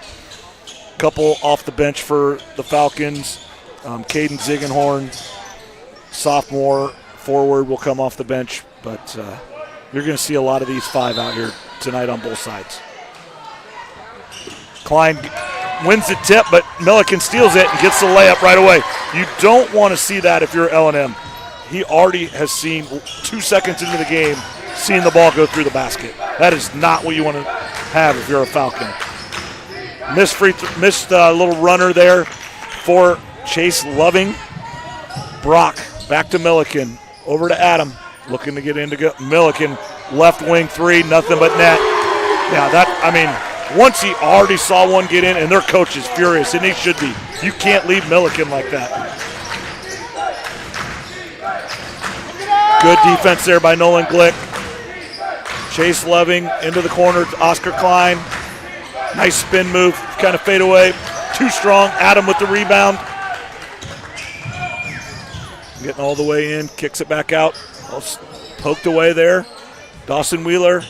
couple off the bench for the Falcons. Caden Ziegenhorn, sophomore forward, will come off the bench. But you're going to see a lot of these 5 out here tonight on both sides. Klein wins the tip, but Milliken steals it and gets the layup right away. You don't want to see that if you're L&M. He already has seen 2 seconds into the game, seeing the ball go through the basket. That is not what you want to have if you're a Falcon. Missed a little runner there for Chase Loving. Brock back to Milliken, over to Adam, looking to get into Milliken, left wing 3, nothing but net. Once he already saw one get in, and their coach is furious, and he should be. You can't leave Milliken like that. Good defense there by Nolan Glick. Chase Loving into the corner to Oscar Klein. Nice spin move, kind of fade away. Too strong. Adam with the rebound. Getting all the way in, kicks it back out. Poked away there. Dawson Wheeler.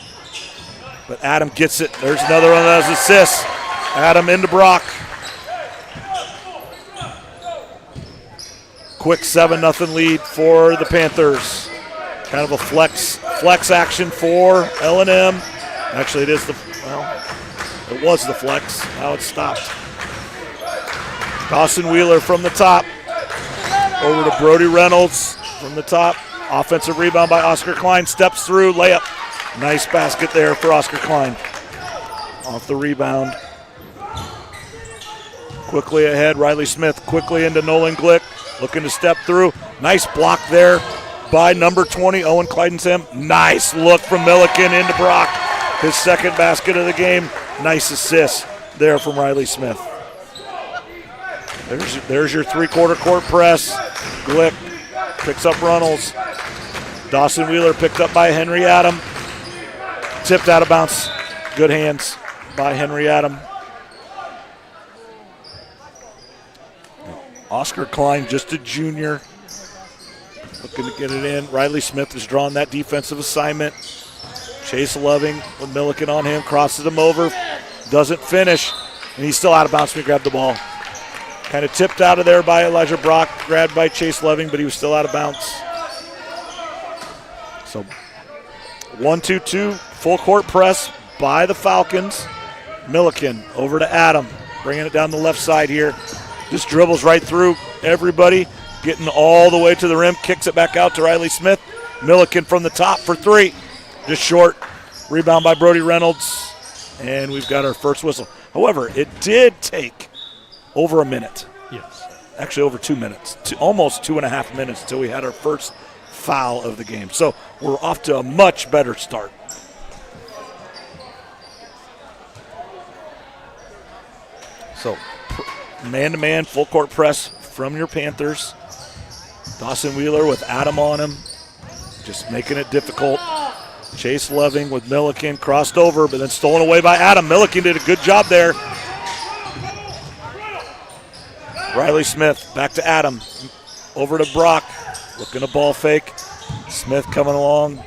But Adam gets it. There's another one of those assists. Adam into Brock. Quick 7-0 lead for the Panthers. Kind of a flex action for L&M. Actually, it was the flex. Now it's stopped. Dawson Wheeler from the top. Over to Brody Reynolds from the top. Offensive rebound by Oscar Klein. Steps through, layup. Nice basket there for Oscar Klein. Off the rebound. Quickly ahead, Riley Smith quickly into Nolan Glick. looking to step through. Nice block there by number 20, Owen Clydensam. Nice look from Milliken into Brock. His second basket of the game. Nice assist there from Riley Smith. There's your three-quarter court press. Glick picks up Runnels. Dawson Wheeler picked up by Henry Adam. Tipped out of bounds. Good hands by Henry Adam. Oscar Klein, just a junior, looking to get it in. Riley Smith has drawn that defensive assignment. Chase Loving with Milliken on him, crosses him over, doesn't finish, and he's still out of bounds when he grabbed the ball. Kind of tipped out of there by Elijah Brock, grabbed by Chase Loving, but he was still out of bounds. So 1-2-2, full court press by the Falcons. Milliken over to Adam, bringing it down the left side here. Just dribbles right through everybody, getting all the way to the rim, kicks it back out to Riley Smith. Milliken from the top for three. Just short. Rebound by Brody Reynolds. And we've got our first whistle. However, it did take over a minute. Yes. Actually over 2 minutes. Almost 2.5 minutes until we had our first foul of the game. So we're off to a much better start. So man-to-man, full court press from your Panthers. Dawson Wheeler with Adam on him, just making it difficult. Chase Loving with Milliken, crossed over, but then stolen away by Adam. Milliken did a good job there. Riley Smith back to Adam, over to Brock, looking to ball fake. Smith coming along,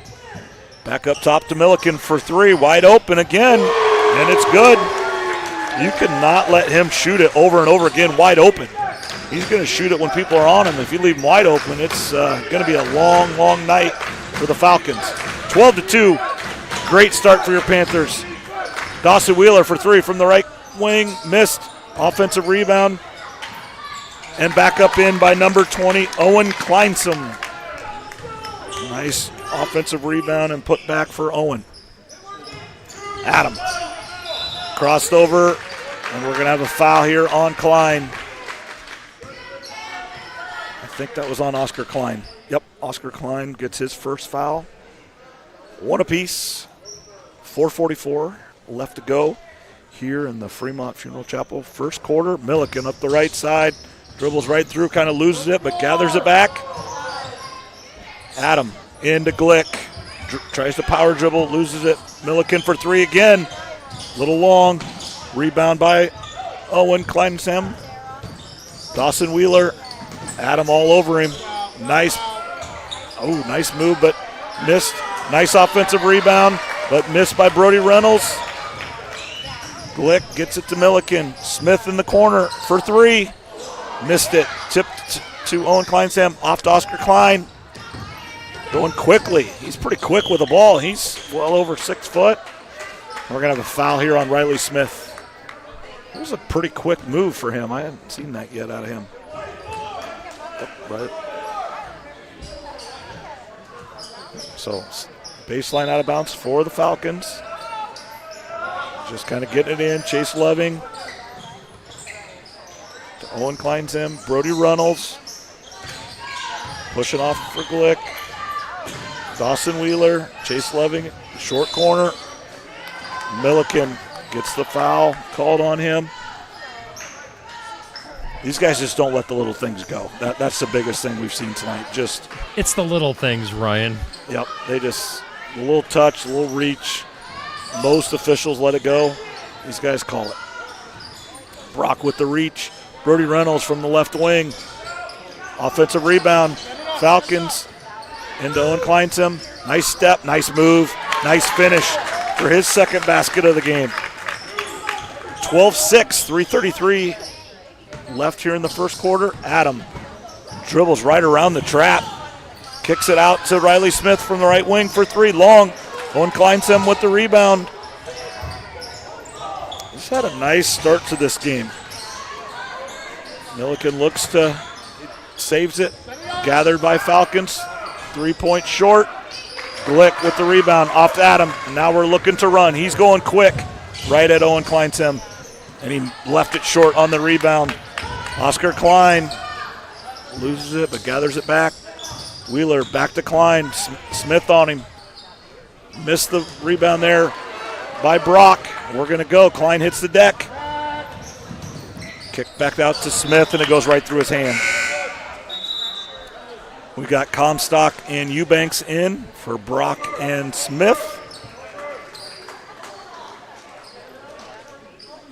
back up top to Milliken for three, wide open again, and it's good. You cannot let him shoot it over and over again wide open. He's going to shoot it when people are on him. If you leave him wide open, it's going to be a long, long night for the Falcons. 12-2, great start for your Panthers. Dawson Wheeler for three from the right wing, missed. Offensive rebound, and back up in by number 20, Owen Kleinsam. Nice offensive rebound and put back for Owen. Adam. Crossed over, and we're going to have a foul here on Klein. I think that was on Oscar Klein. Yep, Oscar Klein gets his first foul. One apiece. 4:44 left to go here in the Fremont Funeral Chapel. First quarter, Milliken up the right side. Dribbles right through, kind of loses it, but gathers it back. Adam into Glick. Tries to power dribble, loses it. Milliken for three again. Little long. Rebound by Owen Kleinsam. Dawson Wheeler. Adam all over him. Nice move, but missed. Nice offensive rebound, but missed by Brody Reynolds. Glick gets it to Milliken. Smith in the corner for three. Missed it. Tipped to Owen Kleinsam. Off to Oscar Klein. Going quickly. He's pretty quick with the ball. He's well over 6 foot. We're going to have a foul here on Riley Smith. It was a pretty quick move for him. I hadn't seen that yet out of him. Right. So baseline out of bounds for the Falcons. Just kind of getting it in. Chase Loving to Owen Kleinsam. Brody Reynolds pushing off for Glick. Dawson Wheeler. Chase Loving. Short corner. Milliken gets the foul called on him. These guys just don't let the little things go. That's the biggest thing we've seen tonight. It's the little things, Ryan. Yep, a little touch, a little reach. Most officials let it go. These guys call it. Brock with the reach. Brody Reynolds from the left wing. Offensive rebound. Falcons into Owen Kleinsam. Nice step, nice move, nice finish for his second basket of the game. 12-6, 3:33 left here in the first quarter. Adam dribbles right around the trap. Kicks it out to Riley Smith from the right wing for three. Long. Owen Kleinsam with the rebound. He's had a nice start to this game. Milliken looks to, saves it. Gathered by Falcons. 3 points short. Glick with the rebound off to Adam. And now we're looking to run. He's going quick right at Owen Kleinsam. And he left it short on the rebound. Oscar Klein loses it but gathers it back. Wheeler back to Klein. Smith on him. Missed the rebound there by Brock. We're going to go. Klein hits the deck. Kick back out to Smith, and it goes right through his hand. We got Comstock and Eubanks in for Brock and Smith.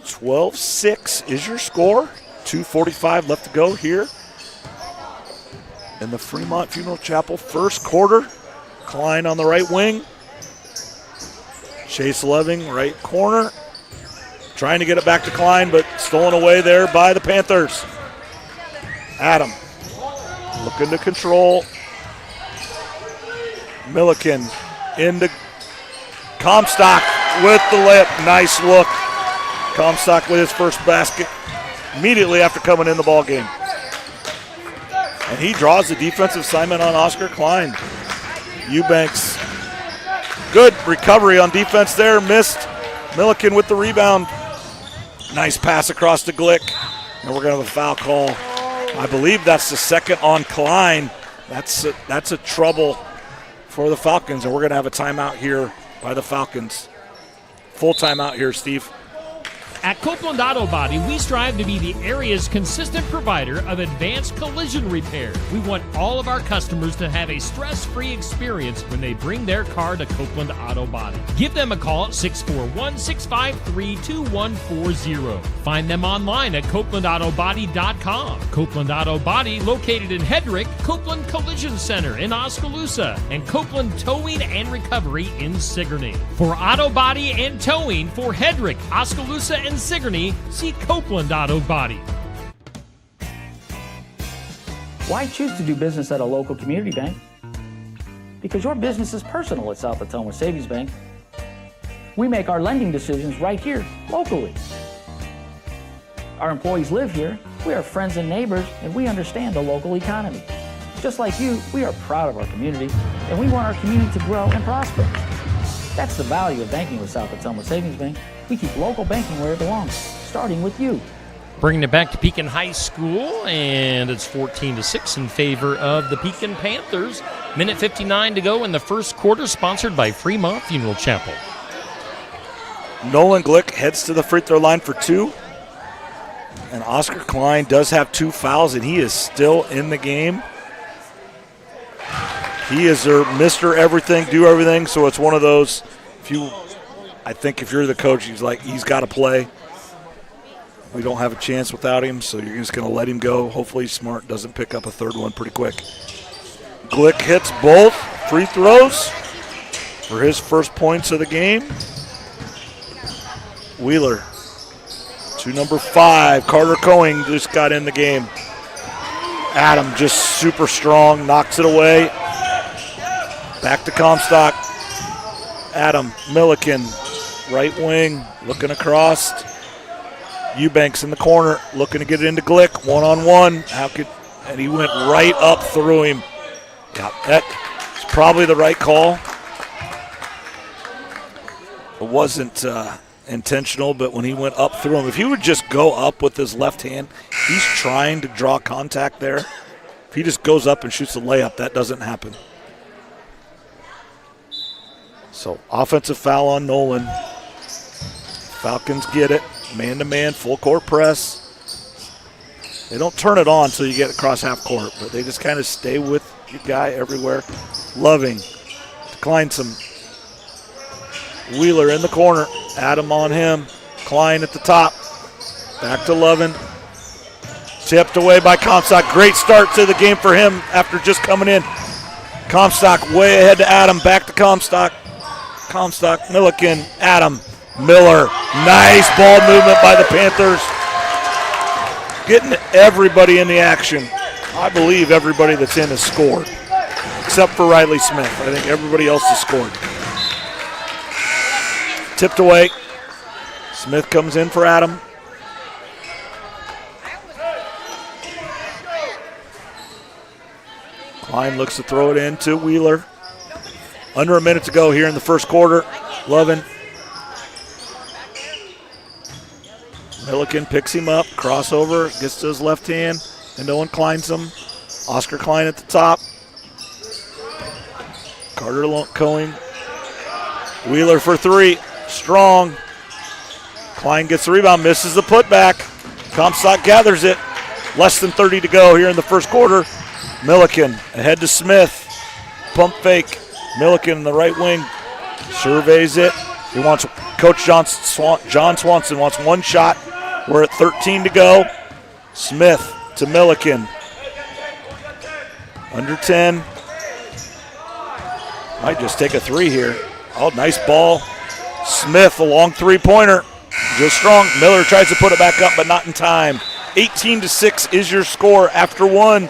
12-6 is your score. 2:45 left to go here in the Fremont Funeral Chapel first quarter. Klein on the right wing. Chase Loving, right corner. Trying to get it back to Klein, but stolen away there by the Panthers. Adam looking to control. Milliken into Comstock with the layup. Nice look. Comstock with his first basket immediately after coming in the ball game. And he draws the defensive assignment on Oscar Klein. Eubanks, good recovery on defense there, missed. Milliken with the rebound. Nice pass across to Glick. And we're going to have a foul call. I believe that's the second on Klein. That's a trouble for the Falcons, and we're going to have a timeout here by the Falcons. Full timeout here, Steve. At Copeland Auto Body, we strive to be the area's consistent provider of advanced collision repair. We want all of our customers to have a stress-free experience when they bring their car to Copeland Auto Body. Give them a call at 641-653-2140. Find them online at CopelandAutoBody.com. Copeland Auto Body, located in Hedrick, Copeland Collision Center in Oskaloosa, and Copeland Towing and Recovery in Sigourney. For auto body and towing for Hedrick, Oskaloosa, and Sigourney, see Copeland Auto Body. Why choose to do business at a local community bank? Because your business is personal at South Ottumwa Savings Bank. We make our lending decisions right here, locally. Our employees live here, we are friends and neighbors, and we understand the local economy. Just like you, we are proud of our community, and we want our community to grow and prosper. That's the value of banking with South Ottumwa Savings Bank. We keep local banking where it belongs, starting with you. Bringing it back to Pekin High School, and it's 14-6 in favor of the Pekin Panthers. Minute 59 to go in the first quarter, sponsored by Fremont Funeral Chapel. Nolan Glick heads to the free throw line for two. And Oscar Klein does have two fouls, and he is still in the game. He is their Mr. Everything, do everything, so it's one of those, I think if you're the coach, he's got to play. We don't have a chance without him, so you're just going to let him go. Hopefully Smart doesn't pick up a third one pretty quick. Glick hits both free throws for his first points of the game. Wheeler to number 5. Carter Coing just got in the game. Adam just super strong, knocks it away. Back to Comstock. Adam Milliken, right wing, looking across. Eubanks in the corner, looking to get it into Glick, one-on-one. And he went right up through him. Yeah, that's probably the right call. It wasn't intentional, but when he went up through him, if he would just go up with his left hand, he's trying to draw contact there. If he just goes up and shoots a layup, that doesn't happen. So offensive foul on Nolan. Falcons get it. Man-to-man, full-court press. They don't turn it on until you get across half court, but they just kind of stay with your guy everywhere. Loving declines some. Wheeler in the corner. Adam on him. Klein at the top. Back to Lovin. Tipped away by Comstock. Great start to the game for him after just coming in. Comstock way ahead to Adam. Back to Comstock. Comstock, Milliken, Adam, Miller. Nice ball movement by the Panthers. Getting everybody in the action. I believe everybody that's in has scored, except for Riley Smith. I think everybody else has scored. Tipped away. Smith comes in for Adam. Klein looks to throw it in to Wheeler. Under a minute to go here in the first quarter. Lovin. Milliken picks him up, crossover, gets to his left hand, and no one climbs him. Oscar Klein at the top. Carter Cohen. Wheeler for three. Strong. Klein gets the rebound, misses the putback. Comstock gathers it. Less than 30 to go here in the first quarter. Milliken ahead to Smith. Pump fake. Milliken in the right wing. Surveys it. He wants Coach John Swanson wants one shot. We're at 13 to go. Smith to Milliken. Under 10. Might just take a three here. Oh, nice ball. Smith, a long three-pointer. Just strong. Miller tries to put it back up, but not in time. 18-6 is your score after one.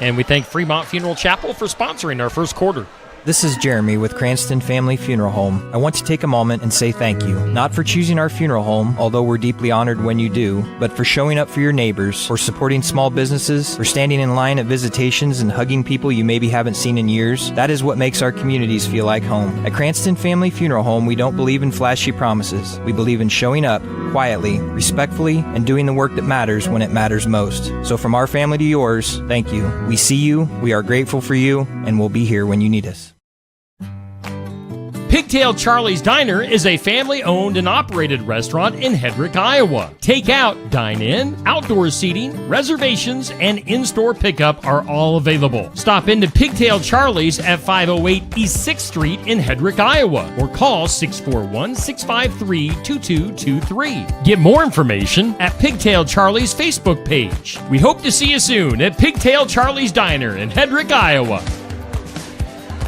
And we thank Fremont Funeral Chapel for sponsoring our first quarter. This is Jeremy with Cranston Family Funeral Home. I want to take a moment and say thank you, not for choosing our funeral home, although we're deeply honored when you do, but for showing up for your neighbors, for supporting small businesses, for standing in line at visitations and hugging people you maybe haven't seen in years. That is what makes our communities feel like home. At Cranston Family Funeral Home, we don't believe in flashy promises. We believe in showing up quietly, respectfully, and doing the work that matters when it matters most. So from our family to yours, thank you. We see you, we are grateful for you, and we'll be here when you need us. Pigtail Charlie's Diner is a family-owned and operated restaurant in Hedrick, Iowa. Takeout, dine-in, outdoor seating, reservations, and in-store pickup are all available. Stop into Pigtail Charlie's at 508 East 6th Street in Hedrick, Iowa, or call 641-653-2223. Get more information at Pigtail Charlie's Facebook page. We hope to see you soon at Pigtail Charlie's Diner in Hedrick, Iowa.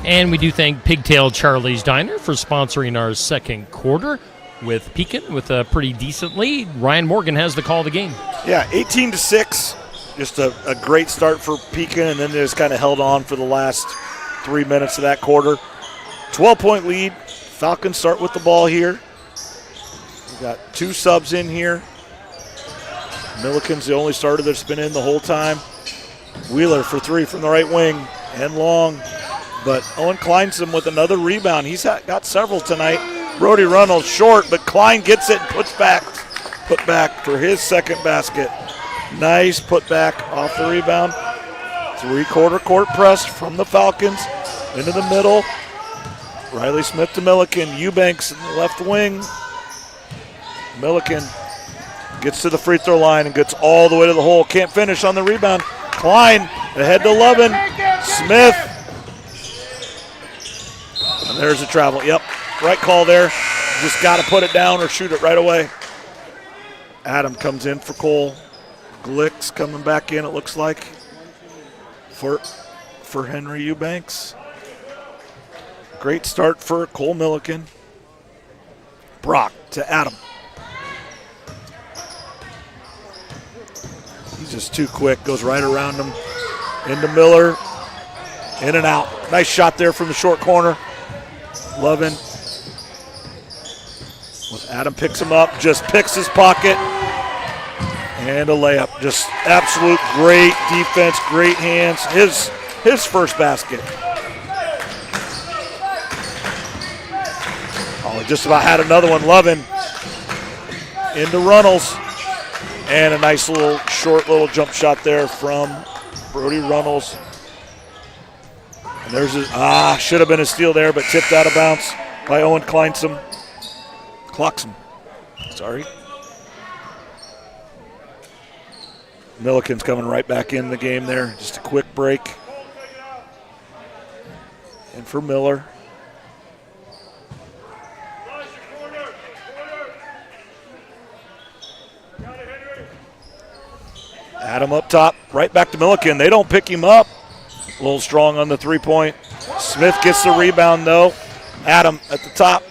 And we do thank Pigtail Charlie's Diner for sponsoring our second quarter with Pekin with a pretty decent lead. Ryan Morgan has the call of the game. Yeah, 18-6. Just a great start for Pekin, and then they just kind of held on for the last 3 minutes of that quarter. 12-point lead. Falcons start with the ball here. We've got two subs in here. Milliken's the only starter that's been in the whole time. Wheeler for three from the right wing and long. But Owen Kleinson with another rebound. He's got several tonight. Brody Reynolds short, but Klein gets it and put back for his second basket. Nice put back off the rebound. Three-quarter court press from the Falcons into the middle. Riley Smith to Milliken. Eubanks in the left wing. Milliken gets to the free throw line and gets all the way to the hole. Can't finish on the rebound. Klein ahead to 11. Smith. And there's a travel. Yep, right call there. Just got to put it down or shoot it right away. Adam comes in for Cole. Glick's coming back in, it looks like, for Henry Eubanks. Great start for Cole Milliken. Brock to Adam. He's just too quick, goes right around him. Into Miller, in and out. Nice shot there from the short corner. Lovin. With Adam picks him up, just picks his pocket. And a layup. Just absolute great defense, great hands. His first basket. Oh, he just about had another one. Lovin into Runnels. And a nice little short little jump shot there from Brody Runnels. And there's should have been a steal there, but tipped out of bounds by Owen Kleinson. Sorry. Milliken's coming right back in the game there. Just a quick break. And for Miller. Adam up top, right back to Milliken. They don't pick him up. A little strong on the three-point. Smith gets the rebound, though. Adam at the top.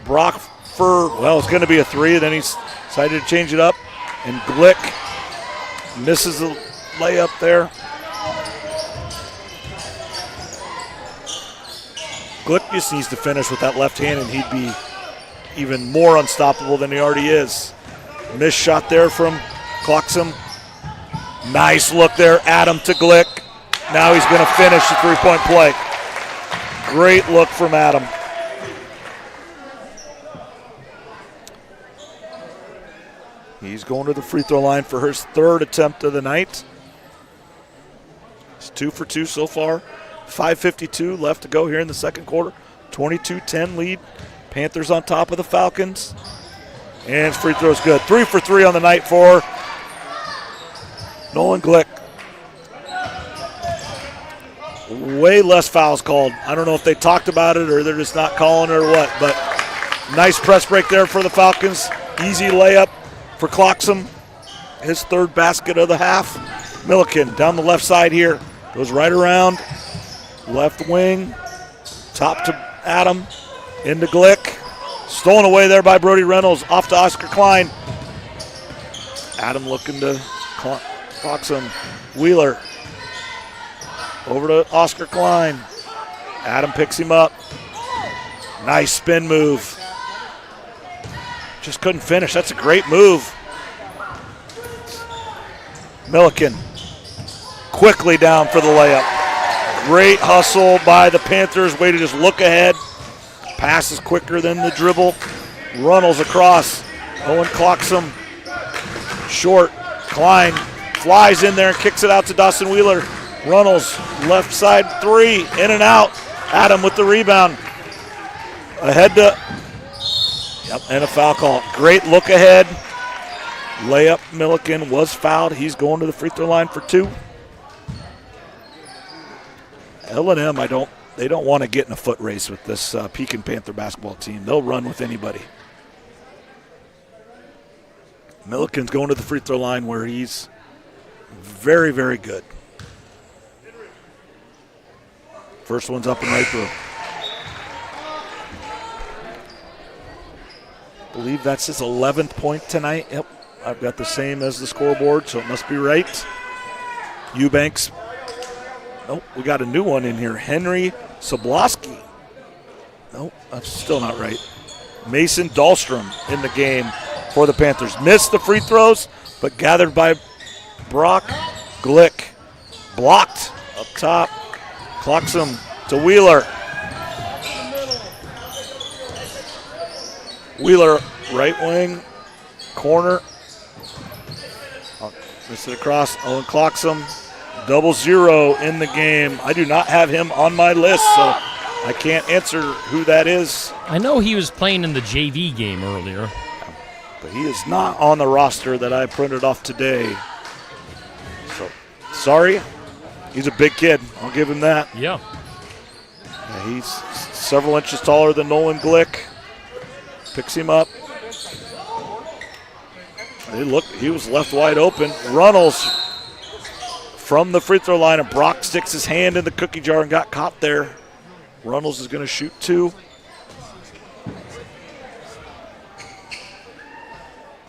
Brock it's going to be a three. Then he's decided to change it up. And Glick misses the layup there. Glick just needs to finish with that left hand, and he'd be even more unstoppable than he already is. Missed shot there from Clarkson. Nice look there, Adam to Glick. Now he's going to finish the three-point play. Great look from Adam. He's going to the free throw line for his third attempt of the night. It's 2 for 2 so far. 5:52 left to go here in the second quarter. 22-10 lead. Panthers on top of the Falcons. And his free throw's good. 3 for 3 on the night for Nolan Glick. Way less fouls called. I don't know if they talked about it or they're just not calling it or what, but nice press break there for the Falcons. Easy layup for Cloxham. His third basket of the half. Milliken down the left side here. Goes right around. Left wing. Top to Adam. Into Glick. Stolen away there by Brody Reynolds. Off to Oscar Klein. Adam looking to Cloxham. Wheeler. Over to Oscar Klein. Adam picks him up. Nice spin move. Just couldn't finish. That's a great move. Milliken quickly down for the layup. Great hustle by the Panthers. Way to just look ahead. Pass is quicker than the dribble. Runnels across. Owen Cloxham. Short. Klein flies in there and kicks it out to Dawson Wheeler. Runnels, left side three, in and out. Adam with the rebound. Ahead to, and a foul call. Great look ahead. Layup, Milliken was fouled. He's going to the free throw line for 2. L&M, they don't want to get in a foot race with this Pekin Panther basketball team. They'll run with anybody. Milliken's going to the free throw line where he's very, very good. First one's up and right through. I believe that's his 11th point tonight. Yep, I've got the same as the scoreboard, so it must be right. Eubanks. Oh, we got a new one in here. Henry Soblowski. Nope, that's still not right. Mason Dahlstrom in the game for the Panthers. Missed the free throws, but gathered by Brock Glick. Blocked up top. Cloxham to Wheeler. Wheeler, right wing, corner. Miss it across. Owen Cloxham, 0-0 in the game. I do not have him on my list, so I can't answer who that is. I know he was playing in the JV game earlier. But he is not on the roster that I printed off today. So, sorry. He's a big kid. I'll give him that. Yeah. He's several inches taller than Nolan Glick. Picks him up. He was left wide open. Runnels from the free throw line, and Brock sticks his hand in the cookie jar and got caught there. Runnels is going to shoot 2.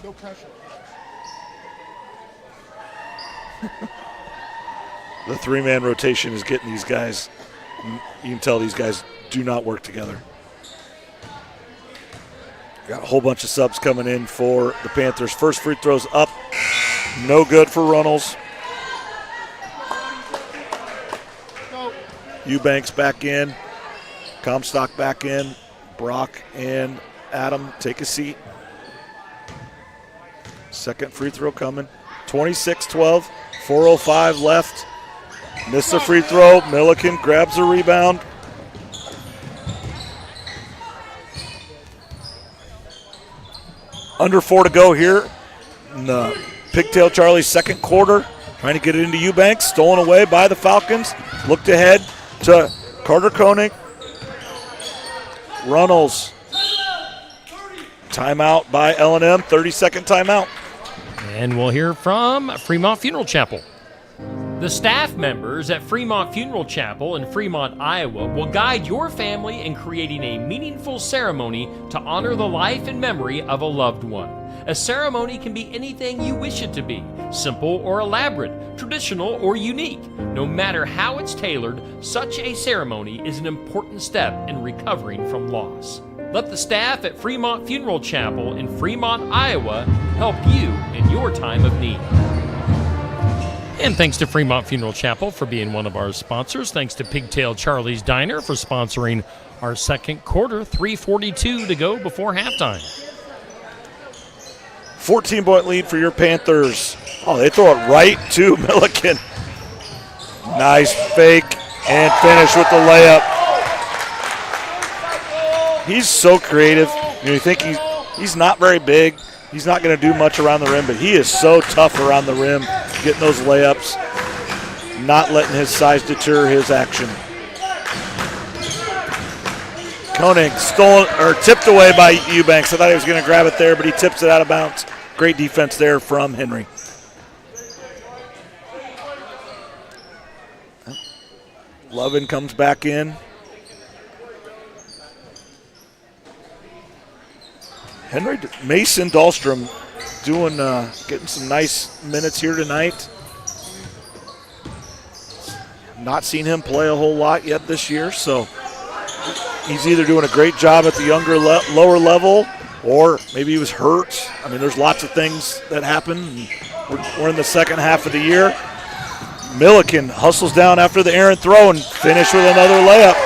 No pressure. The 3-man rotation is getting these guys. You can tell these guys do not work together. Got a whole bunch of subs coming in for the Panthers. First free throw's up. No good for Runnels. Eubanks back in. Comstock back in. Brock and Adam take a seat. Second free throw coming. 26-12. 4:05 left. Missed the free throw. Milliken grabs the rebound. Under 4 to go here in the Pigtail Charlie's second quarter. Trying to get it into Eubanks. Stolen away by the Falcons. Looked ahead to Carter Koenig. Runnels. Timeout by L&M. 30-second timeout. And we'll hear from Fremont Funeral Chapel. The staff members at Fremont Funeral Chapel in Fremont, Iowa will guide your family in creating a meaningful ceremony to honor the life and memory of a loved one. A ceremony can be anything you wish it to be, simple or elaborate, traditional or unique. No matter how it's tailored, such a ceremony is an important step in recovering from loss. Let the staff at Fremont Funeral Chapel in Fremont, Iowa help you in your time of need. And thanks to Fremont Funeral Chapel for being one of our sponsors. Thanks to Pigtail Charlie's Diner for sponsoring our second quarter. 3:42 to go before halftime. 14-point lead for your Panthers. Oh, they throw it right to Milliken. Nice fake and finish with the layup. He's so creative. You think he's not very big. He's not going to do much around the rim, but he is so tough around the rim, getting those layups, not letting his size deter his action. Koenig stolen or tipped away by Eubanks. I thought he was going to grab it there, but he tips it out of bounds. Great defense there from Henry. Lovin comes back in. Mason Dahlstrom getting some nice minutes here tonight. Not seen him play a whole lot yet this year, so he's either doing a great job at the lower level, or maybe he was hurt. I mean, there's lots of things that happen. We're in the second half of the year. Milliken hustles down after the errant throw and finish with another layup.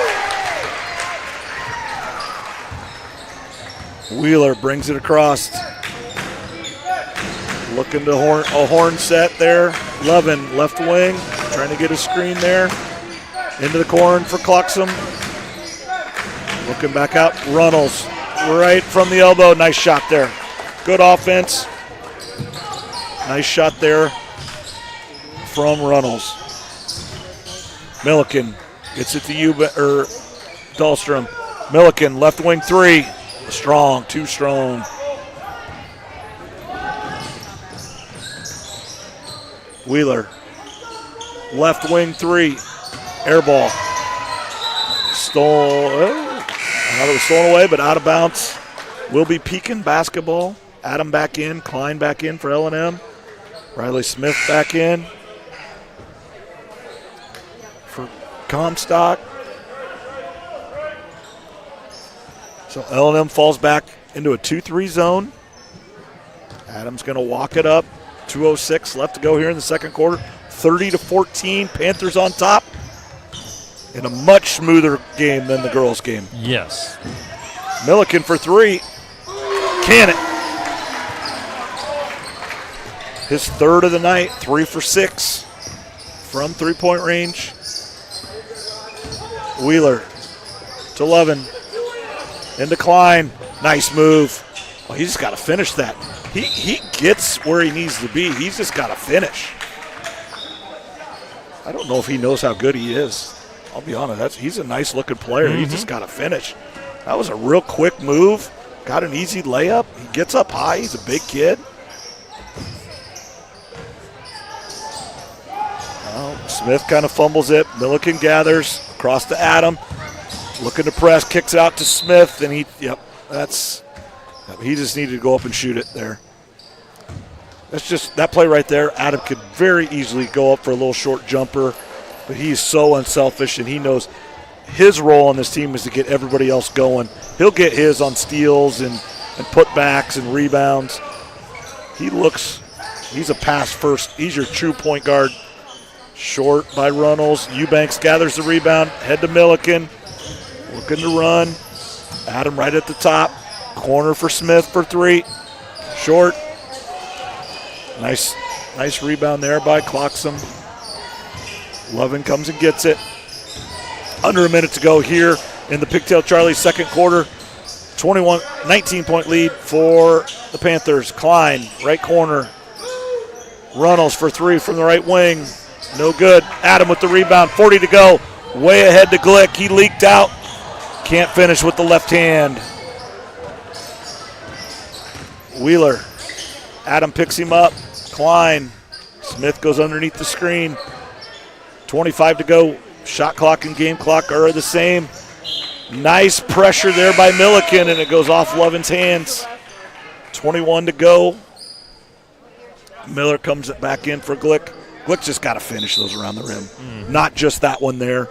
Wheeler brings it across. Looking to a horn set there. Lovin, left wing, trying to get a screen there. Into the corner for Clarkson. Looking back out, Runnels, right from the elbow. Nice shot there. Good offense. Nice shot there from Runnels. Milliken gets it to Dahlstrom. Milliken, left wing three. Strong, too strong. Wheeler, left wing three. Air ball. I thought it was stolen away, but out of bounds. Will be Pekin basketball. Adam back in, Klein back in for L&M. Riley Smith back in for Comstock. So L&M falls back into a 2-3 zone. Adams going to walk it up. 2:06 left to go here in the second quarter. 30-14, Panthers on top. In a much smoother game than the girls' game. Yes. Milliken for three. Can it. His third of the night, 3 for 6 from three-point range. Wheeler to Lovin. Into Klein. Nice move. Well, he's just got to finish that. He gets where he needs to be. He's just got to finish. I don't know if he knows how good he is. I'll be honest. He's a nice-looking player. He's just got to finish. That was a real quick move. Got an easy layup. He gets up high. He's a big kid. Well, Smith kind of fumbles it. Milliken gathers across to Adam. Looking to press, kicks it out to Smith, and he just needed to go up and shoot it there. That's just that play right there. Adam could very easily go up for a little short jumper, but he's so unselfish, and he knows his role on this team is to get everybody else going. He'll get his on steals and putbacks and rebounds. He's a pass first. He's your true point guard. Short by Runnels. Eubanks gathers the rebound. Head to Milliken. Looking to run. Adam right at the top. Corner for Smith for three. Short. Nice rebound there by Clarkson. Lovin comes and gets it. Under a minute to go here in the Pigtail Charlie second quarter. 19-point lead for the Panthers. Klein, right corner. Runnels for three from the right wing. No good. Adam with the rebound. 40 to go. Way ahead to Glick. He leaked out. Can't finish with the left hand. Wheeler. Adam picks him up. Klein. Smith goes underneath the screen. 25 to go. Shot clock and game clock are the same. Nice pressure there by Milliken, and it goes off Lovin's hands. 21 to go. Miller comes it back in for Glick. Glick just got to finish those around the rim. Not just that one there,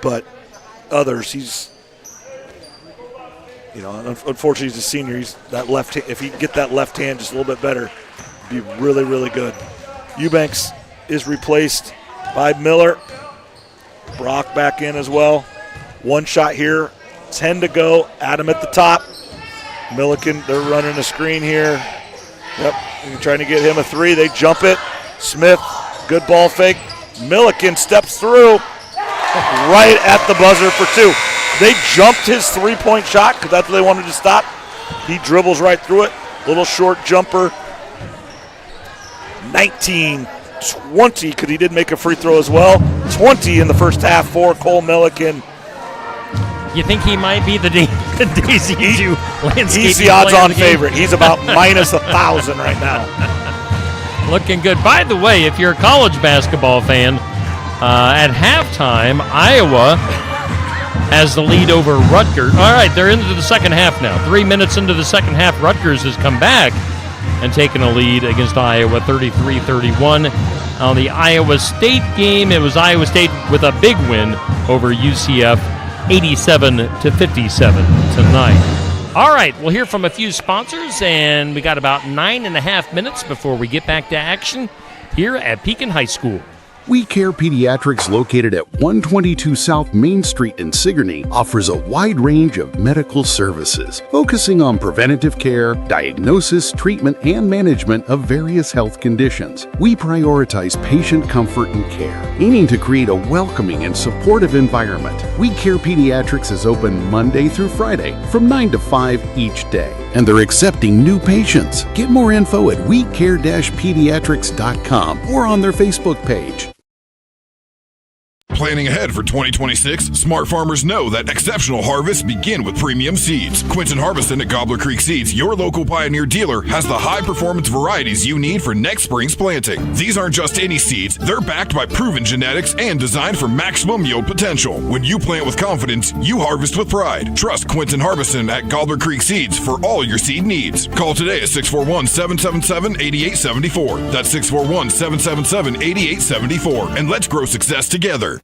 but others. Unfortunately, he's a senior. He's that left. If he can get that left hand just a little bit better, it'd be really, really good. Eubanks is replaced by Miller. Brock back in as well. One shot here. 10 to go. Adam at the top. Milliken, they're running a screen here. Yep, trying to get him a three. They jump it. Smith, good ball fake. Milliken steps through right at the buzzer for 2. They jumped his three-point shot because that's what they wanted to stop. He dribbles right through it. Little short jumper. 19-20 because he did make a free throw as well. 20 in the first half for Cole Milliken. You think he might be the Daisy Jew landscaping He's the odds-on player of the game? favorite. He's about minus 1,000 right now. Looking good. By the way, if you're a college basketball fan, at halftime, Iowa has the lead over Rutgers. All right, they're into the second half now. 3 minutes into the second half, Rutgers has come back and taken a lead against Iowa, 33-31. On the Iowa State game, it was Iowa State with a big win over UCF, 87-57 tonight. All right, we'll hear from a few sponsors, and we got about 9.5 minutes before we get back to action here at Pekin High School. We Care Pediatrics, located at 122 South Main Street in Sigourney, offers a wide range of medical services, focusing on preventative care, diagnosis, treatment, and management of various health conditions. We prioritize patient comfort and care, aiming to create a welcoming and supportive environment. We Care Pediatrics is open Monday through Friday from 9 to 5 each day, and they're accepting new patients. Get more info at wecare-pediatrics.com or on their Facebook page. Planning ahead for 2026, smart farmers know that exceptional harvests begin with premium seeds. Quinton Harbison at Gobbler Creek Seeds, your local Pioneer dealer, has the high-performance varieties you need for next spring's planting. These aren't just any seeds, they're backed by proven genetics and designed for maximum yield potential. When you plant with confidence, you harvest with pride. Trust Quinton Harbison at Gobbler Creek Seeds for all your seed needs. Call today at 641-777-8874. That's 641-777-8874. And let's grow success together.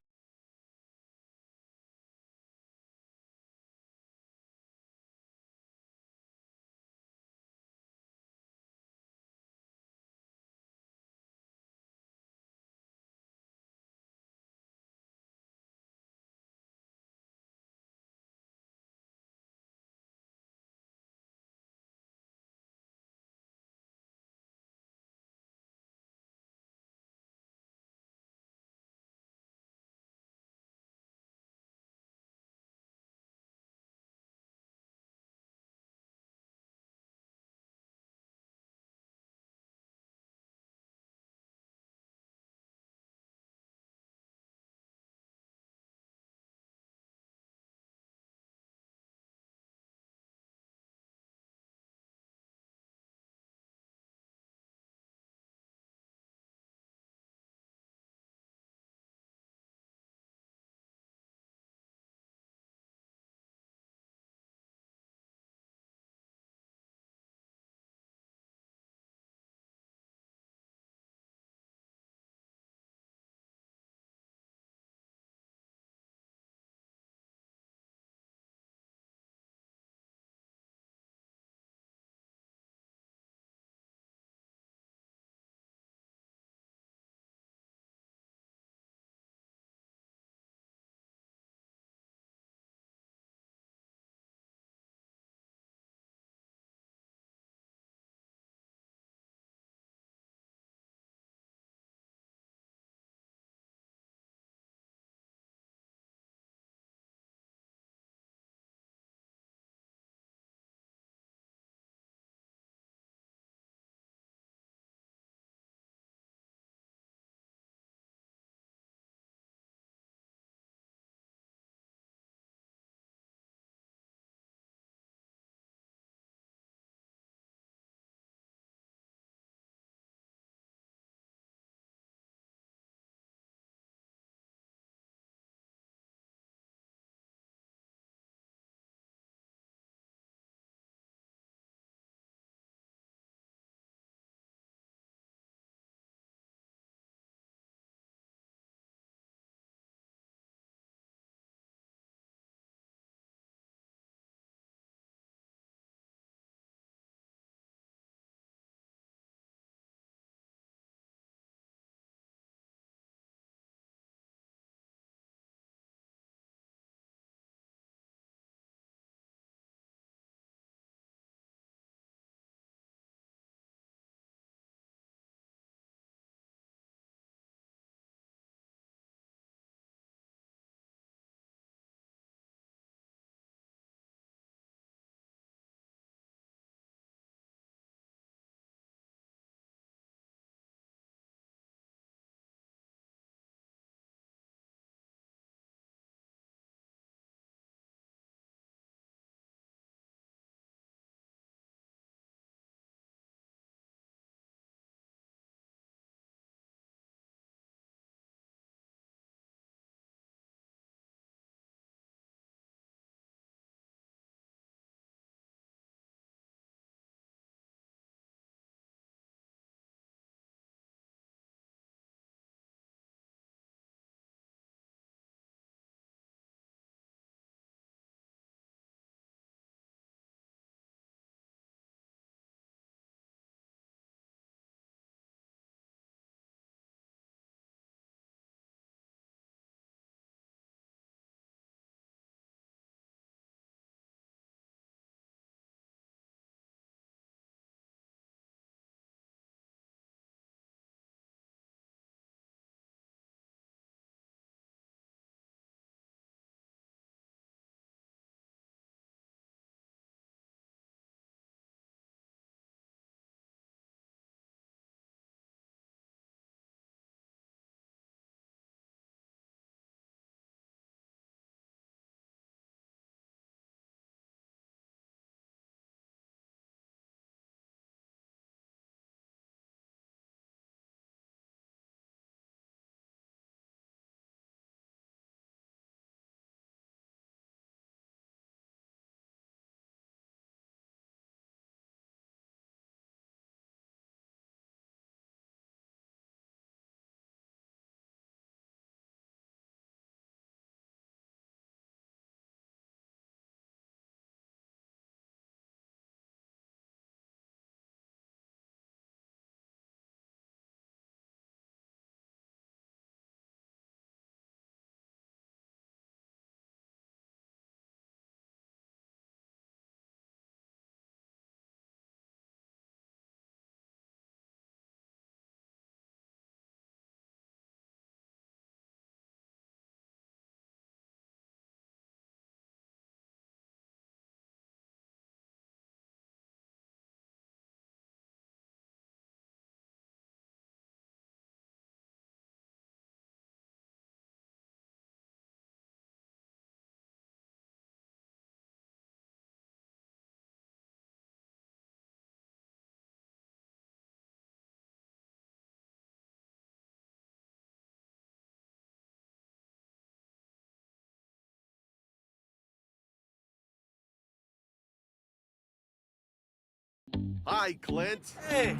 Hi, Clint. Hey.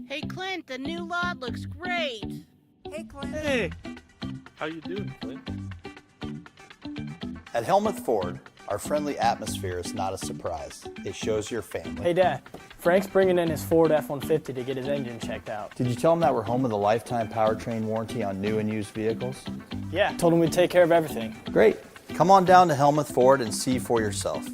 Hey, Clint, the new lot looks great. Hey, Clint. Hey. How you doing, Clint? At Helmuth Ford, our friendly atmosphere is not a surprise. It shows your family. Hey, Dad. Frank's bringing in his Ford F-150 to get his engine checked out. Did you tell him that we're home with a lifetime powertrain warranty on new and used vehicles? Yeah, told him we'd take care of everything. Great. Come on down to Helmuth Ford and see for yourself.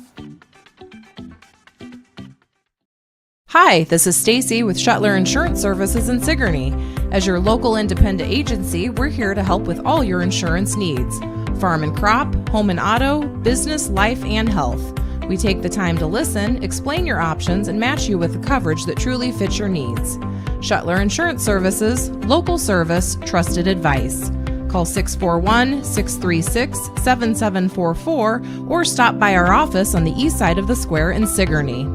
Hi, this is Stacy with Shuttler Insurance Services in Sigourney. As your local independent agency, we're here to help with all your insurance needs. Farm and crop, home and auto, business, life, and health. We take the time to listen, explain your options, and match you with the coverage that truly fits your needs. Shuttler Insurance Services, local service, trusted advice. Call 641-636-7744 or stop by our office on the east side of the square in Sigourney.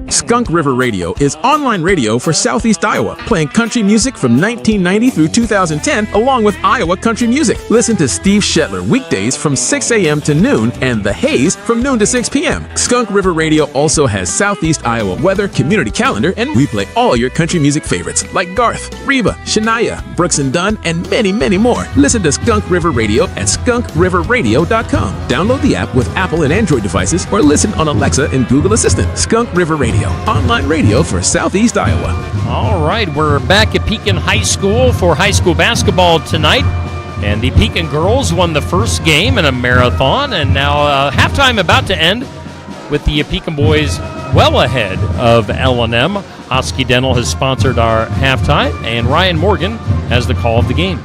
Skunk River Radio is online radio for Southeast Iowa, playing country music from 1990 through 2010, along with Iowa country music. Listen to Steve Shetler weekdays from 6 a.m. to noon and The Haze from noon to 6 p.m. Skunk River Radio also has Southeast Iowa weather, community calendar, and we play all your country music favorites like Garth, Reba, Shania, Brooks and Dunn, and many, many more. Listen to Skunk River Radio at skunkriverradio.com. Download the app with Apple and Android devices or listen on Alexa and Google Assistant. Skunk River Radio. Online radio for Southeast Iowa. All right, we're back at Pekin High School for high school basketball tonight. And the Pekin girls won the first game in a marathon. And now halftime about to end with the Pekin boys well ahead of L&M. Husky Dental has sponsored our halftime. And Ryan Morgan has the call of the game.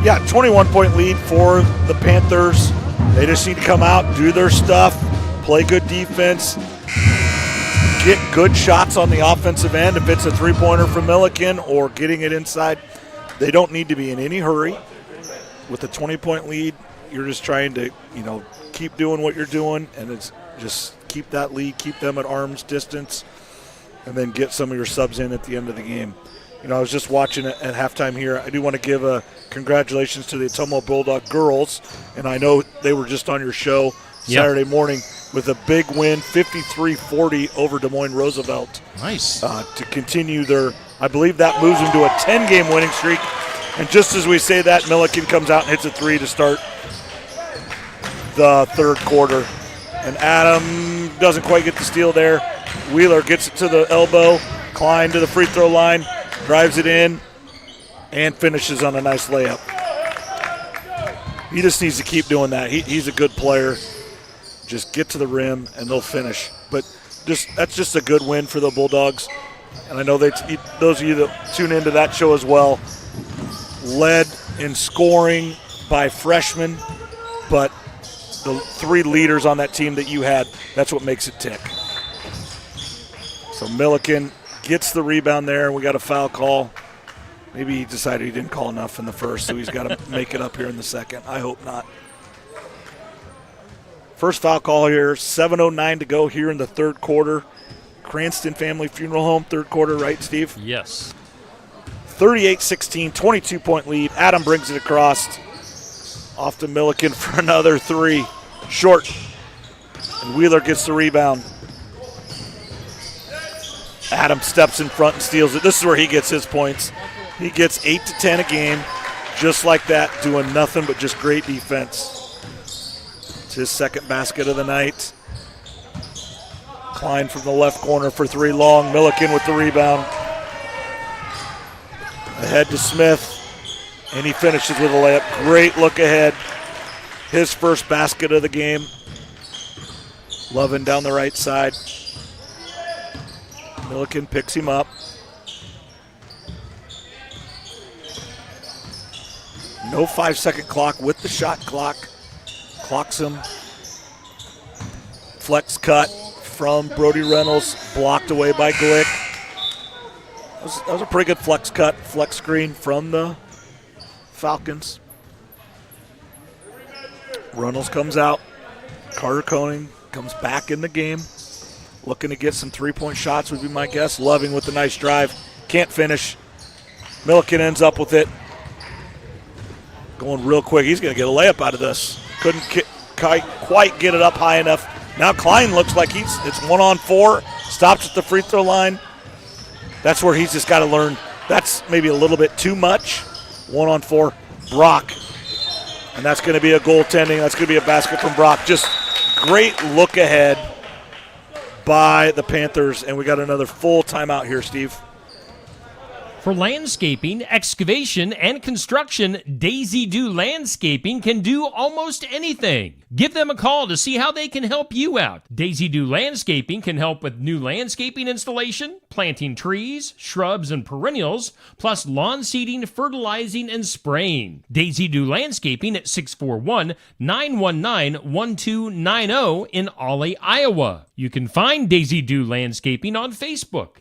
Yeah, 21-point lead for the Panthers. They just need to come out, do their stuff, play good defense, get good shots on the offensive end. If it's a three-pointer from Milliken or getting it inside, they don't need to be in any hurry. With a 20-point lead, you're just trying to, keep doing what you're doing, and it's just keep that lead, keep them at arm's distance, and then get some of your subs in at the end of the game. I was just watching it at halftime here. I do want to give a congratulations to the Atomo Bulldog girls, and I know they were just on your show Saturday morning with a big win, 53-40 over Des Moines Roosevelt. Nice. To continue I believe that moves them to a 10-game winning streak. And just as we say that, Milliken comes out and hits a three to start the third quarter. And Adam doesn't quite get the steal there. Wheeler gets it to the elbow. Klein to the free throw line, drives it in, and finishes on a nice layup. He just needs to keep doing that. He's a good player. Just get to the rim, and they'll finish. But that's just a good win for the Bulldogs. And I know those of you that tune into that show as well, led in scoring by freshmen, but the three leaders on that team that you had, that's what makes it tick. So Milliken gets the rebound there, and we got a foul call. Maybe he decided he didn't call enough in the first, so he's got to make it up here in the second. I hope not. First foul call here, 7:09 to go here in the third quarter. Cranston Family Funeral Home, third quarter, right, Steve? Yes. 38-16, 22-point lead. Adam brings it across. Off to Milliken for another three. Short. And Wheeler gets the rebound. Adam steps in front and steals it. This is where he gets his points. He gets 8 to 10 a game, just like that, doing nothing but just great defense. It's his second basket of the night. Klein from the left corner for three long. Milliken with the rebound. Ahead to Smith, and he finishes with a layup. Great look ahead. His first basket of the game. Lovin down the right side. Milliken picks him up. No 5-second clock with the shot clock. Clocks him. Flex cut from Brody Reynolds, blocked away by Glick. That was a pretty good flex cut, flex screen from the Falcons. Reynolds comes out. Carter Koenig comes back in the game. Looking to get some three-point shots would be my guess. Loving with the nice drive. Can't finish. Milliken ends up with it. Going real quick. He's going to get a layup out of this. Couldn't quite get it up high enough. Now Klein looks like it's 1-on-4. stops at the free throw line. That's where he's just got to learn. That's maybe a little bit too much. 1-on-4, Brock. And that's going to be a goaltending. That's going to be a basket from Brock. Just great look ahead by the Panthers. And we got another full timeout here, Steve. For landscaping, excavation, and construction, Daisy Do Landscaping can do almost anything. Give them a call to see how they can help you out. Daisy Do Landscaping can help with new landscaping installation, planting trees, shrubs, and perennials, plus lawn seeding, fertilizing, and spraying. Daisy Do Landscaping at 641-919-1290 in Ollie, Iowa. You can find Daisy Do Landscaping on Facebook.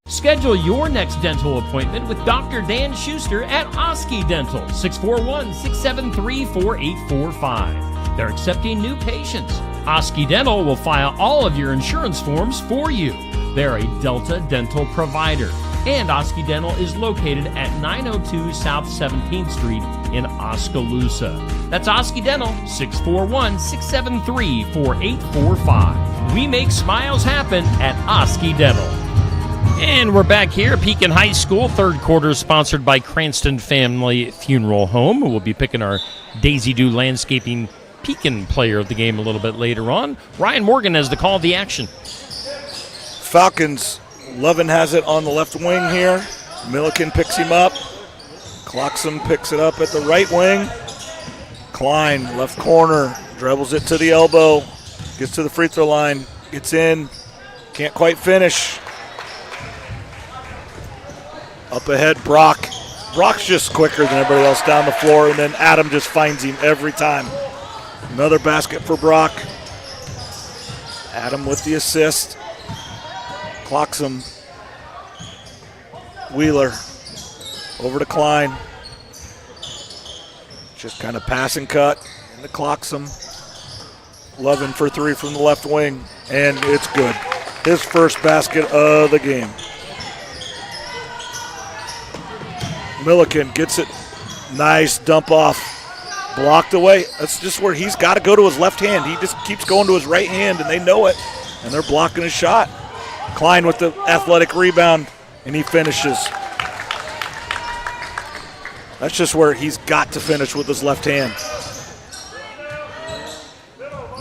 Schedule your next dental appointment with Dr. Dan Schuster at Oski Dental, 641-673-4845. They're accepting new patients. Oski Dental will file all of your insurance forms for you. They're a Delta dental provider. And Oski Dental is located at 902 South 17th Street in Oskaloosa. That's Oski Dental, 641-673-4845. We make smiles happen at Oski Dental. And we're back here at Pekin High School. Third quarter sponsored by Cranston Family Funeral Home. We'll be picking our Daisy Do Landscaping Pekin player of the game a little bit later on. Ryan Morgan has the call of the action. Falcons, Lovin has it on the left wing here. Milliken picks him up. Clarkson picks it up at the right wing. Klein, left corner, dribbles it to the elbow. Gets to the free throw line. Gets in. Can't quite finish. Up ahead, Brock. Brock's just quicker than everybody else down the floor, and then Adam just finds him every time. Another basket for Brock. Adam with the assist. Clocks him. Wheeler over to Klein. Just kind of pass and cut, and the clocks him. Lovin for three from the left wing, and it's good. His first basket of the game. Milliken gets it. Nice dump off. Blocked away. That's just where he's got to go to his left hand. He just keeps going to his right hand, and they know it, and they're blocking his shot. Klein with the athletic rebound, and he finishes. That's just where he's got to finish with his left hand.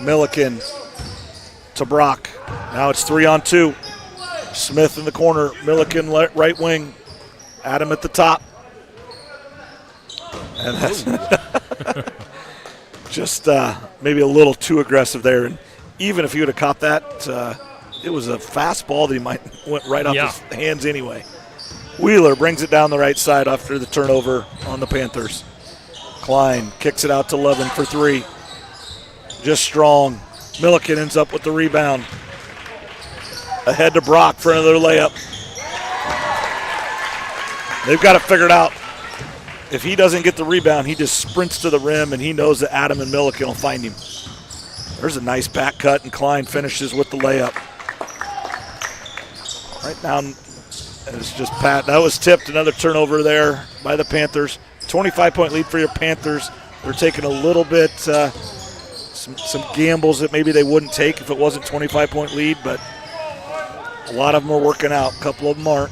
Milliken to Brock. Now it's 3-on-2. Smith in the corner. Milliken right wing. Adam at the top. And that's just maybe a little too aggressive there. And even if he would have caught that, it was a fastball that he might went right off his hands anyway. Wheeler brings it down the right side after the turnover on the Panthers. Klein kicks it out to Levin for three. Just strong. Milliken ends up with the rebound. Ahead to Brock for another layup. They've got it figured out. If he doesn't get the rebound, he just sprints to the rim, and he knows that Adam and Milliken will find him. There's a nice back cut, and Klein finishes with the layup. Right down, it's just Pat. That was tipped. Another turnover there by the Panthers. 25-point lead for your Panthers. They're taking a little bit, some gambles that maybe they wouldn't take if it wasn't 25-point lead, but a lot of them are working out. A couple of them aren't.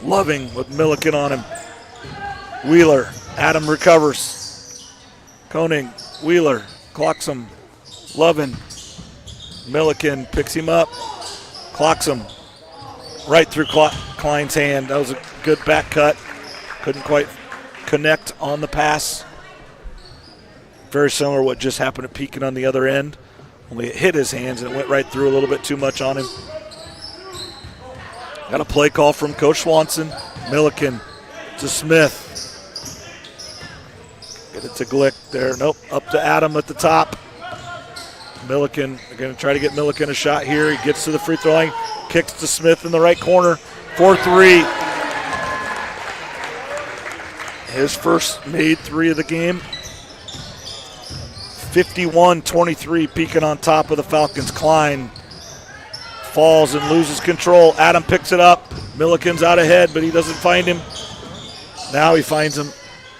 Loving with Milliken on him. Wheeler. Adam recovers. Koenig. Wheeler. Clocks him. Lovin. Milliken picks him up. Clocks him. Right through Klein's hand. That was a good back cut. Couldn't quite connect on the pass. Very similar to what just happened at Pekin on the other end. Only it hit his hands and it went right through a little bit too much on him. Got a play call from Coach Swanson. Milliken to Smith. Get it to Glick there. Nope. Up to Adam at the top. Milliken. They're going to try to get Milliken a shot here. He gets to the free throw line. Kicks to Smith in the right corner. 4-3. His first made three of the game. 51-23. Pekin on top of the Falcons. Klein falls and loses control. Adam picks it up. Milliken's out ahead, but he doesn't find him. Now he finds him.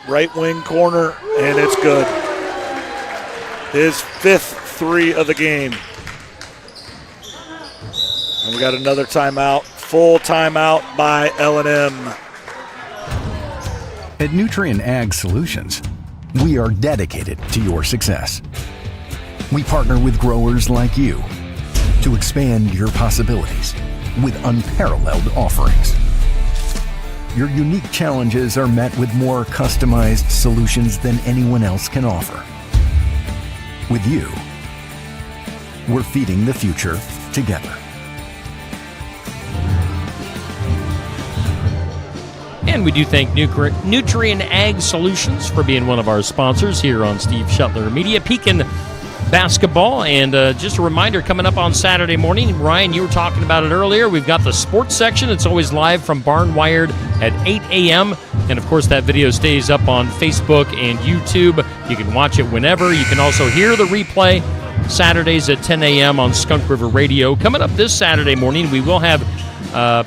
Right wing corner, and it's good. His fifth three of the game. And we got another timeout, full timeout by L&M. At Nutrien Ag Solutions, we are dedicated to your success. We partner with growers like you to expand your possibilities with unparalleled offerings. Your unique challenges are met with more customized solutions than anyone else can offer. With you, we're feeding the future together. And we do thank Nutrien Ag Solutions for being one of our sponsors here on Steve Shetler Media. Pekin basketball, and just a reminder, coming up on Saturday morning, Ryan, you were talking about it earlier, we've got the sports section. It's always live from Barnwired at 8 a.m., and of course that video stays up on Facebook and YouTube. You can watch it whenever. You can also hear the replay Saturdays at 10 a.m. on Skunk River Radio. Coming up this Saturday morning, we will have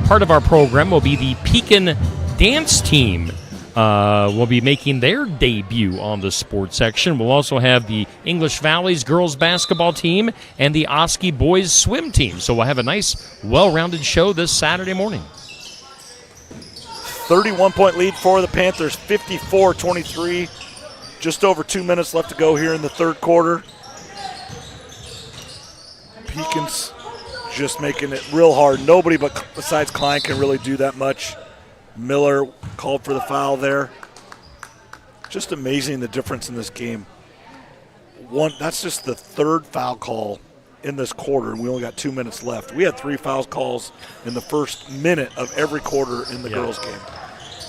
part of our program will be the Pekin dance team. Will be making their debut on the sports section. We'll also have the English Valley's girls basketball team and the Oski boys swim team. So we'll have a nice, well-rounded show this Saturday morning. 31-point lead for the Panthers, 54-23. Just over 2 minutes left to go here in the third quarter. Pekin's just making it real hard. Nobody but besides Klein can really do that much. Miller called for the foul there. Just amazing the difference in this game. That's just the third foul call in this quarter, and we only got 2 minutes left. We had 3 foul calls in the first minute of every quarter in the girls' game.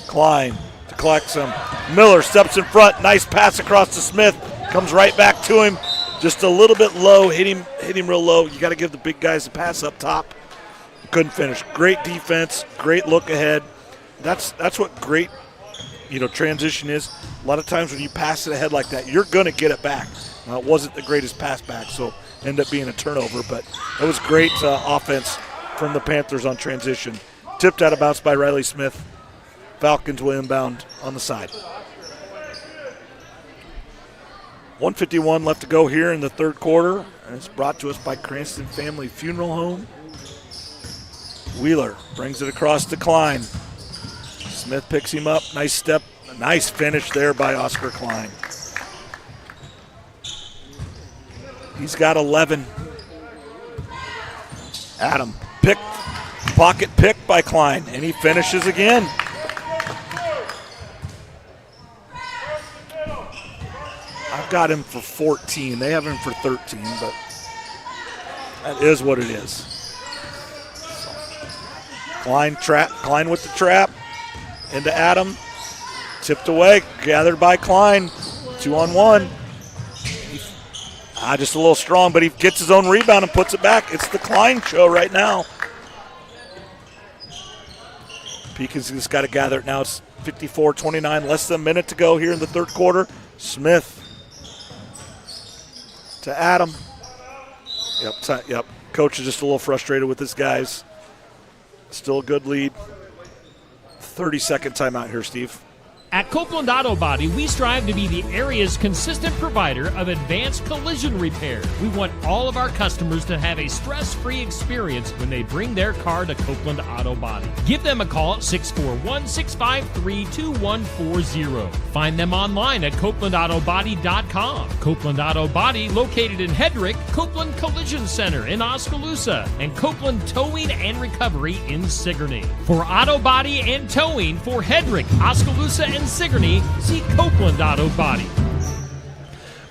Klein to collect some. Miller steps in front. Nice pass across to Smith. Comes right back to him. Just a little bit low. Hit him real low. You got to give the big guys a pass up top. Couldn't finish. Great defense. Great look ahead. That's what great, transition is. A lot of times when you pass it ahead like that, you're going to get it back. Now, it wasn't the greatest pass back, so ended up being a turnover, but it was great offense from the Panthers on transition. Tipped out of bounds by Riley Smith. Falcons will inbound on the side. 1:51 left to go here in the third quarter, and it's brought to us by Cranston Family Funeral Home. Wheeler brings it across to Klein. Smith picks him up. Nice step. A nice finish there by Oscar Klein. He's got 11. Adam pocket pick by Klein, and he finishes again. I've got him for 14. They have him for 13, but that is what it is. Klein with the trap. Into Adam. Tipped away. Gathered by Klein. 2-on-1. Just a little strong, but he gets his own rebound and puts it back. It's the Klein show right now. Pekin's just got to gather it now. It's 54-29. Less than a minute to go here in the third quarter. Smith to Adam. Yep. Coach is just a little frustrated with his guys. Still a good lead. 30-second timeout here, Steve. At Copeland Auto Body, we strive to be the area's consistent provider of advanced collision repair. We want all of our customers to have a stress-free experience when they bring their car to Copeland Auto Body. Give them a call at 641-653-2140. Find them online at CopelandAutoBody.com. Copeland Auto Body, located in Hedrick, Copeland Collision Center in Oskaloosa, and Copeland Towing and Recovery in Sigourney. For auto body and towing for Hedrick, Oskaloosa, and Sigourney, see Copeland Auto Body.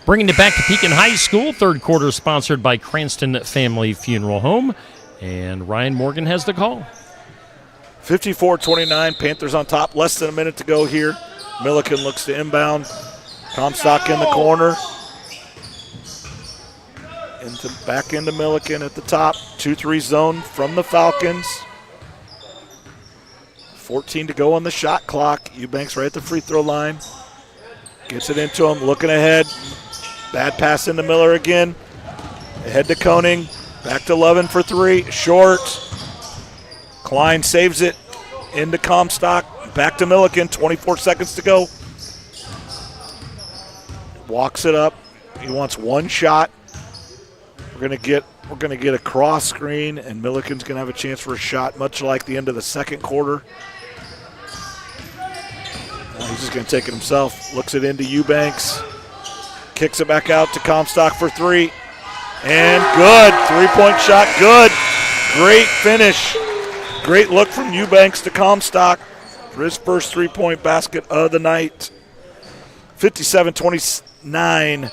Bringing it back to Pekin High School, third quarter sponsored by Cranston Family Funeral Home. And Ryan Morgan has the call. 54-29, Panthers on top. Less than a minute to go here. Milliken looks to inbound. Comstock in the corner. Back into Milliken at the top. 2-3 zone from the Falcons. 14 to go on the shot clock. Eubanks right at the free throw line. Gets it into him, looking ahead. Bad pass into Miller again. Ahead to Koenig. Back to 11 for 3. Short. Klein saves it. Into Comstock. Back to Milliken. 24 seconds to go. Walks it up. He wants one shot. We're we're going to get a cross screen, and Milliken's going to have a chance for a shot, much like the end of the second quarter. Now he's just going to take it himself. Looks it into Eubanks. Kicks it back out to Comstock for three. And good. 3-point shot, good. Great finish. Great look from Eubanks to Comstock for his first 3-point basket of the night. 57-29.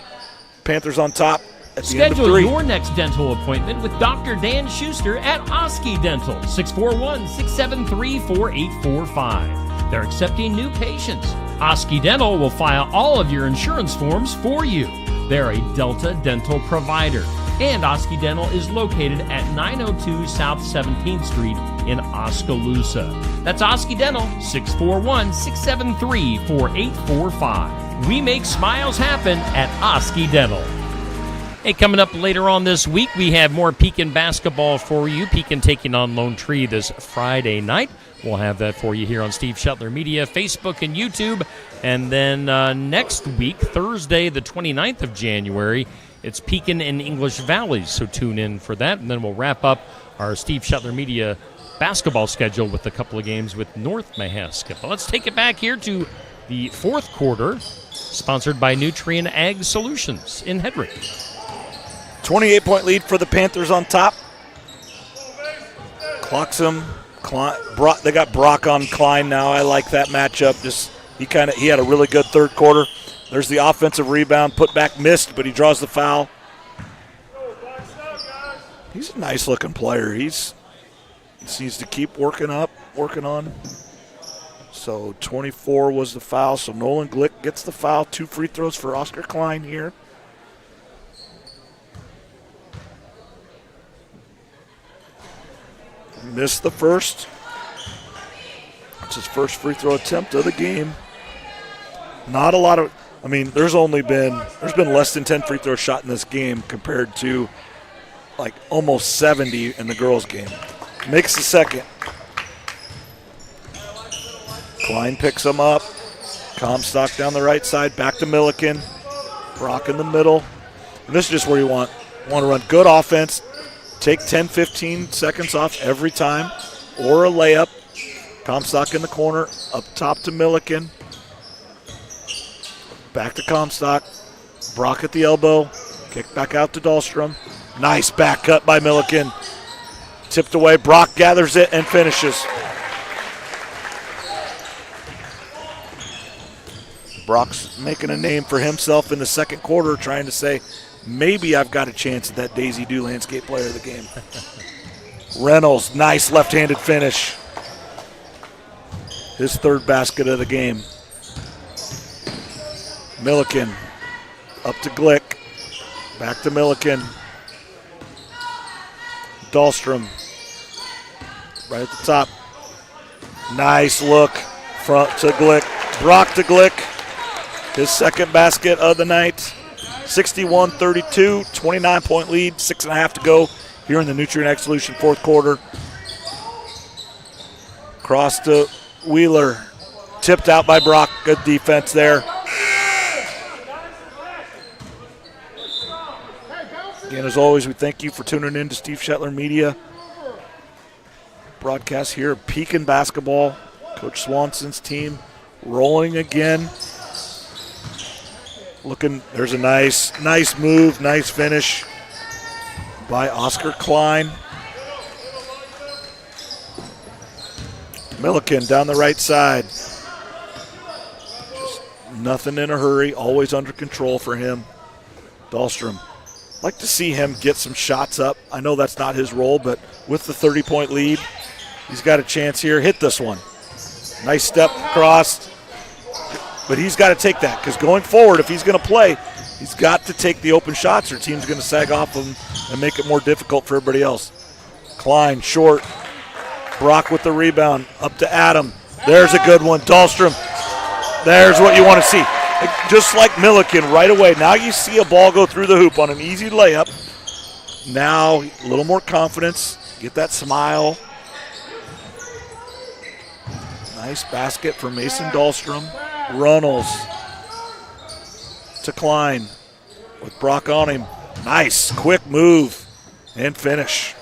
Panthers on top at the end of Schedule three. your next dental appointment with Dr. Dan Schuster at Oski Dental, 641-673-4845. They're accepting new patients. Oski Dental will file all of your insurance forms for you. They're a Delta dental provider. And Oski Dental is located at 902 South 17th Street in Oskaloosa. That's Oski Dental, 641-673-4845. We make smiles happen at Oski Dental. Hey, coming up later on this week, we have more Pekin basketball for you. Pekin taking on Lone Tree this Friday night. We'll have that for you here on Steve Shetler Media, Facebook, and YouTube. And then next week, Thursday, the 29th of January, it's Pekin and English Valleys, so tune in for that. And then we'll wrap up our Steve Shetler Media basketball schedule with a couple of games with North Mahaska. But let's take it back here to the fourth quarter, sponsored by Nutrien Ag Solutions in Hedrick. 28-point lead for the Panthers on top. Clocks them. They got Brock on Klein now. I like that matchup. He had a really good third quarter. There's the offensive rebound, put back, missed, but he draws the foul. He's a nice-looking player. He needs to keep working on. So 24 was the foul. So Nolan Glick gets the foul. 2 free throws for Oscar Klein here. Missed the first. It's his first free throw attempt of the game. Not a lot of, there's been less than 10 free throws shot in this game compared to like almost 70 in the girls' game. Makes the second. Klein picks him up. Comstock down the right side, back to Milliken. Brock in the middle. And this is just where you want to run good offense. Take 10, 15 seconds off every time, or a layup. Comstock in the corner, up top to Milliken. Back to Comstock. Brock at the elbow. Kick back out to Dahlstrom. Nice back cut by Milliken. Tipped away. Brock gathers it and finishes. Brock's making a name for himself in the second quarter, trying to say, maybe I've got a chance at that Daisy Dew Landscape Player of the Game. Reynolds, nice left-handed finish. His third basket of the game. Milliken up to Glick. Back to Milliken. Dahlstrom right at the top. Nice look front to Glick. Brock to Glick. His second basket of the night. 61-32, 29-point lead, 6.5 to go here in the Nutrien Ag Solution fourth quarter. Cross to Wheeler. Tipped out by Brock. Good defense there. Again, as always, we thank you for tuning in to Steve Shetler Media. Broadcast here of Pekin basketball. Coach Swanson's team rolling again. There's a nice move, nice finish by Oscar Klein. Milliken down the right side. Just nothing in a hurry, always under control for him. Dahlstrom. Like to see him get some shots up. I know that's not his role, but with the 30-point lead, he's got a chance here. Hit this one. Nice step across. But he's got to take that, because going forward, if he's going to play, he's got to take the open shots or team's going to sag off him and make it more difficult for everybody else. Klein, short. Brock with the rebound. Up to Adam. There's a good one. Dahlstrom. There's what you want to see. Just like Milliken right away. Now you see a ball go through the hoop on an easy layup. Now a little more confidence. Get that smile. Nice basket for Mason Dahlstrom. Runnels to Klein with Brock on him. Nice, quick move. And finish.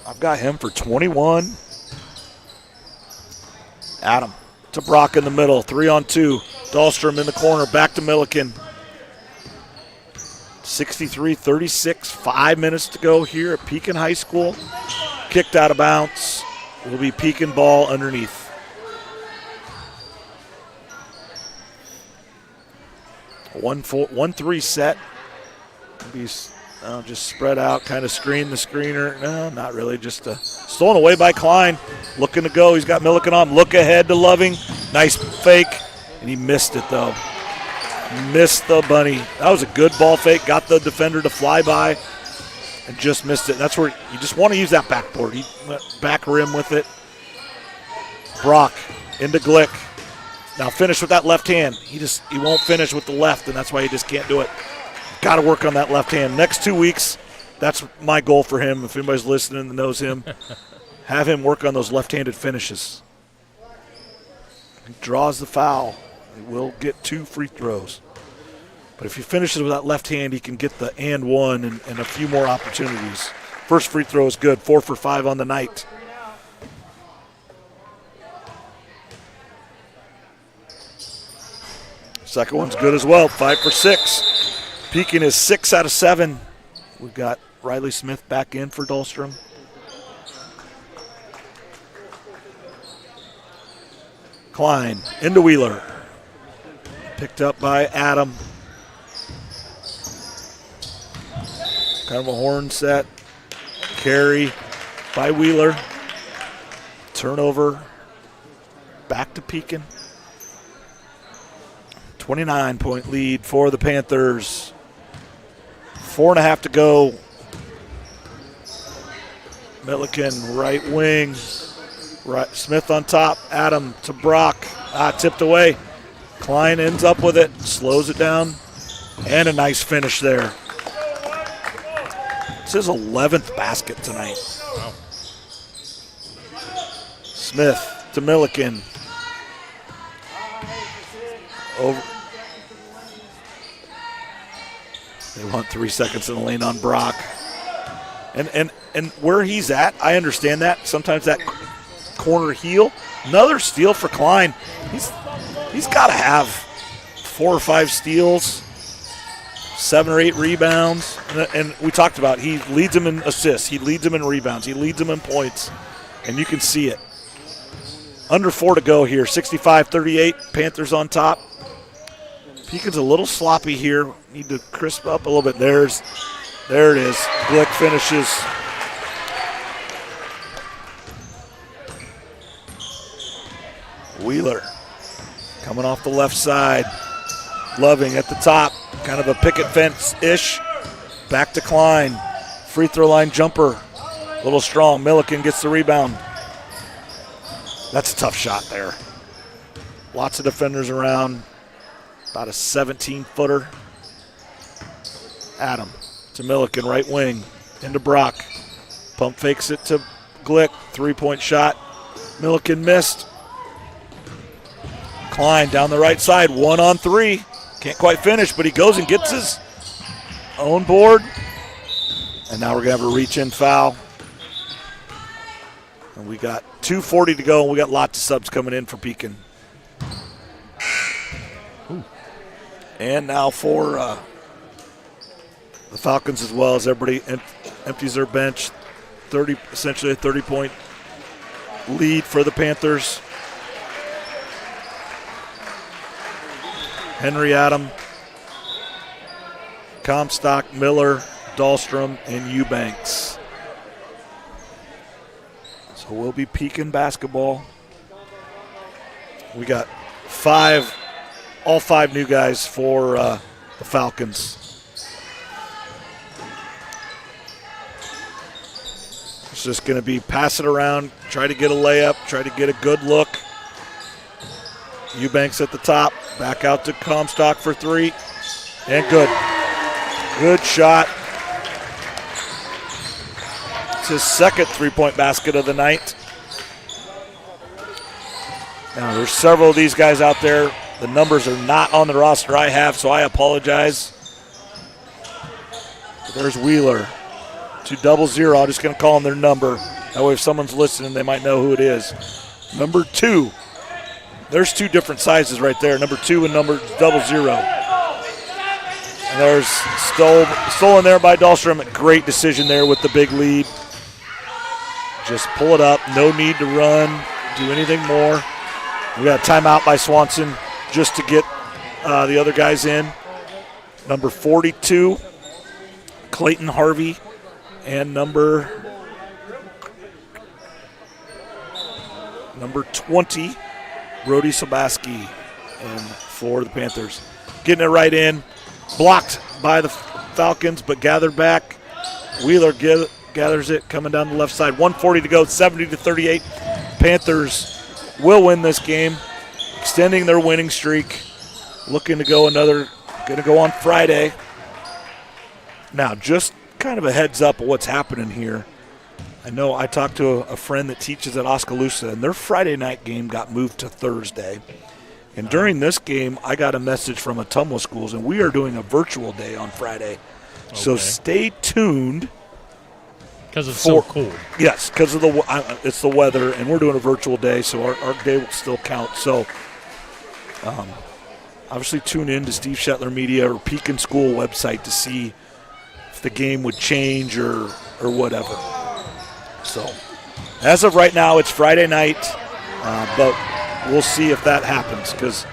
I've got him for 21. Adam to Brock in the middle. 3-on-2. Dahlstrom in the corner. Back to Milliken. 63-36. 5 minutes to go here at Pekin High School. Kicked out of bounds. Will be Pekin ball underneath. 1-3 set. Be just spread out, kind of screen the screener. No, not really. Just stolen away by Klein. Looking to go. He's got Milliken on. Look ahead to Loving. Nice fake. And he missed it, though. Missed the bunny. That was a good ball fake. Got the defender to fly by and just missed it. That's where you just want to use that backboard. He went back rim with it. Brock into Glick. Now finish with that left hand. He won't finish with the left, and that's why he just can't do it. Got to work on that left hand. Next 2 weeks, that's my goal for him. If anybody's listening and knows him, have him work on those left-handed finishes. He draws the foul. He will get 2 free throws. But if he finishes with that left hand, he can get the and one and a few more opportunities. First free throw is good. 4 for 5 on the night. Second one's good as well. 5 for 6. Pekin is 6 out of 7. We've got Riley Smith back in for Dahlstrom. Klein into Wheeler. Picked up by Adam. Kind of a horn set. Carry by Wheeler. Turnover. Back to Pekin. 29-point lead for the Panthers. 4.5 to go. Milliken, right wing. Right, Smith on top. Adam to Brock. Tipped away. Klein ends up with it. Slows it down. And a nice finish there. It's his 11th basket tonight. Wow. Smith to Milliken. Over. They want 3 seconds in the lane on Brock. And where he's at, I understand that. Sometimes that corner heel. Another steal for Klein. He's got to have 4 or 5 steals, 7 or 8 rebounds. And we talked about he leads them in assists. He leads them in rebounds. He leads them in points. And you can see it. Under 4 to go here. 65-38. Panthers on top. Pekin's a little sloppy here. Need to crisp up a little bit. There it is. Glick finishes. Wheeler coming off the left side. Loving at the top. Kind of a picket fence-ish. Back to Klein. Free throw line jumper. A little strong. Milliken gets the rebound. That's a tough shot there. Lots of defenders around. About a 17-footer. Adam to Milliken, right wing. Into Brock. Pump fakes it to Glick. 3-point shot. Milliken missed. Klein down the right side. 1-on-3. Can't quite finish, but he goes and gets his own board. And now we're going to have a reach-in foul. And we got 2:40 to go, and we got lots of subs coming in for Pekin. And now for the Falcons as well, as everybody empties their bench. Essentially a 30-point lead for the Panthers. Henry, Adam, Comstock, Miller, Dahlstrom, and Eubanks. So we'll be Pekin basketball. We got all five new guys for the Falcons. It's just going to be pass it around, try to get a layup, try to get a good look. Eubanks at the top, back out to Comstock for 3, and good. Good shot. It's his second three-point basket of the night. Now, there's several of these guys out there. The numbers are not on the roster I have, so I apologize. There's Wheeler to 00. I'm just going to call them their number. That way if someone's listening, they might know who it is. Number 2. There's 2 different sizes right there, number 2 and number 00. And there's stolen there by Dahlstrom. Great decision there with the big lead. Just pull it up. No need to run, do anything more. We got a timeout by Swanson just to get the other guys in. Number 42, Clayton Harvey, and number 20, Brody Sobaski, and for the Panthers. Getting it right in. Blocked by the Falcons, but gathered back. Wheeler gathers it, coming down the left side. 1:40 to go, 70-38. Panthers will win this game, extending their winning streak. Looking to go on Friday. Now, just kind of a heads up of what's happening here. I know I talked to a friend that teaches at Oskaloosa, and their Friday night game got moved to Thursday. And during this game, I got a message from Ottumwa Schools, and we are doing a virtual day on Friday. Okay. So stay tuned. Because it's so cold. Yes, because of it's the weather, and we're doing a virtual day, so our day will still count. So obviously tune in to Steve Shetler Media or Pekin School website to see if the game would change or whatever. So as of right now, it's Friday night, but we'll see if that happens, because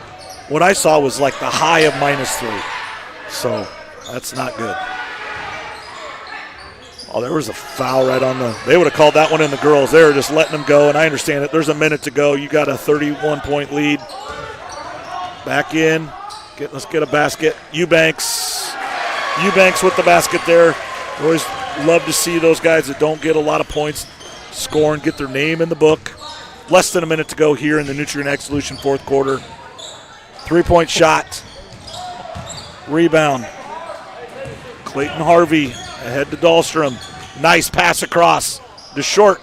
what I saw was like the high of -3. So that's not good. Oh, there was a foul right on they would have called that one in the girls. They were just letting them go, and I understand it. There's a minute to go. You got a 31-point lead. Back in. Let's get a basket. Eubanks with the basket there. Always love to see those guys that don't get a lot of points score and get their name in the book. Less than a minute to go here in the Nutrient Ag Solution fourth quarter. 3-point shot. Rebound. Clayton Harvey ahead to Dahlstrom. Nice pass across to short.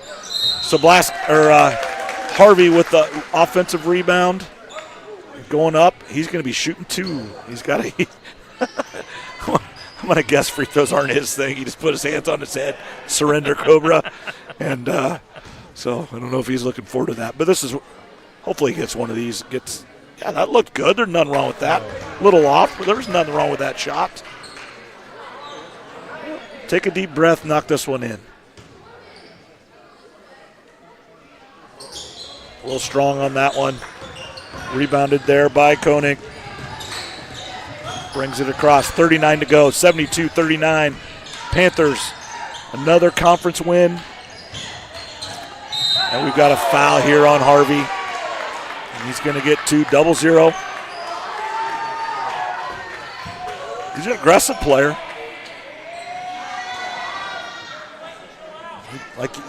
Harvey with the offensive rebound. Going up. He's going to be shooting 2. He's got a I'm going to guess free throws aren't his thing. He just put his hands on his head, surrender Cobra. And so I don't know if he's looking forward to that. But this is, hopefully he gets one of these. Yeah, that looked good. There's nothing wrong with that. A little off, but there's nothing wrong with that shot. Take a deep breath, knock this one in. A little strong on that one. Rebounded there by Koenig. Brings it across. 39 to go. 72-39. Panthers, another conference win. And we've got a foul here on Harvey. And he's going to get 2-0. He's an aggressive player.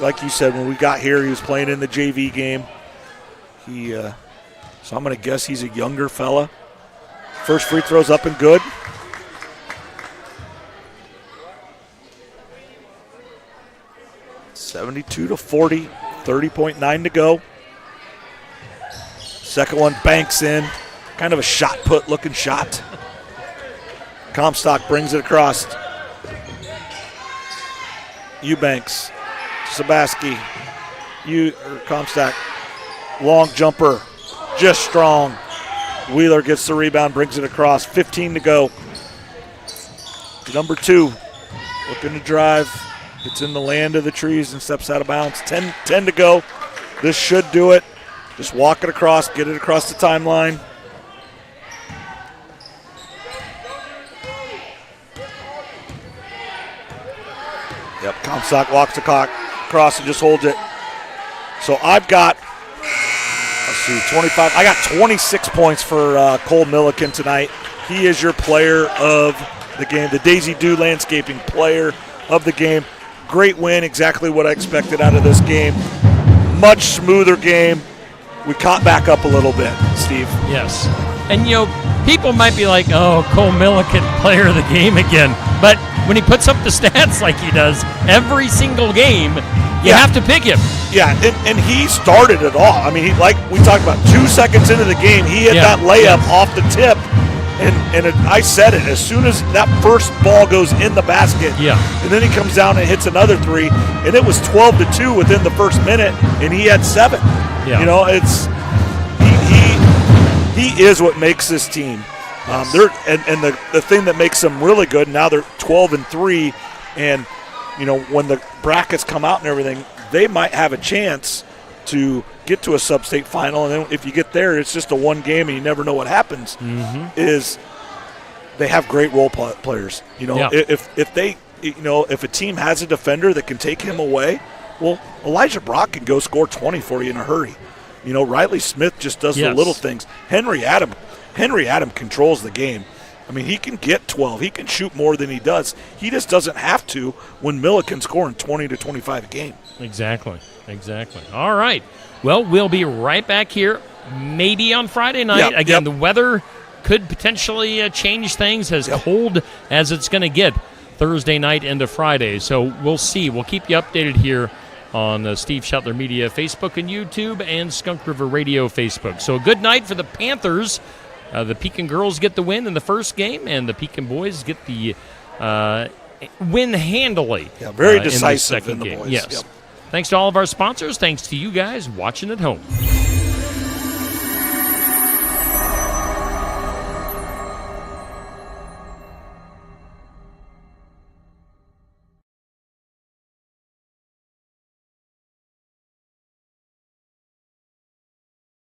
Like you said, when we got here, he was playing in the JV game. So I'm going to guess he's a younger fella. First free throw's up and good. (72-40), 30.9 to go. Second one banks in. Kind of a shot put looking shot. Comstock brings it across. Eubanks. Sobaski. Comstock. Long jumper. Just strong. Wheeler gets the rebound, brings it across. 15 to go. Number 2. Looking to drive. Gets in the land of the trees and steps out of bounds. 10 to go. This should do it. Just walk it across, get it across the timeline. Yep, Comstock walks the clock across and just holds it. So I've got, 25. I got 26 points for Cole Milliken tonight. He is your player of the game, the Daisy Dew Landscaping player of the game. Great win, exactly what I expected out of this game. Much smoother game. We caught back up a little bit, Steve. Yes. And, people might be like, oh, Cole Milliken, player of the game again. But when he puts up the stats like he does every single game, you have to pick him. Yeah, and he started it all. I mean, like we talked about, 2 seconds into the game, he hit that layup off the tip And I said it, as soon as that first ball goes in the basket, and then he comes down and hits another 3, and it was 12-2 within the first minute, and he had 7. Yeah. You know, it's he is what makes this team. Yes. The thing that makes them really good, now they're 12-3, and you know, when the brackets come out and everything, they might have a chance to get to a sub-state final, and then if you get there, it's just a one game and you never know what happens. Is they have great role players. You know, if a team has a defender that can take him away, well, Elijah Brock can go score 20 for you in a hurry. You know, Riley Smith just does the little things. Henry Adam controls the game. I mean, he can get 12. He can shoot more than he does. He just doesn't have to when Milliken's scoring 20 to 25 a game. Exactly. All right. Well, we'll be right back here maybe on Friday night. Again, the weather could potentially change things as cold as it's going to get Thursday night into Friday. So we'll see. We'll keep you updated here on Steve Shetler Media Facebook and YouTube and Skunk River Radio Facebook. So a good night for the Panthers. The Pekin girls get the win in the first game, and the Pekin boys get the win handily. Yeah, very decisive in the second in the game. boys. Yes. Thanks to all of our sponsors. Thanks to you guys watching at home.